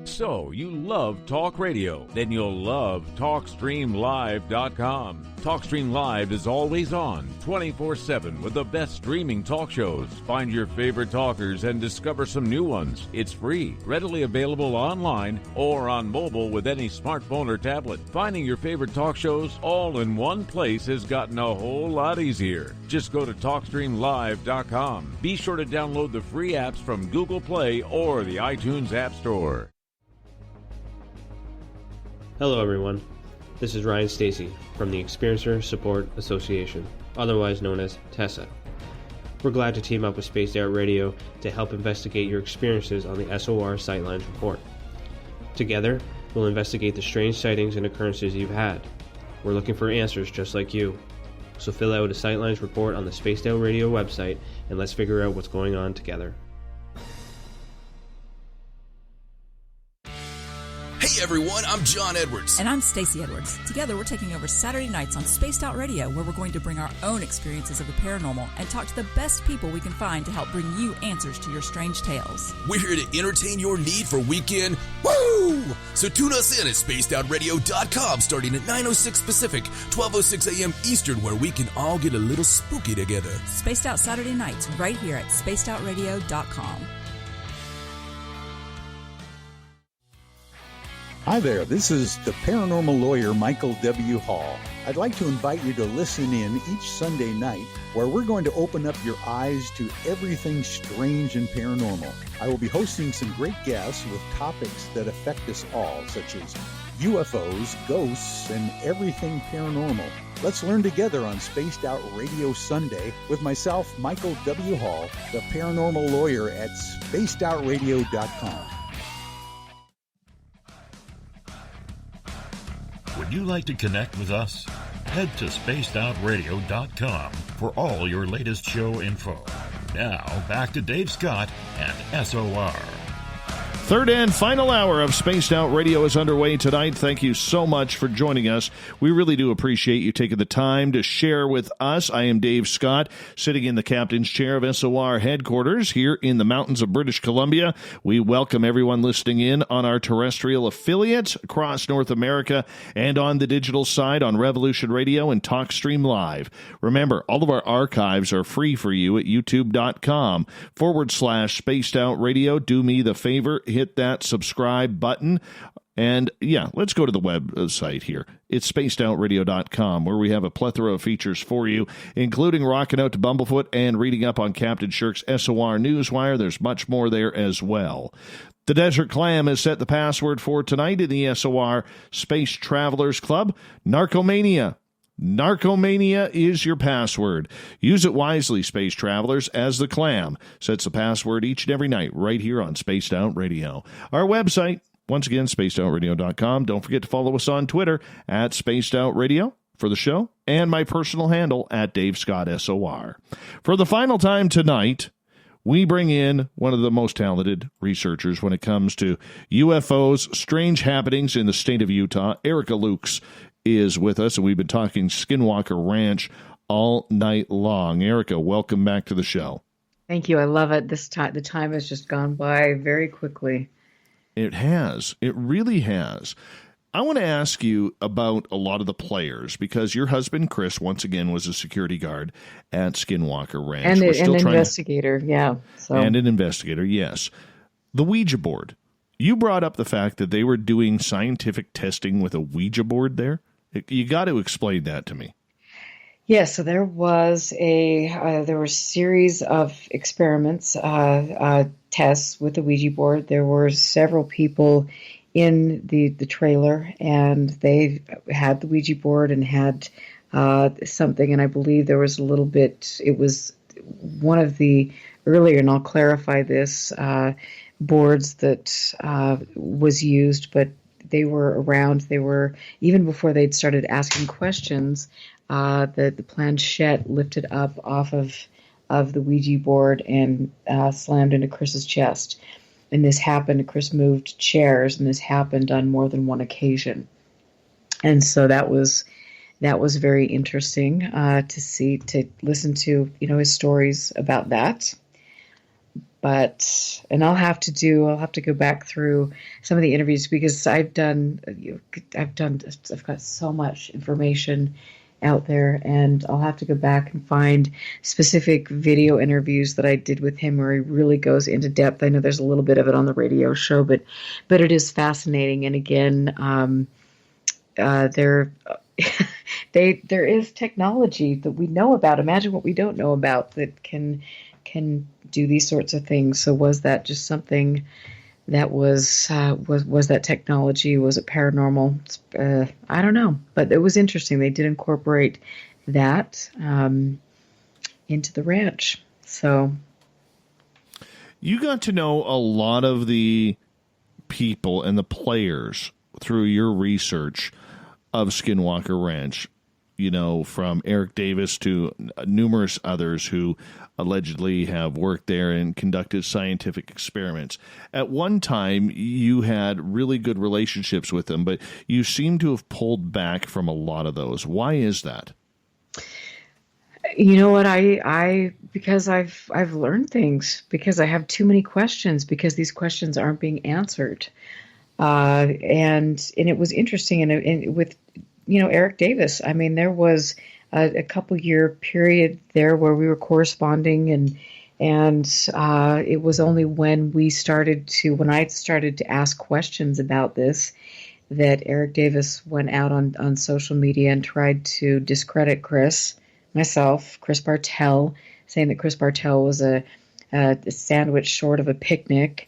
Speaker 20: So, you love talk radio? Then you'll love TalkStreamLive.com. TalkStream Live is always on, 24/7, with the best streaming talk shows. Find your favorite talkers and discover some new ones. It's free, readily available online or on mobile with any smartphone or tablet. Finding your favorite talk shows all in one place has gotten a whole lot easier. Just go to TalkStreamLive.com. Be sure to download the free apps from Google Play or the iTunes App Store.
Speaker 18: Hello everyone, this is Ryan Stacy from the Experiencer Support Association, otherwise known as TESSA. We're glad to team up with Spaced Out Radio to help investigate your experiences on the SOR Sightlines Report. Together, we'll investigate the strange sightings and occurrences you've had. We're looking for answers just like you. So fill out a Sightlines report on the Spaced Out Radio website and let's figure out what's going on together.
Speaker 15: Hey everyone, I'm John Edwards.
Speaker 14: And I'm Stacey Edwards. Together we're taking over Saturday nights on Spaced Out Radio, where we're going to bring our own experiences of the paranormal and talk to the best people we can find to help bring you answers to your strange tales.
Speaker 15: We're here to entertain your need for weekend woo! So tune us in at spacedoutradio.com starting at 9:06 Pacific, 12:06 a.m. Eastern, where we can all get a little spooky together.
Speaker 14: Spaced Out Saturday nights right here at spacedoutradio.com.
Speaker 16: Hi there, this is the paranormal lawyer Michael W. Hall. I'd like to invite you to listen in each Sunday night where we're going to open up your eyes to everything strange and paranormal. I will be hosting some great guests with topics that affect us all, such as UFOs, ghosts, and everything paranormal. Let's learn together on Spaced Out Radio Sunday with myself, Michael W. Hall, the paranormal lawyer at spacedoutradio.com.
Speaker 19: Would you like to connect with us? Head to spacedoutradio.com for all your latest show info. Now, back to Dave Scott and SOR.
Speaker 1: Third and final hour of Spaced Out Radio is underway tonight. Thank you so much for joining us. We really do appreciate you taking the time to share with us. I am Dave Scott, sitting in the captain's chair of SOR headquarters here in the mountains of British Columbia. We welcome everyone listening in on our terrestrial affiliates across North America and on the digital side on Revolution Radio and TalkStream Live. Remember, all of our archives are free for you at youtube.com/Spaced Out Radio. Do me the favor, hit that subscribe button. And yeah, let's go to the website here. It's spacedoutradio.com, where we have a plethora of features for you, including rocking out to Bumblefoot and reading up on Captain Shirk's SOR Newswire. There's much more there as well. The Desert Clam has set the password for tonight in the SOR Space Travelers Club. Narcomania. Narcomania is your password. Use it wisely, space travelers, as the Clam sets the password each and every night right here on Spaced Out Radio. Our website, once again, spacedoutradio.com. Don't forget to follow us on Twitter at Spaced Out Radio for the show, and my personal handle at Dave Scott SOR. For the final time tonight, we bring in one of the most talented researchers when it comes to UFOs, strange happenings in the state of Utah. Erica Lukes is with us, and we've been talking Skinwalker Ranch all night long. Erica, welcome back to the show.
Speaker 2: Thank you. I love it. The time has just gone by very quickly.
Speaker 1: It has. It really has. I want to ask you about a lot of the players, because your husband, Chris, once again, was a security guard at Skinwalker Ranch.
Speaker 2: And an investigator, yeah.
Speaker 1: And an investigator, yes. The Ouija board. You brought up the fact that they were doing scientific testing with a Ouija board there. You got to explain that to me.
Speaker 2: Yes, so there was there were a series of experiments, tests with the Ouija board. There were several people in the trailer, and they had the Ouija board and had something, and I believe there was a little bit, it was one of the earlier, and I'll clarify this, boards that was used, but they were around. They were, even before they'd started asking questions, the planchette lifted up off of the Ouija board and slammed into Chris's chest. And this happened, Chris moved chairs, and this happened on more than one occasion. And so that was very interesting to listen to, his stories about that. And I'll have to go back through some of the interviews, because I've got so much information out there, and I'll have to go back and find specific video interviews that I did with him where he really goes into depth. I know there's a little bit of it on the radio show, but it is fascinating. And again, there is technology that we know about. Imagine what we don't know about that can do these sorts of things. So was that just something that was that technology? Was it paranormal? I don't know, but it was interesting. They did incorporate that into the ranch. So
Speaker 1: you got to know a lot of the people and the players through your research of Skinwalker Ranch, from Eric Davis to numerous others who allegedly have worked there and conducted scientific experiments. At one time, you had really good relationships with them, but you seem to have pulled back from a lot of those. Why is that?
Speaker 2: You know what? Because I've learned things, because I have too many questions, because these questions aren't being answered. And it was interesting, and with Eric Davis. I mean, there was a couple-year period there where we were corresponding, and it was only when I started to ask questions about this that Eric Davis went out on social media and tried to discredit Chris Bartell, saying that Chris Bartell was a sandwich short of a picnic.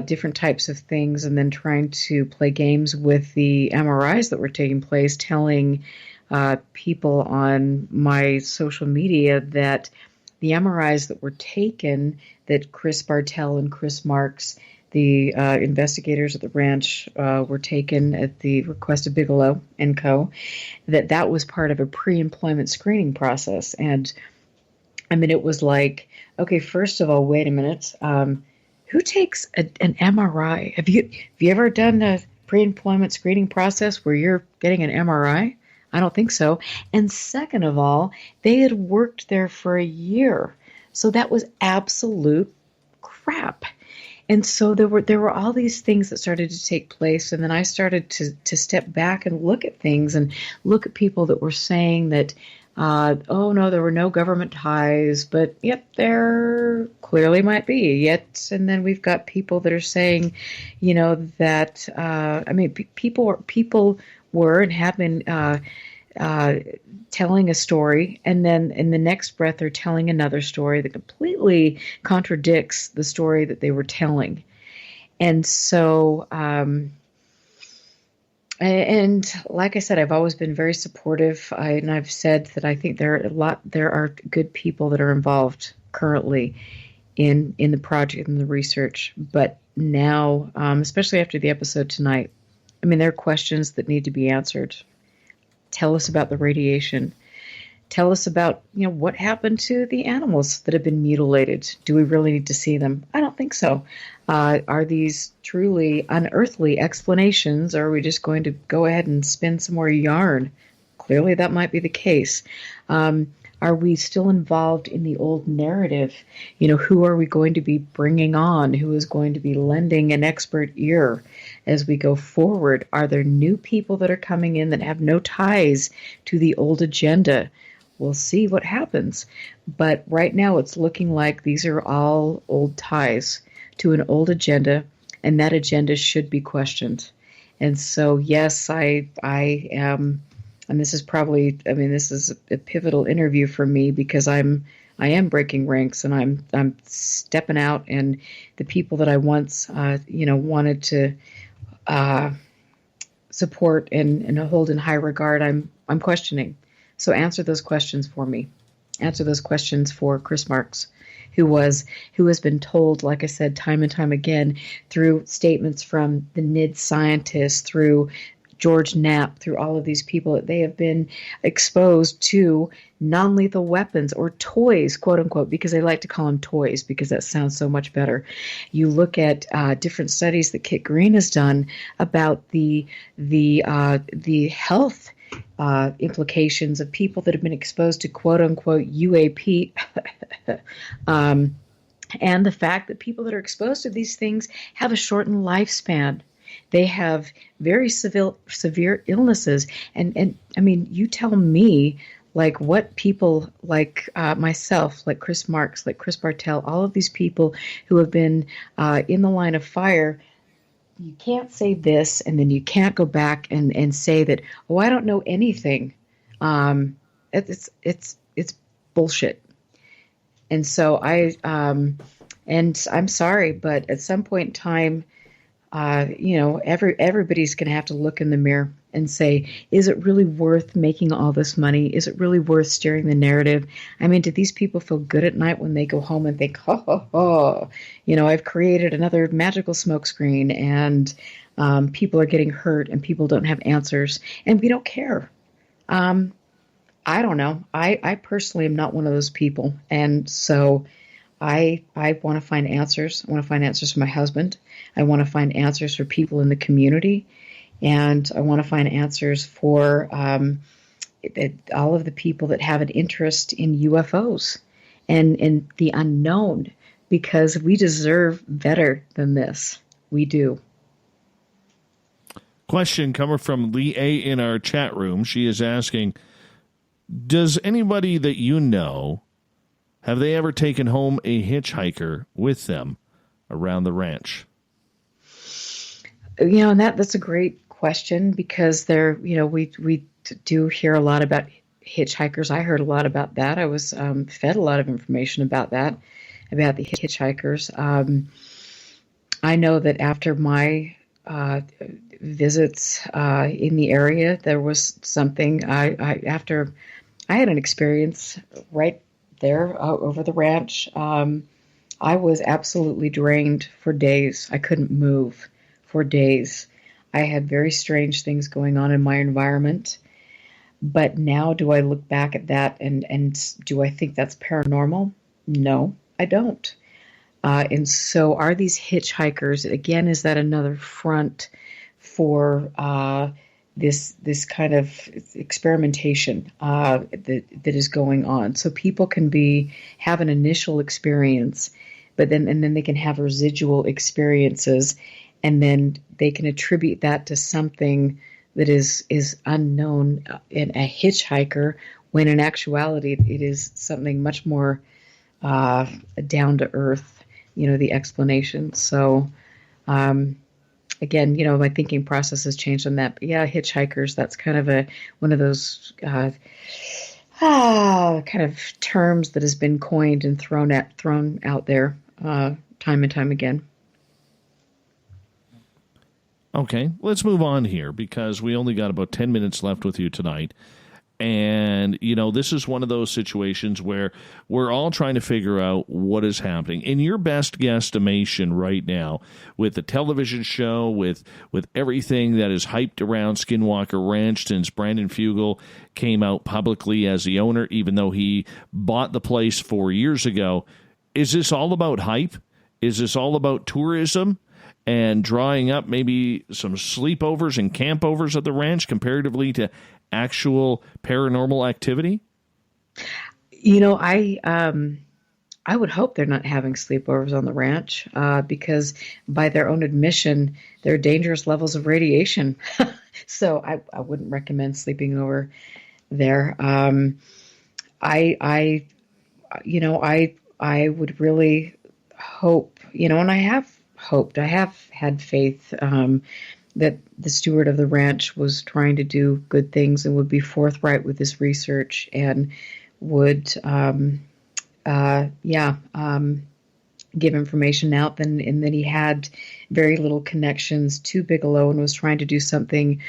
Speaker 2: Different types of things, and then trying to play games with the MRIs that were taking place, telling people on my social media that the MRIs that were taken, that Chris Bartell and Chris Marks, the investigators at the ranch, were taken at the request of Bigelow & Co., that was part of a pre-employment screening process. And I mean, it was like, okay, first of all, wait a minute, who takes an MRI? Have you ever done a pre-employment screening process where you're getting an MRI? I don't think so. And second of all, they had worked there for a year. So that was absolute crap. And so there were all these things that started to take place, and then I started to step back and look at things and look at people that were saying that, oh no, there were no government ties, but yep, there clearly might be. Yet, and then we've got people that are saying, that people were and have been telling a story, and then in the next breath they're telling another story that completely contradicts the story that they were telling. And so, and like I said, I've always been very supportive, and I've said that I think there are good people that are involved currently in the project and the research. But now, especially after the episode tonight, there are questions that need to be answered. Tell us about the radiation. Tell us about, what happened to the animals that have been mutilated. Do we really need to see them? I don't think so. Are these truly unearthly explanations, or are we just going to go ahead and spin some more yarn? Clearly that might be the case. Are we still involved in the old narrative? Who are we going to be bringing on? Who is going to be lending an expert ear as we go forward? Are there new people that are coming in that have no ties to the old agenda? We'll see what happens. But right now it's looking like these are all old ties to an old agenda, and that agenda should be questioned. And so, yes, I am. And this is probably, this is a pivotal interview for me, because I am breaking ranks, and I'm stepping out, and the people that I once, wanted to support and hold in high regard, I'm questioning. So answer those questions for me. Answer those questions for Chris Marks, who has been told, like I said, time and time again, through statements from the NID scientists, through George Knapp, through all of these people, that they have been exposed to non-lethal weapons, or toys, quote unquote, because they like to call them toys because that sounds so much better. You look at different studies that Kit Green has done about the health implications of people that have been exposed to quote unquote UAP, and the fact that people that are exposed to these things have a shortened lifespan. They have very severe illnesses. And you tell me, like, what people like myself, like Chris Marks, like Chris Bartell, all of these people who have been in the line of fire, you can't say this, and then you can't go back and say that, oh, I don't know anything. It's bullshit. And so and I'm sorry, but at some point in time, everybody's going to have to look in the mirror and say, is it really worth making all this money? Is it really worth steering the narrative? Do these people feel good at night when they go home and think, I've created another magical smokescreen, and people are getting hurt, and people don't have answers, and we don't care. I don't know. I personally am not one of those people, and so I want to find answers. I want to find answers for my husband. I want to find answers for people in the community. And I want to find answers for all of the people that have an interest in UFOs and the unknown, because we deserve better than this. We do.
Speaker 1: Question coming from Lee A. in our chat room. She is asking, does anybody that you know, have they ever taken home a hitchhiker with them around the ranch?
Speaker 2: And that's a great question, because we do hear a lot about hitchhikers. I heard a lot about that. I was fed a lot of information about that, about the hitchhikers. I know that after my visits in the area, there was something. After I had an experience right there over the ranch, I was absolutely drained for days. I couldn't move for days. I had very strange things going on in my environment. But now, do I look back at that and do I think that's paranormal? No, I don't. And so are these hitchhikers, again, is that another front for this kind of experimentation that is going on? So people can have an initial experience, but then they can have residual experiences, and then they can attribute that to something that is unknown in a hitchhiker, when in actuality it is something much more down to earth, the explanation. So again, my thinking process has changed on that. But yeah, hitchhikers, that's kind of one of those kind of terms that has been coined and thrown out there time and time again.
Speaker 1: Okay, let's move on here because we only got about 10 minutes left with you tonight. And, this is one of those situations where we're all trying to figure out what is happening. In your best guesstimation right now, with the television show, with everything that is hyped around Skinwalker Ranch since Brandon Fugel came out publicly as the owner, even though he bought the place 4 years ago, is this all about hype? Is this all about tourism and drawing up maybe some sleepovers and campovers at the ranch comparatively to actual paranormal activity?
Speaker 2: I would hope they're not having sleepovers on the ranch because by their own admission, there are dangerous levels of radiation. So I wouldn't recommend sleeping over there. I would really hope, and I have hoped, I have had faith that the steward of the ranch was trying to do good things and would be forthright with his research and would, give information out. And then he had very little connections to Bigelow and was trying to do something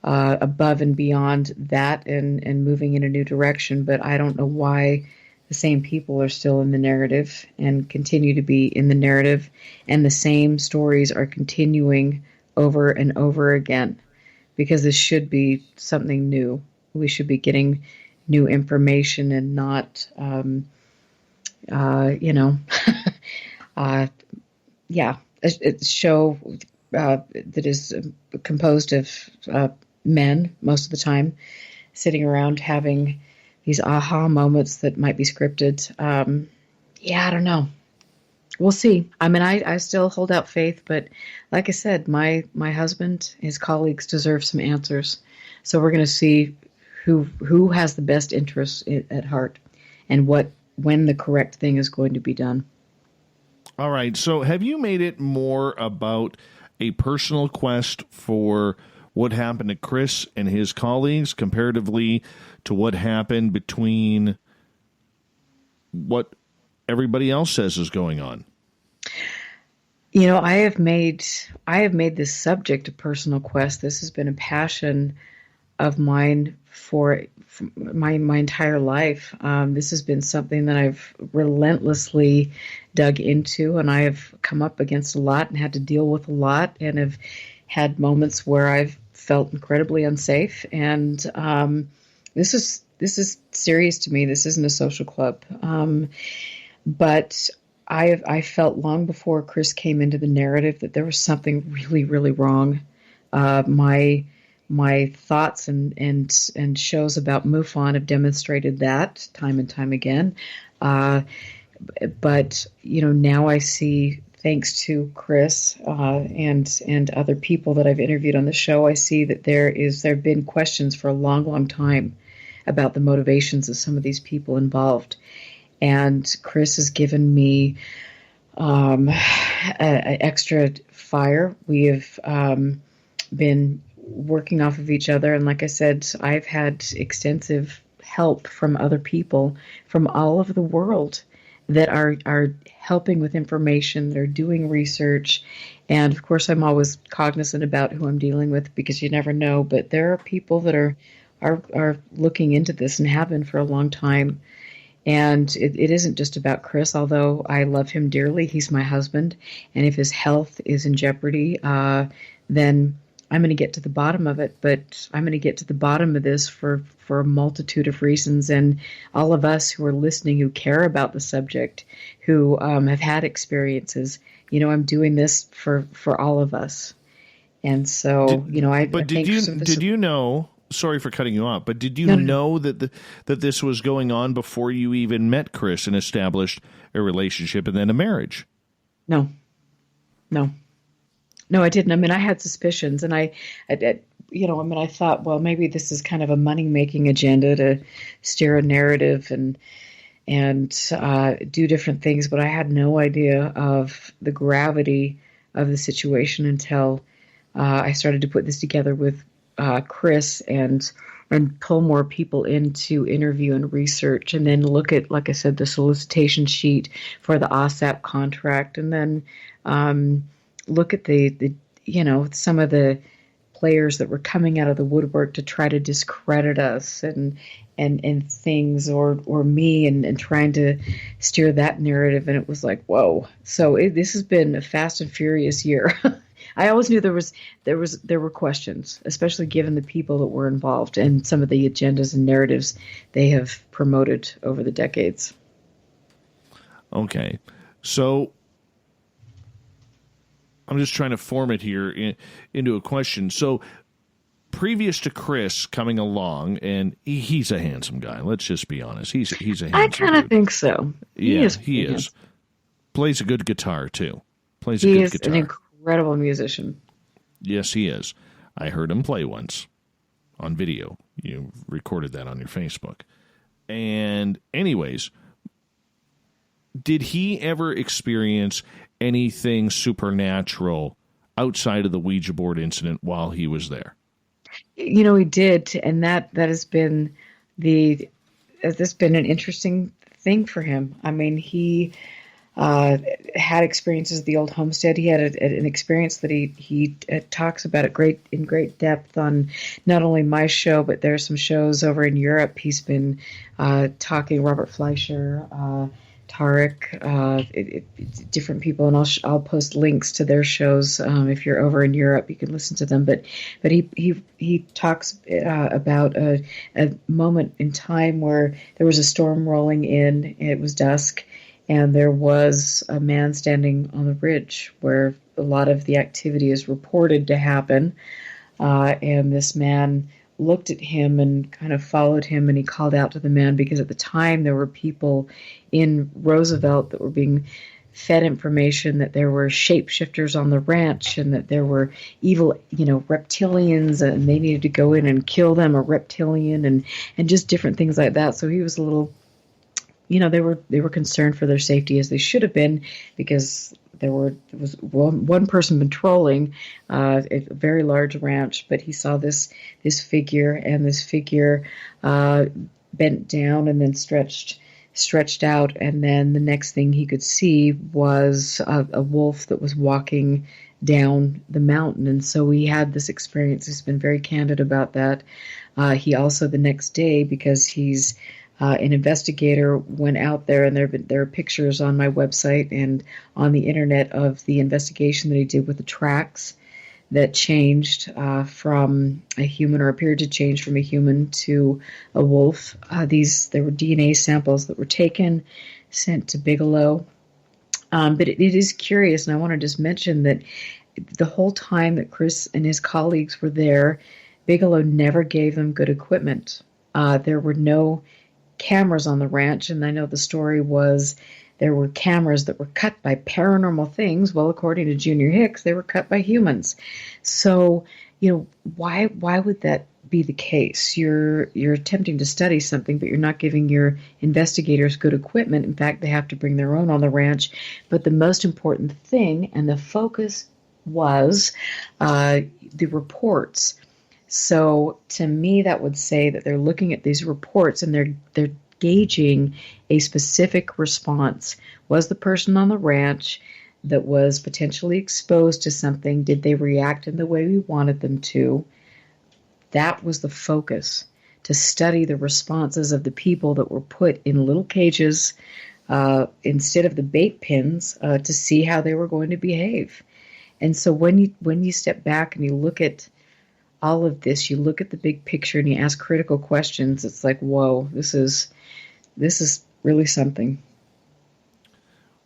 Speaker 2: above and beyond that and moving in a new direction. But I don't know why the same people are still in the narrative and continue to be in the narrative, and the same stories are continuing over and over again, because this should be something new. We should be getting new information and not, a show that is composed of men most of the time, sitting around having these aha moments that might be scripted. I don't know. We'll see. I mean, I still hold out faith, but like I said, my husband, his colleagues deserve some answers. So we're going to see who has the best interests at heart and when the correct thing is going to be done.
Speaker 1: All right. So have you made it more about a personal quest for what happened to Chris and his colleagues comparatively to what happened between what everybody else says is going on?
Speaker 2: I have made this subject a personal quest. This has been a passion of mine for my entire life. This has been something that I've relentlessly dug into, and I have come up against a lot and had to deal with a lot, and have had moments where I've felt incredibly unsafe. And this is serious to me. This isn't a social club. But I felt long before Chris came into the narrative that there was something really, really wrong. My thoughts and shows about MUFON have demonstrated that time and time again. But now I see, thanks to Chris and other people that I've interviewed on the show, I see that there have been questions for a long, long time about the motivations of some of these people involved. And Chris has given me an extra fire. We have been working off of each other. And like I said, I've had extensive help from other people from all over the world that are helping with information, that are doing research. And of course, I'm always cognizant about who I'm dealing with, because you never know. But there are people that are looking into this and have been for a long time. And it isn't just about Chris, although I love him dearly. He's my husband. And if his health is in jeopardy, then I'm going to get to the bottom of it, but I'm going to get to the bottom of this for a multitude of reasons. And all of us who are listening, who care about the subject, who have had experiences, I'm doing this for all of us. And so,
Speaker 1: did you know? Sorry for cutting you off, but did you know that this was going on before you even met Chris and established a relationship and then a marriage?
Speaker 2: No, I didn't. I mean, I had suspicions, and I thought, well, maybe this is kind of a money-making agenda to steer a narrative and do different things, but I had no idea of the gravity of the situation until I started to put this together with Chris and pull more people into interview and research, and then look at, like I said, the solicitation sheet for the OSAP contract, and then look at the some of the players that were coming out of the woodwork to try to discredit us and things or me and trying to steer that narrative, and it was like, whoa. So this has been a fast and furious year. I always knew there were questions, especially given the people that were involved and some of the agendas and narratives they have promoted over the decades.
Speaker 1: Okay, so I'm just trying to form it here into a question. So previous to Chris coming along, and he's a handsome guy. Let's just be honest. He's a handsome
Speaker 2: I kind of
Speaker 1: dude.
Speaker 2: think so.
Speaker 1: He is. Plays a good guitar, too.
Speaker 2: He is an incredible musician.
Speaker 1: Yes, he is. I heard him play once on video. You recorded that on your Facebook. And anyways, did he ever experience anything supernatural outside of the Ouija board incident while he was there?
Speaker 2: He did, and that has been an interesting thing for him. I mean, he had experiences at the old homestead. He had an experience that he talks about in great depth on not only my show, but there are some shows over in Europe. He's been talking Robert Fleischer, Tarek, different people, and I'll post links to their shows. If you're over in Europe, you can listen to them. But he talks about a moment in time where there was a storm rolling in. It was dusk, and there was a man standing on the ridge where a lot of the activity is reported to happen. And this man looked at him and kind of followed him, and he called out to the man because at the time there were people in Roosevelt that were being fed information that there were shapeshifters on the ranch and that there were evil, reptilians, and they needed to go in and kill them, a reptilian, and just different things like that. So he was a little, they were concerned for their safety, as they should have been, because there was one person patrolling a very large ranch, but he saw this figure, and this figure bent down and then stretched out, and then the next thing he could see was a wolf that was walking down the mountain. And so he had this experience. He's been very candid about that. He also, the next day, because he's an investigator, went out there, and there are pictures on my website and on the internet of the investigation that he did with the tracks that changed from a human, or appeared to change from a human to a wolf. There were DNA samples that were taken, sent to Bigelow. But it is curious, and I want to just mention that the whole time that Chris and his colleagues were there, Bigelow never gave them good equipment. There were no cameras on the ranch, and I know the story was there were cameras that were cut by paranormal things. Well, according to Junior Hicks, they were cut by humans. So, why would that be the case? You're attempting to study something, but you're not giving your investigators good equipment. In fact, they have to bring their own on the ranch. But the most important thing, and the focus, was the reports. So to me, that would say that they're looking at these reports and they're gauging a specific response. Was the person on the ranch that was potentially exposed to something, did they react in the way we wanted them to? That was the focus, to study the responses of the people that were put in little cages instead of the bait pins to see how they were going to behave. And so when you step back and you look at all of this, you look at the big picture and you ask critical questions, it's like, whoa, this is really something.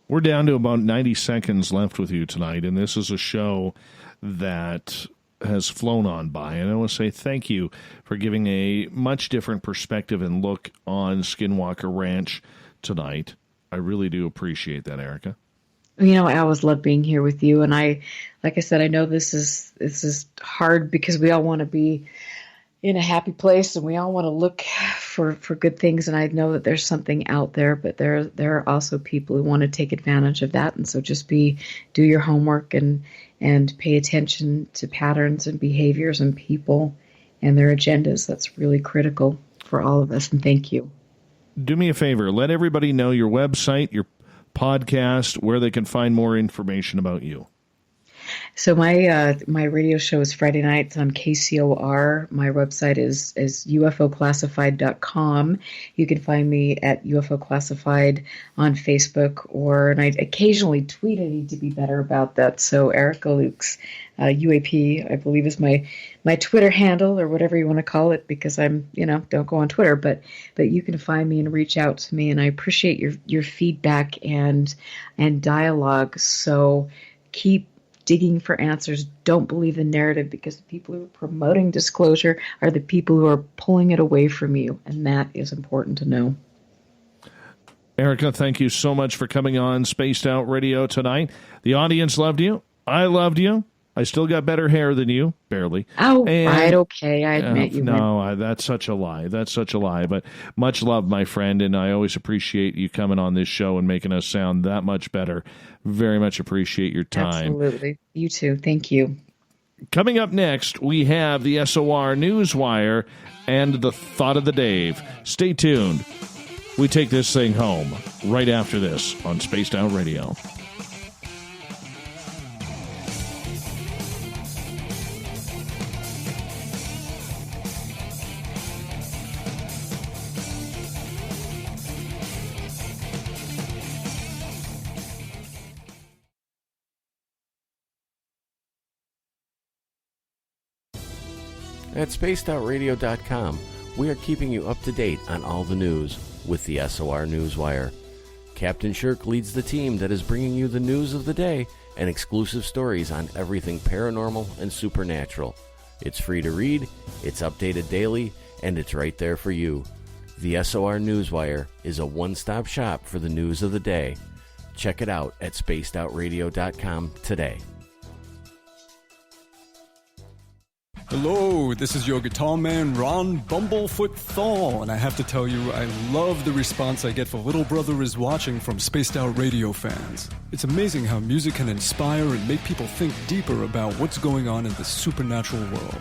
Speaker 1: We're down to about 90 seconds left with you tonight, and this is a show that has flown on by. And I want to say thank you for giving a much different perspective and look on Skinwalker Ranch tonight. I really do appreciate that, Erica.
Speaker 2: You know, I always love being here with you, and like I said, I know this is hard because we all want to be in a happy place and we all want to look for good things, and I know that there's something out there, but there are also people who want to take advantage of that, and so just do your homework and pay attention to patterns and behaviors and people and their agendas. That's really critical for all of us, and thank you.
Speaker 1: Do me a favor, let everybody know your website, your podcast, where they can find more information about you.
Speaker 2: So my radio show is Friday nights on KCOR. My website is UFOclassified.com. You can find me at UFO Classified on Facebook, and I occasionally tweet. I need to be better about that. So Erica Luke's UAP, I believe, is my Twitter handle, or whatever you want to call it, because I'm, don't go on Twitter, but you can find me and reach out to me, and I appreciate your feedback and dialogue. So keep digging for answers. Don't believe the narrative, because the people who are promoting disclosure are the people who are pulling it away from you, and that is important to know.
Speaker 1: Erica, thank you so much for coming on Spaced Out Radio tonight. The audience loved you. I loved you. I still got better hair than you, barely.
Speaker 2: Oh, right, okay, I admit you.
Speaker 1: No, that's such a lie. That's such a lie. But much love, my friend, and I always appreciate you coming on this show and making us sound that much better. Very much appreciate your time.
Speaker 2: Absolutely. You too. Thank you.
Speaker 1: Coming up next, we have the SOR Newswire and the Thought of the Dave. Stay tuned. We take this thing home right after this on Spaced Out Radio.
Speaker 13: At spacedoutradio.com, we are keeping you up to date on all the news with the SOR Newswire. Captain Shirk leads the team that is bringing you the news of the day and exclusive stories on everything paranormal and supernatural. It's free to read, it's updated daily, and it's right there for you. The SOR Newswire is a one-stop shop for the news of the day. Check it out at spacedoutradio.com today.
Speaker 5: Hello, this is your guitar man, Ron Bumblefoot Thal, and I have to tell you, I love the response I get for Little Brother is Watching from Spaced Out Radio fans. It's amazing how music can inspire and make people think deeper about what's going on in the supernatural world.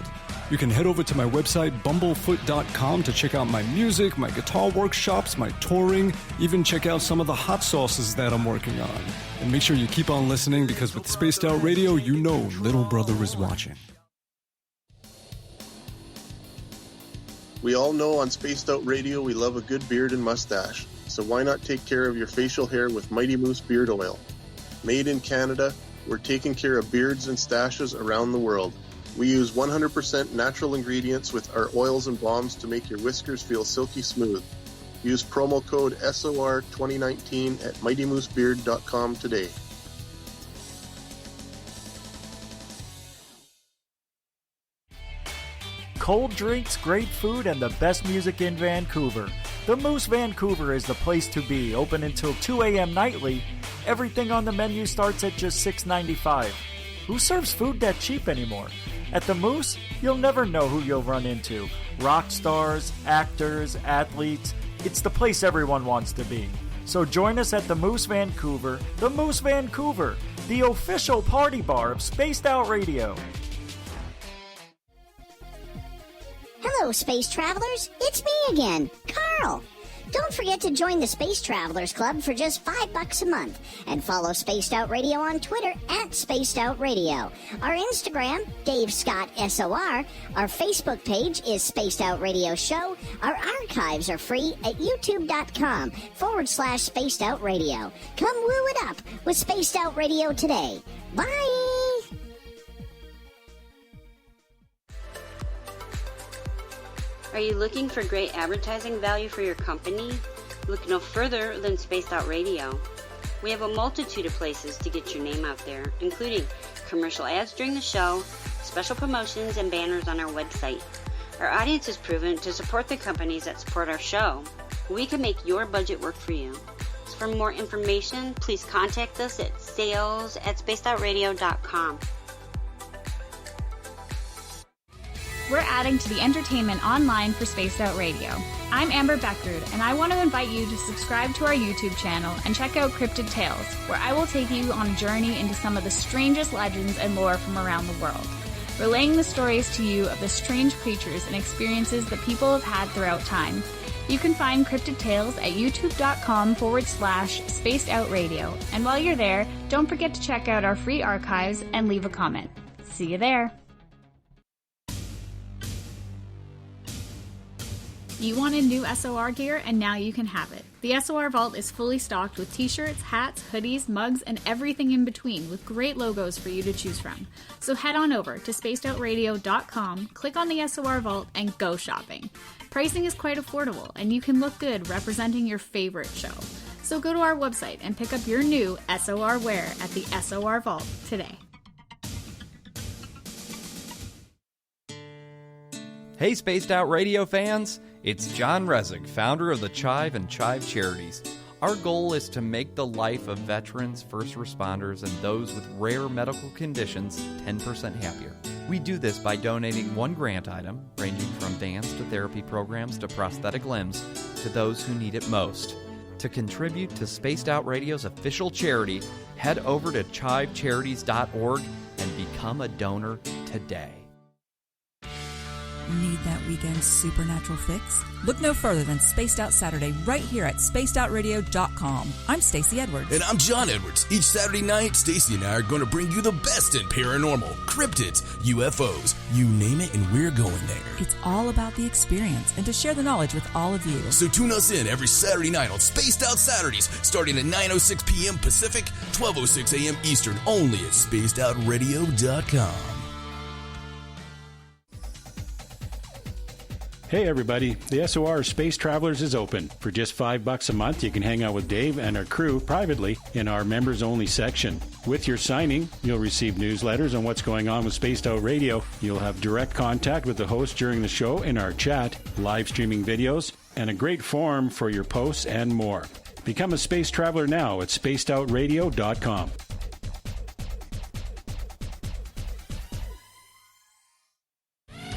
Speaker 5: You can head over to my website, bumblefoot.com, to check out my music, my guitar workshops, my touring, even check out some of the hot sauces that I'm working on. And make sure you keep on listening, because with Spaced Out Radio, you know Little Brother is watching.
Speaker 4: We all know on Spaced Out Radio we love a good beard and mustache, so why not take care of your facial hair with Mighty Moose Beard Oil? Made in Canada, we're taking care of beards and stashes around the world. We use 100% natural ingredients with our oils and balms to make your whiskers feel silky smooth. Use promo code SOR2019 at MightyMooseBeard.com today.
Speaker 10: Cold drinks, great food, and the best music in Vancouver. The Moose Vancouver is the place to be, open until 2 a.m. nightly. Everything on the menu starts at just $6.95. Who serves food that cheap anymore? At the Moose, you'll never know who you'll run into. Rock stars, actors, athletes. It's the place everyone wants to be. So join us at the Moose Vancouver, the official party bar of Spaced Out Radio.
Speaker 11: Hello, space travelers. It's me again, Carl. Don't forget to join the Space Travelers Club for just $5 a month, and follow Spaced Out Radio on Twitter at Spaced Out Radio. Our Instagram, Dave Scott SOR. Our Facebook page is Spaced Out Radio Show. Our archives are free at youtube.com/Spaced Out Radio. Come woo it up with Spaced Out Radio today. Bye!
Speaker 12: Are you looking for great advertising value for your company? Look no further than Spaced Out Radio. We have a multitude of places to get your name out there, including commercial ads during the show, special promotions, and banners on our website. Our audience is proven to support the companies that support our show. We can make your budget work for you. So for more information, please contact us at sales@spacedoutradio.com.
Speaker 6: We're adding to the entertainment online for Spaced Out Radio. I'm Amber Beckrud, and I want to invite you to subscribe to our YouTube channel and check out Cryptid Tales, where I will take you on a journey into some of the strangest legends and lore from around the world, relaying the stories to you of the strange creatures and experiences that people have had throughout time. You can find Cryptid Tales at youtube.com/Spaced Out Radio. And while you're there, don't forget to check out our free archives and leave a comment. See you there. You wanted new SOR gear, and now you can have it. The SOR Vault is fully stocked with t-shirts, hats, hoodies, mugs, and everything in between, with great logos for you to choose from. So head on over to spacedoutradio.com, click on the SOR Vault, and go shopping. Pricing is quite affordable, and you can look good representing your favorite show. So go to our website and pick up your new SOR wear at the SOR Vault today.
Speaker 3: Hey, Spaced Out Radio fans! It's John Resig, founder of the Chive and Chive Charities. Our goal is to make the life of veterans, first responders, and those with rare medical conditions 10% happier. We do this by donating one grant item, ranging from dance to therapy programs to prosthetic limbs, to those who need it most. To contribute to Spaced Out Radio's official charity, head over to chivecharities.org and become a donor today.
Speaker 14: Need that weekend supernatural fix? Look no further than Spaced Out Saturday right here at spacedoutradio.com. I'm Stacey Edwards.
Speaker 15: And I'm John Edwards. Each Saturday night, Stacey and I are going to bring you the best in paranormal, cryptids, UFOs, you name it, and we're going there.
Speaker 14: It's all about the experience and to share the knowledge with all of you.
Speaker 15: So tune us in every Saturday night on Spaced Out Saturdays, starting at 9:06 p.m. Pacific, 12:06 a.m. Eastern, only at spacedoutradio.com.
Speaker 7: Hey everybody, the SOR Space Travelers is open. For just $5 a month, you can hang out with Dave and our crew privately in our members-only section. With your signing, you'll receive newsletters on what's going on with Spaced Out Radio. You'll have direct contact with the host during the show in our chat, live streaming videos, and a great forum for your posts and more. Become a space traveler now at spacedoutradio.com.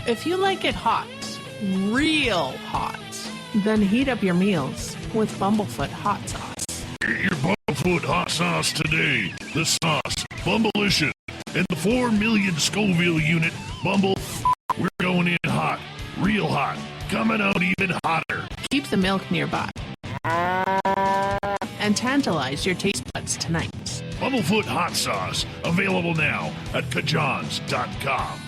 Speaker 8: If you like it hot, real hot, then heat up your meals with Bumblefoot hot sauce.
Speaker 9: Get your Bumblefoot hot sauce today. The sauce, Bumblicious, and the 4 million Scoville unit Bumble. We're going in hot, real hot, coming out even hotter.
Speaker 8: Keep the milk nearby and tantalize your taste buds tonight.
Speaker 9: Bumblefoot hot sauce, available now at kajans.com.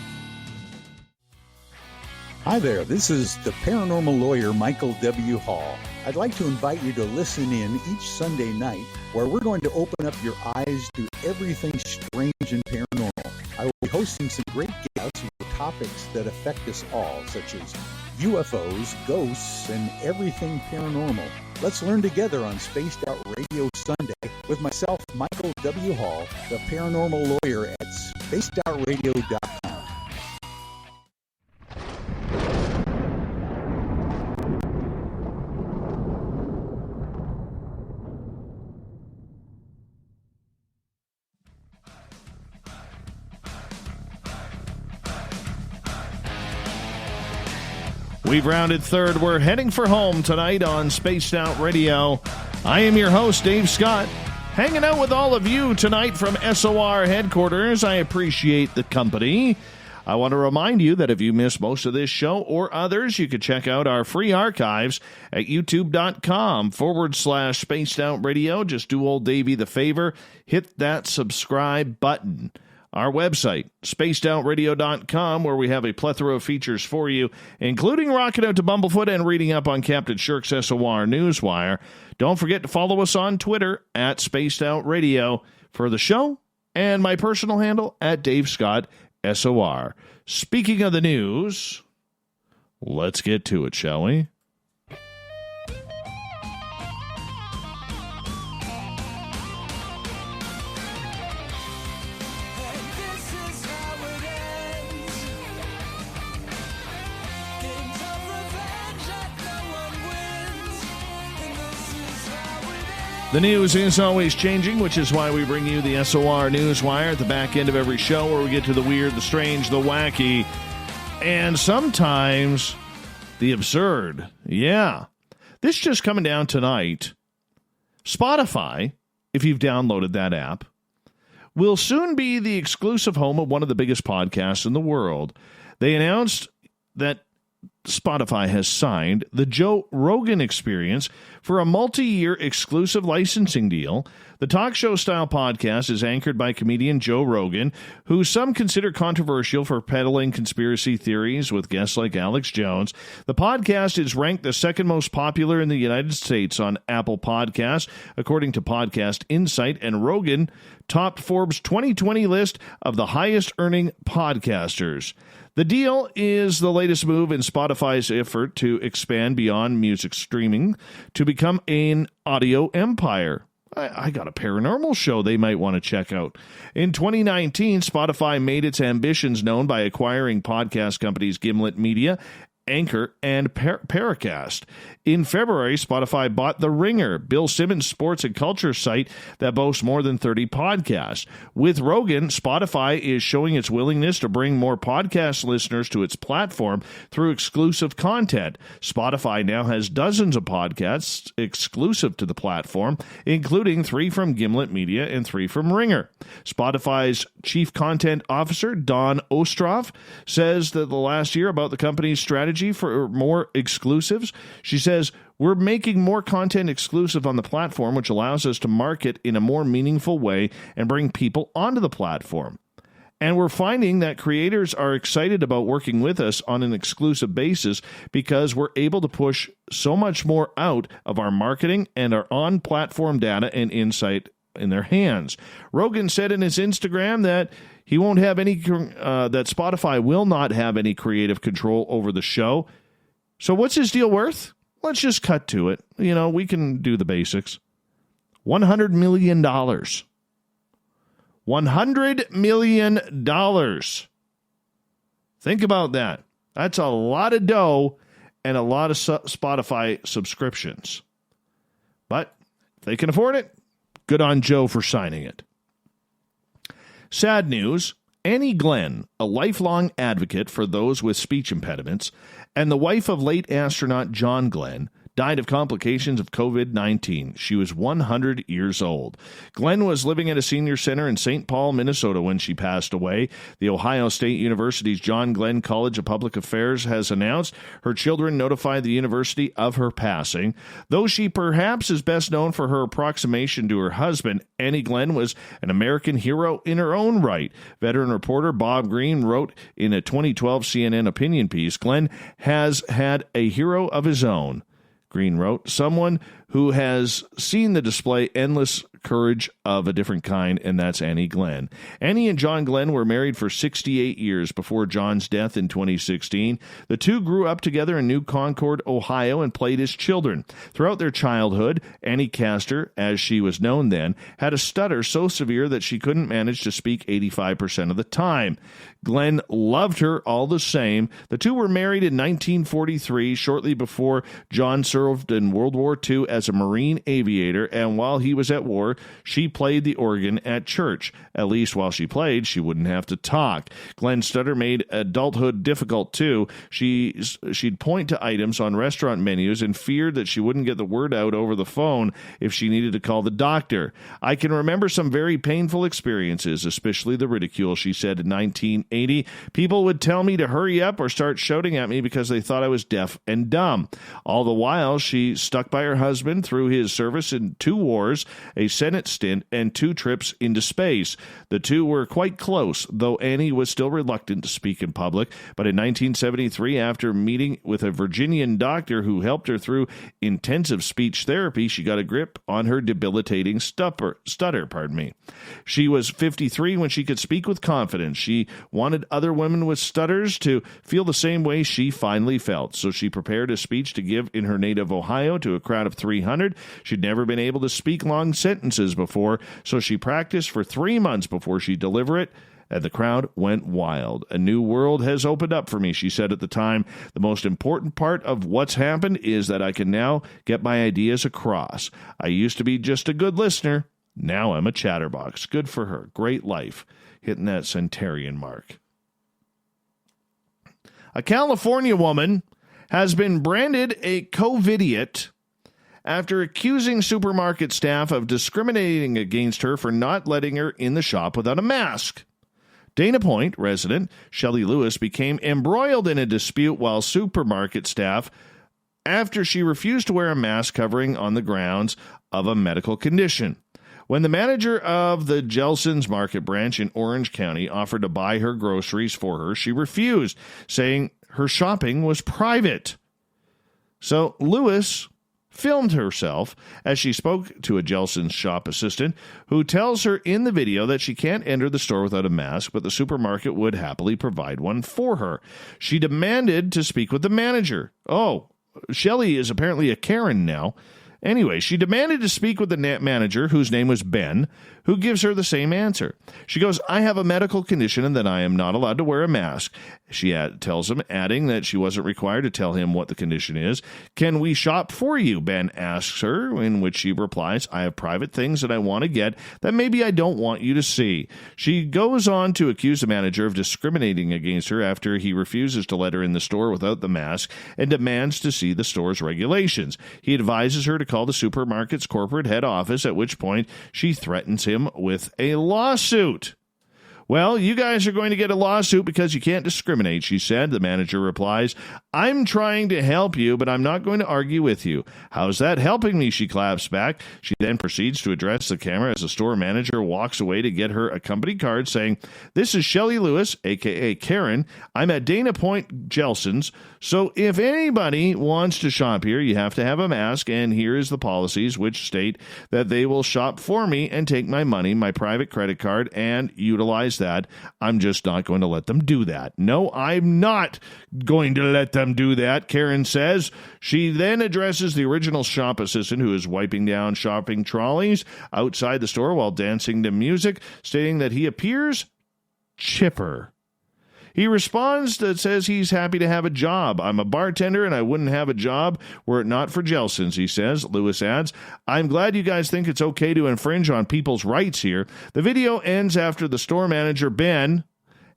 Speaker 16: Hi there, this is the paranormal lawyer Michael W. Hall. I'd like to invite you to listen in each Sunday night where we're going to open up your eyes to everything strange and paranormal. I will be hosting some great guests with topics that affect us all, such as UFOs, ghosts, and everything paranormal. Let's learn together on Spaced Out Radio Sunday with myself, Michael W. Hall, the paranormal lawyer at spacedoutradio.com.
Speaker 1: We've rounded third. We're heading for home tonight on Spaced Out Radio. I am your host, Dave Scott, hanging out with all of you tonight from SOR headquarters. I appreciate the company. I want to remind you that if you missed most of this show or others, you can check out our free archives at youtube.com/Spaced Out Radio. Just do old Davey the favor, hit that subscribe button. Our website, spacedoutradio.com, where we have a plethora of features for you, including rocking out to Bumblefoot and reading up on Captain Shirk's SOR Newswire. Don't forget to follow us on Twitter at Spaced Out Radio for the show, and my personal handle at Dave Scott SOR. Speaking of the news, Let's get to it, shall we? The news is always changing, which is why we bring you the SOR Newswire at the back end of every show, where we get to the weird, the strange, the wacky, and sometimes the absurd. Yeah. This just coming down tonight. Spotify, if you've downloaded that app, will soon be the exclusive home of one of the biggest podcasts in the world. They announced that Spotify has signed the Joe Rogan Experience for a multi-year exclusive licensing deal. The talk show-style podcast is anchored by comedian Joe Rogan, who some consider controversial for peddling conspiracy theories with guests like Alex Jones. The podcast is ranked the second most popular in the United States on Apple Podcasts, according to Podcast Insight, and Rogan topped Forbes' 2020 list of the highest-earning podcasters. The deal is the latest move in Spotify's effort to expand beyond music streaming to become an audio empire. I got a paranormal show they might want to check out. In 2019, Spotify made its ambitions known by acquiring podcast companies Gimlet Media, Anchor, and Paracast. In February, Spotify bought The Ringer, Bill Simmons' sports and culture site that boasts more than 30 podcasts. With Rogan, Spotify is showing its willingness to bring more podcast listeners to its platform through exclusive content. Spotify now has dozens of podcasts exclusive to the platform, including 3 from Gimlet Media and 3 from Ringer. Spotify's Chief Content Officer, Dawn Ostroff, says that the last year about the company's strategy for more exclusives. She says, we're making more content exclusive on the platform, which allows us to market in a more meaningful way and bring people onto the platform. And we're finding that creators are excited about working with us on an exclusive basis because we're able to push so much more out of our marketing and our on-platform data and insight in their hands. Rogan said in his Instagram that he won't have any, that Spotify will not have any creative control over the show. So what's his deal worth? Let's just cut to it. You know, we can do the basics. $100 million. $100 million. Think about that. That's a lot of dough and a lot of Spotify subscriptions. But if they can afford it, good on Joe for signing it. Sad news. Annie Glenn, a lifelong advocate for those with speech impediments, and the wife of late astronaut John Glenn, died of complications of COVID-19. She was 100 years old. Glenn was living at a senior center in St. Paul, Minnesota when she passed away. The Ohio State University's John Glenn College of Public Affairs has announced her children notified the university of her passing. Though she perhaps is best known for her approximation to her husband, Annie Glenn was an American hero in her own right. Veteran reporter Bob Green wrote in a 2012 CNN opinion piece, Glenn has had a hero of his own. Green wrote, someone who has seen the display endless courage of a different kind, and that's Annie Glenn. Annie and John Glenn were married for 68 years before John's death in 2016. The two grew up together in New Concord, Ohio, and played as children. Throughout their childhood, Annie Castor, as she was known then, had a stutter so severe that she couldn't manage to speak 85% of the time. Glenn loved her all the same. The two were married in 1943, shortly before John served in World War II as a Marine aviator, and while he was at war, she played the organ at church. At least while she played, she wouldn't have to talk. Glenn's stutter made adulthood difficult, too. She'd point to items on restaurant menus and feared that she wouldn't get the word out over the phone if she needed to call the doctor. I can remember some very painful experiences, especially the ridicule, she said in 1980. People would tell me to hurry up or start shouting at me because they thought I was deaf and dumb. All the while, she stuck by her husband husband through his service in 2 wars, a Senate stint, and 2 trips into space. The two were quite close, though Annie was still reluctant to speak in public. But in 1973, after meeting with a Virginian doctor who helped her through intensive speech therapy, she got a grip on her debilitating stutter. She was 53 when she could speak with confidence. She wanted other women with stutters to feel the same way she finally felt. So she prepared a speech to give in her native Ohio to a crowd of 300. She'd never been able to speak long sentences before, so she practiced for 3 months before she delivered it, and the crowd went wild. A new world has opened up for me, she said at the time. The most important part of what's happened is that I can now get my ideas across. I used to be just a good listener. Now I'm a chatterbox. Good for her. Great life. Hitting that centenarian mark. A California woman has been branded a COVIDiot after accusing supermarket staff of discriminating against her for not letting her in the shop without a mask. Dana Point resident Shelley Lewis became embroiled in a dispute while supermarket staff after she refused to wear a mask covering on the grounds of a medical condition. When the manager of the Gelson's Market branch in Orange County offered to buy her groceries for her, she refused, saying her shopping was private. So Lewis filmed herself as she spoke to a Gelson's shop assistant who tells her in the video that she can't enter the store without a mask, but the supermarket would happily provide one for her. She demanded to speak with the manager. Oh, Shelley is apparently a Karen now. Anyway, she demanded to speak with the manager, whose name was Ben, who gives her the same answer. She goes, I have a medical condition and that I am not allowed to wear a mask. She tells him, adding that she wasn't required to tell him what the condition is. Can we shop for you? Ben asks her, in which she replies, I have private things that I want to get that maybe I don't want you to see. She goes on to accuse the manager of discriminating against her after he refuses to let her in the store without the mask and demands to see the store's regulations. He advises her to call the supermarket's corporate head office, at which point she threatens him with a lawsuit. Well, you guys are going to get a lawsuit because you can't discriminate, she said. The manager replies, I'm trying to help you, but I'm not going to argue with you. How's that helping me? She claps back. She then proceeds to address the camera as the store manager walks away to get her a company card saying, this is Shelley Lewis, a.k.a. Karen. I'm at Dana Point Gelson's, so if anybody wants to shop here, you have to have a mask, and here is the policies, which state that they will shop for me and take my money, my private credit card, and utilize that. I'm just not going to let them do that. No, I'm not going to let them do that, Karen says. She then addresses the original shop assistant, who is wiping down shopping trolleys outside the store while dancing to music, stating that he appears chipper. He responds that says he's happy to have a job. I'm a bartender and I wouldn't have a job were it not for Gelson's, he says. Lewis adds, I'm glad you guys think it's okay to infringe on people's rights here. The video ends after the store manager, Ben,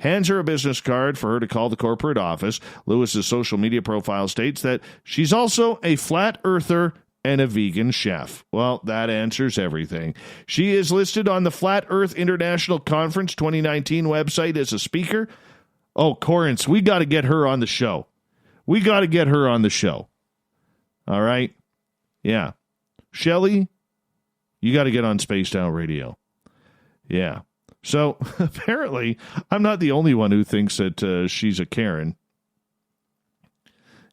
Speaker 1: hands her a business card for her to call the corporate office. Lewis's social media profile states that she's also a flat earther and a vegan chef. Well, that answers everything. She is listed on the Flat Earth International Conference 2019 website as a speaker. Oh, Corrance, we got to get her on the show. We got to get her on the show. All right? Yeah. Shelley, you got to get on Spaced Out Radio. Yeah. So, apparently, I'm not the only one who thinks that she's a Karen.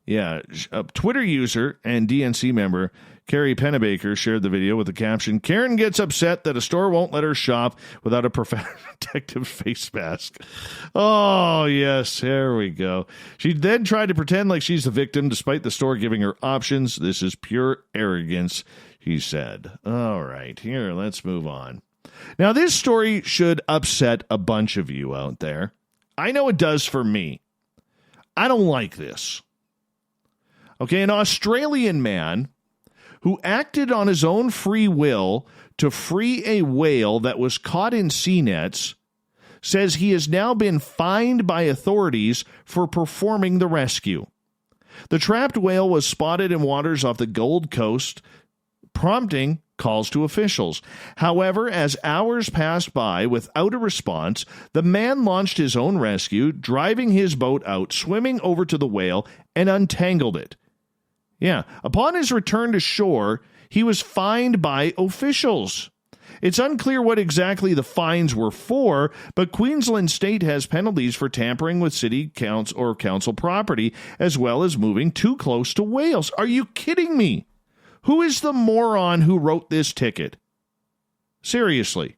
Speaker 1: Yeah. A Twitter user and DNC member Carrie Pennebaker shared the video with the caption, Karen gets upset that a store won't let her shop without a protective face mask. Oh, yes, there we go. She then tried to pretend like she's the victim despite the store giving her options. This is pure arrogance, he said. All right, here, let's move on. Now, this story should upset a bunch of you out there. I know it does for me. I don't like this. Okay, an Australian man who acted on his own free will to free a whale that was caught in sea nets, says he has now been fined by authorities for performing the rescue. The trapped whale was spotted in waters off the Gold Coast, prompting calls to officials. However, as hours passed by without a response, the man launched his own rescue, driving his boat out, swimming over to the whale, and untangled it. Yeah. Upon his return to shore, he was fined by officials. It's unclear what exactly the fines were for, but Queensland State has penalties for tampering with city council or council property, as well as moving too close to whales. Are you kidding me? Who is the moron who wrote this ticket? Seriously.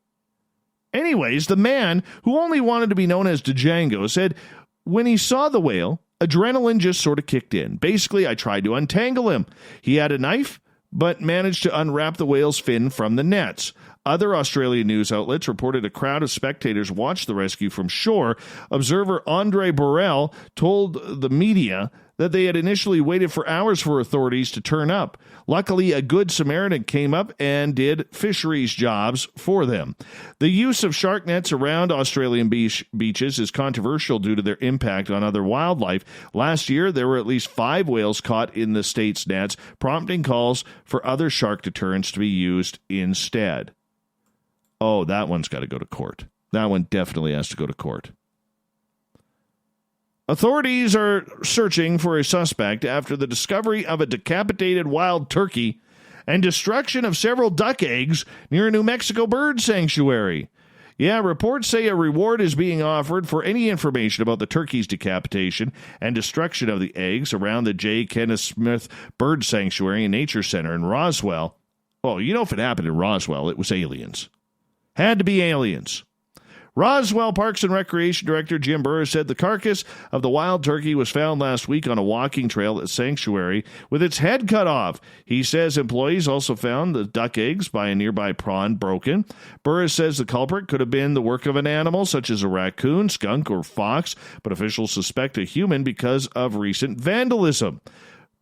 Speaker 1: Anyways, the man, who only wanted to be known as Django, said when he saw the whale, adrenaline just sort of kicked in. Basically, I tried to untangle him. He had a knife, but managed to unwrap the whale's fin from the nets. Other Australian news outlets reported a crowd of spectators watched the rescue from shore. Observer Andre Borrell told the media that they had initially waited for hours for authorities to turn up. Luckily, a good Samaritan came up and did fisheries jobs for them. The use of shark nets around Australian beaches is controversial due to their impact on other wildlife. Last year, there were at least 5 whales caught in the state's nets, prompting calls for other shark deterrents to be used instead. Oh, that one's got to go to court. That one definitely has to go to court. Authorities are searching for a suspect after the discovery of a decapitated wild turkey and destruction of several duck eggs near a New Mexico bird sanctuary. Yeah, reports say a reward is being offered for any information about the turkey's decapitation and destruction of the eggs around the J. Kenneth Smith Bird Sanctuary and Nature Center in Roswell. Well, you know, if it happened in Roswell, it was aliens. Had to be aliens. Roswell Parks and Recreation Director Jim Burris said the carcass of the wild turkey was found last week on a walking trail at the sanctuary with its head cut off. He says employees also found the duck eggs by a nearby pond broken. Burris says the culprit could have been the work of an animal such as a raccoon, skunk, or fox, but officials suspect a human because of recent vandalism.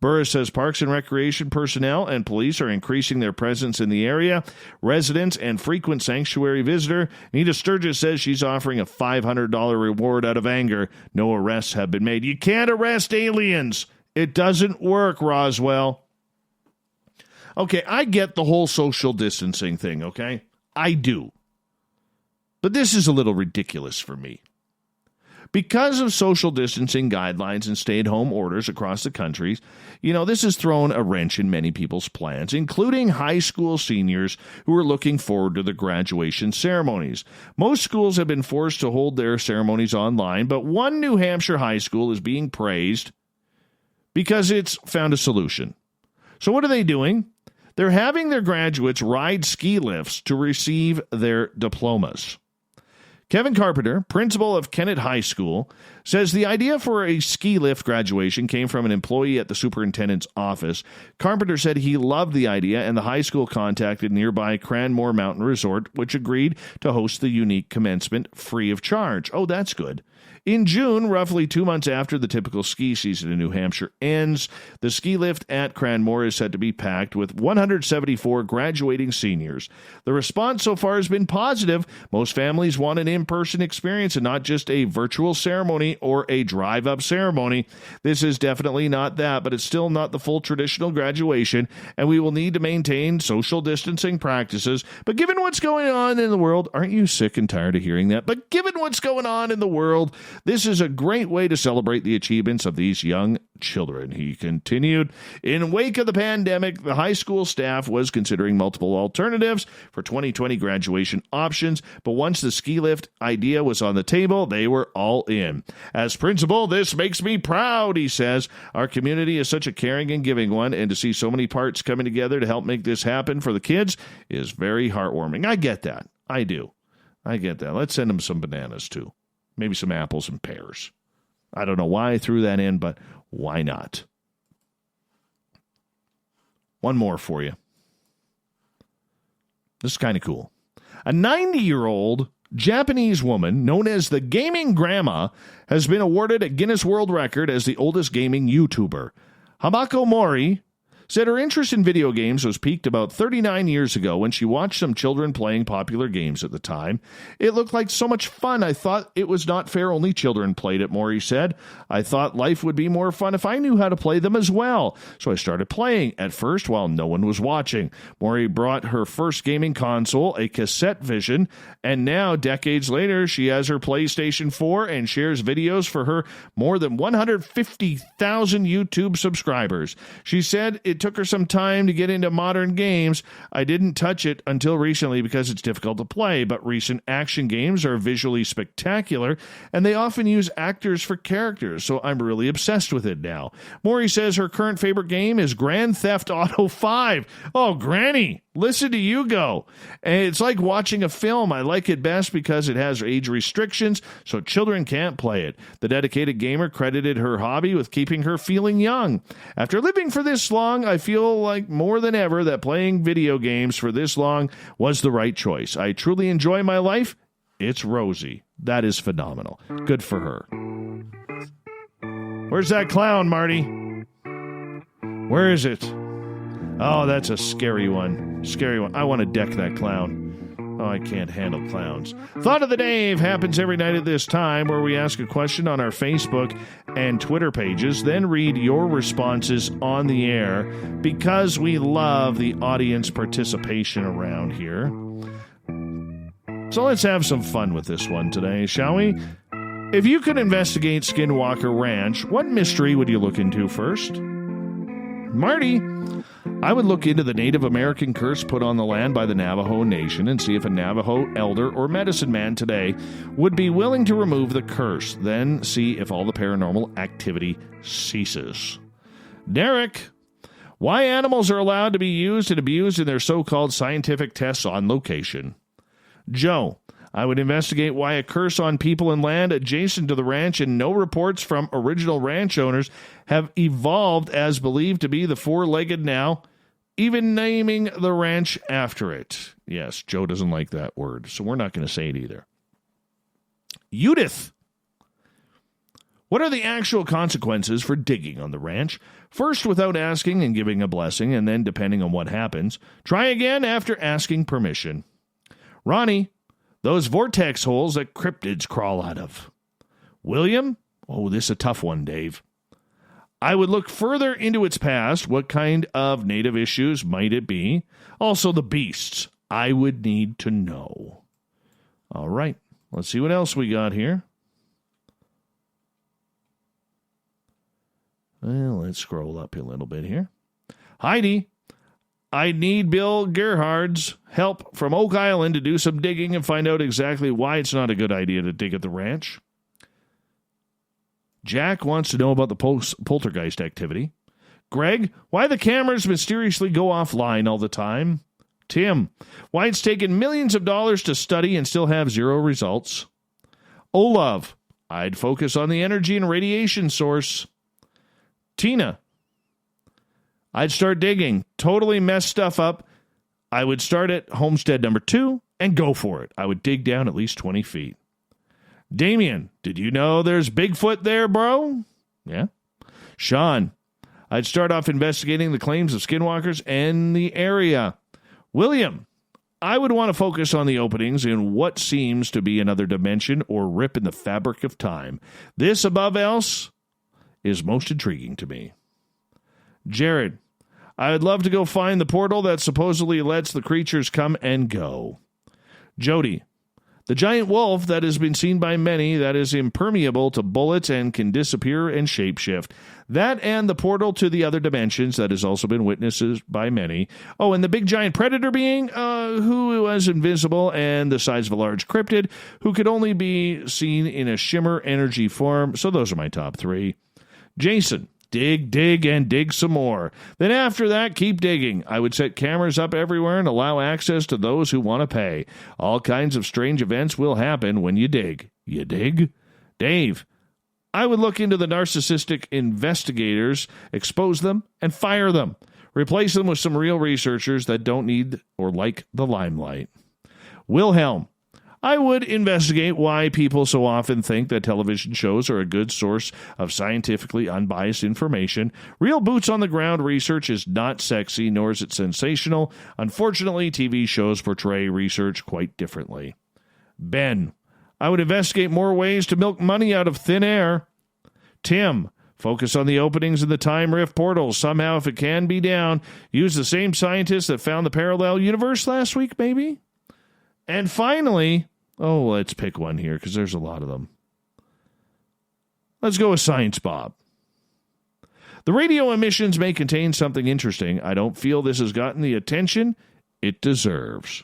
Speaker 1: Burris says Parks and Recreation personnel and police are increasing their presence in the area. Residents and frequent sanctuary visitor Nita Sturgis says she's offering a $500 reward out of anger. No arrests have been made. You can't arrest aliens. It doesn't work, Roswell. Okay, I get the whole social distancing thing, okay? I do. But this is a little ridiculous for me. Because of social distancing guidelines and stay-at-home orders across the country, this has thrown a wrench in many people's plans, including high school seniors who are looking forward to the graduation ceremonies. Most schools have been forced to hold their ceremonies online, but one New Hampshire high school is being praised because it's found a solution. So what are they doing? They're having their graduates ride ski lifts to receive their diplomas. Kevin Carpenter, principal of Kennett High School, says the idea for a ski lift graduation came from an employee at the superintendent's office. Carpenter said he loved the idea, and the high school contacted nearby Cranmore Mountain Resort, which agreed to host the unique commencement free of charge. Oh, that's good. In June, roughly 2 months after the typical ski season in New Hampshire ends, the ski lift at Cranmore is said to be packed with 174 graduating seniors. The response so far has been positive. Most families want an in-person experience and not just a virtual ceremony or a drive-up ceremony. This is definitely not that, but it's still not the full traditional graduation, and we will need to maintain social distancing practices. But given what's going on in the world, aren't you sick and tired of hearing that? But given what's going on in the world, this is a great way to celebrate the achievements of these young children, he continued. In wake of the pandemic, the high school staff was considering multiple alternatives for 2020 graduation options, but once the ski lift idea was on the table, they were all in. As principal, this makes me proud, he says. Our community is such a caring and giving one, and to see so many parts coming together to help make this happen for the kids is very heartwarming. I get that. I do. I get that. Let's send them some bananas, too. Maybe some apples and pears. I don't know why I threw that in, but why not? One more for you. This is kind of cool. A 90-year-old Japanese woman known as the Gaming Grandma has been awarded a Guinness World Record as the oldest gaming YouTuber. Hamako Mori said her interest in video games was piqued about 39 years ago when she watched some children playing popular games at the time. It looked like so much fun. I thought it was not fair only children played it, Maury said. I thought life would be more fun if I knew how to play them as well. So I started playing, at first while no one was watching. Maury brought her first gaming console, a cassette Vision, and now, decades later, she has her PlayStation 4 and shares videos for her more than 150,000 YouTube subscribers. She said it took her some time to get into modern games. I didn't touch it until recently because it's difficult to play, but recent action games are visually spectacular, and they often use actors for characters, so I'm really obsessed with it now. Maury says her current favorite game is Grand Theft Auto 5. Oh, Granny, listen to you go. And it's like watching a film. I like it best because it has age restrictions, so children can't play it. The dedicated gamer credited her hobby with keeping her feeling young. After living for this long, I feel like more than ever that playing video games for this long was the right choice. I truly enjoy my life. It's Rosie. That is phenomenal. Good for her. Where's that clown, Marty? Where is it? Oh, that's a scary one. Scary one. I want to deck that clown. Oh, I can't handle clowns. Thought of the Dave happens every night at this time, where we ask a question on our Facebook and Twitter pages, then read your responses on the air because we love the audience participation around here. So let's have some fun with this one today, shall we? If you could investigate Skinwalker Ranch, what mystery would you look into first? Marty, I would look into the Native American curse put on the land by the Navajo Nation and see if a Navajo elder or medicine man today would be willing to remove the curse, then see if all the paranormal activity ceases. Derek, why animals are allowed to be used and abused in their so-called scientific tests on location. Joe, I would investigate why a curse on people and land adjacent to the ranch and no reports from original ranch owners have evolved as believed to be the four-legged now, even naming the ranch after it. Yes, Joe doesn't like that word, so we're not going to say it either. Judith, what are the actual consequences for digging on the ranch? First, without asking and giving a blessing, and then, depending on what happens, try again after asking permission. Ronnie, those vortex holes that cryptids crawl out of. William? Oh, this is a tough one, Dave. I would look further into its past. What kind of native issues might it be? Also, the beasts. I would need to know. All right. Let's see what else we got here. Well, let's scroll up a little bit here. Heidi, I need Bill Gerhard's help from Oak Island to do some digging and find out exactly why it's not a good idea to dig at the ranch. Jack wants to know about the poltergeist activity. Greg, why the cameras mysteriously go offline all the time. Tim, why it's taken millions of dollars to study and still have zero results. Olav, I'd focus on the energy and radiation source. Tina, I'd start digging, totally mess stuff up. I would start at homestead number 2 and go for it. I would dig down at least 20 feet. Damien, did you know there's Bigfoot there, bro? Yeah. Sean, I'd start off investigating the claims of skinwalkers and the area. William, I would want to focus on the openings in what seems to be another dimension or rip in the fabric of time. This, above else, is most intriguing to me. Jared, I would love to go find the portal that supposedly lets the creatures come and go. Jody, the giant wolf that has been seen by many that is impermeable to bullets and can disappear and shapeshift. That and the portal to the other dimensions that has also been witnessed by many. Oh, and the big giant predator being who was invisible and the size of a large cryptid who could only be seen in a shimmer energy form. So those are my top 3. Jason, dig, and dig some more. Then after that, keep digging. I would set cameras up everywhere and allow access to those who want to pay. All kinds of strange events will happen when you dig. You dig? Dave, I would look into the narcissistic investigators, expose them, and fire them. Replace them with some real researchers that don't need or like the limelight. Wilhelm, I would investigate why people so often think that television shows are a good source of scientifically unbiased information. Real boots-on-the-ground research is not sexy, nor is it sensational. Unfortunately, TV shows portray research quite differently. Ben, I would investigate more ways to milk money out of thin air. Tim, focus on the openings in the time rift portals. Somehow, if it can be down, use the same scientists that found the parallel universe last week, maybe? And finally, let's pick one here because there's a lot of them. Let's go with Science Bob. The radio emissions may contain something interesting. I don't feel this has gotten the attention it deserves.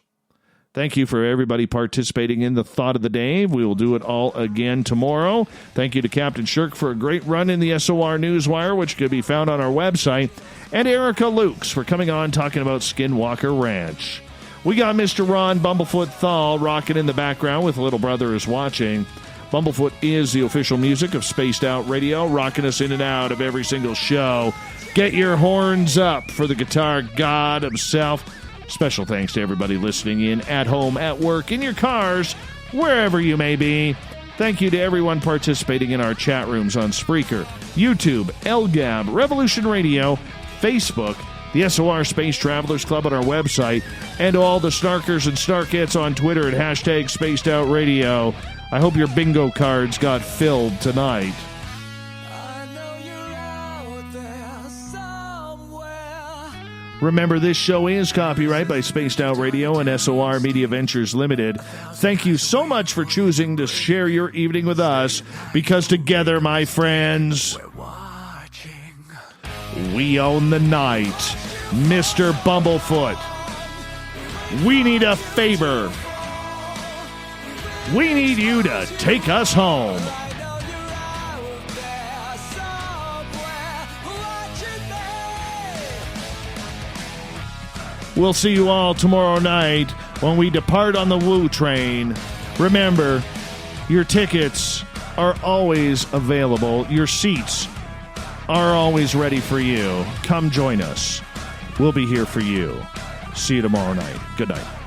Speaker 1: Thank you for everybody participating in the Thought of the Day. We will do it all again tomorrow. Thank you to Captain Shirk for a great run in the SOR Newswire, which can be found on our website, and Erica Lukes for coming on talking about Skinwalker Ranch. We got Mr. Ron Bumblefoot Thal rocking in the background with Little Brother is Watching. Bumblefoot is the official music of Spaced Out Radio, rocking us in and out of every single show. Get your horns up for the guitar god himself. Special thanks to everybody listening in at home, at work, in your cars, wherever you may be. Thank you to everyone participating in our chat rooms on Spreaker, YouTube, LGAB, Revolution Radio, Facebook, the SOR Space Travelers Club on our website, and all the snarkers and snarkettes on Twitter at hashtag Spaced Out Radio. I hope your bingo cards got filled tonight. Remember, this show is copyright by Spaced Out Radio and SOR Media Ventures Limited. Thank you so much for choosing to share your evening with us, because together, my friends, we own the night. Mr. Bumblefoot, we need a favor. We need you to take us home. We'll see you all tomorrow night when we depart on the Woo Train. Remember, your tickets are always available. Your seats are always ready for you. Come join us. We'll be here for you. See you tomorrow night. Good night.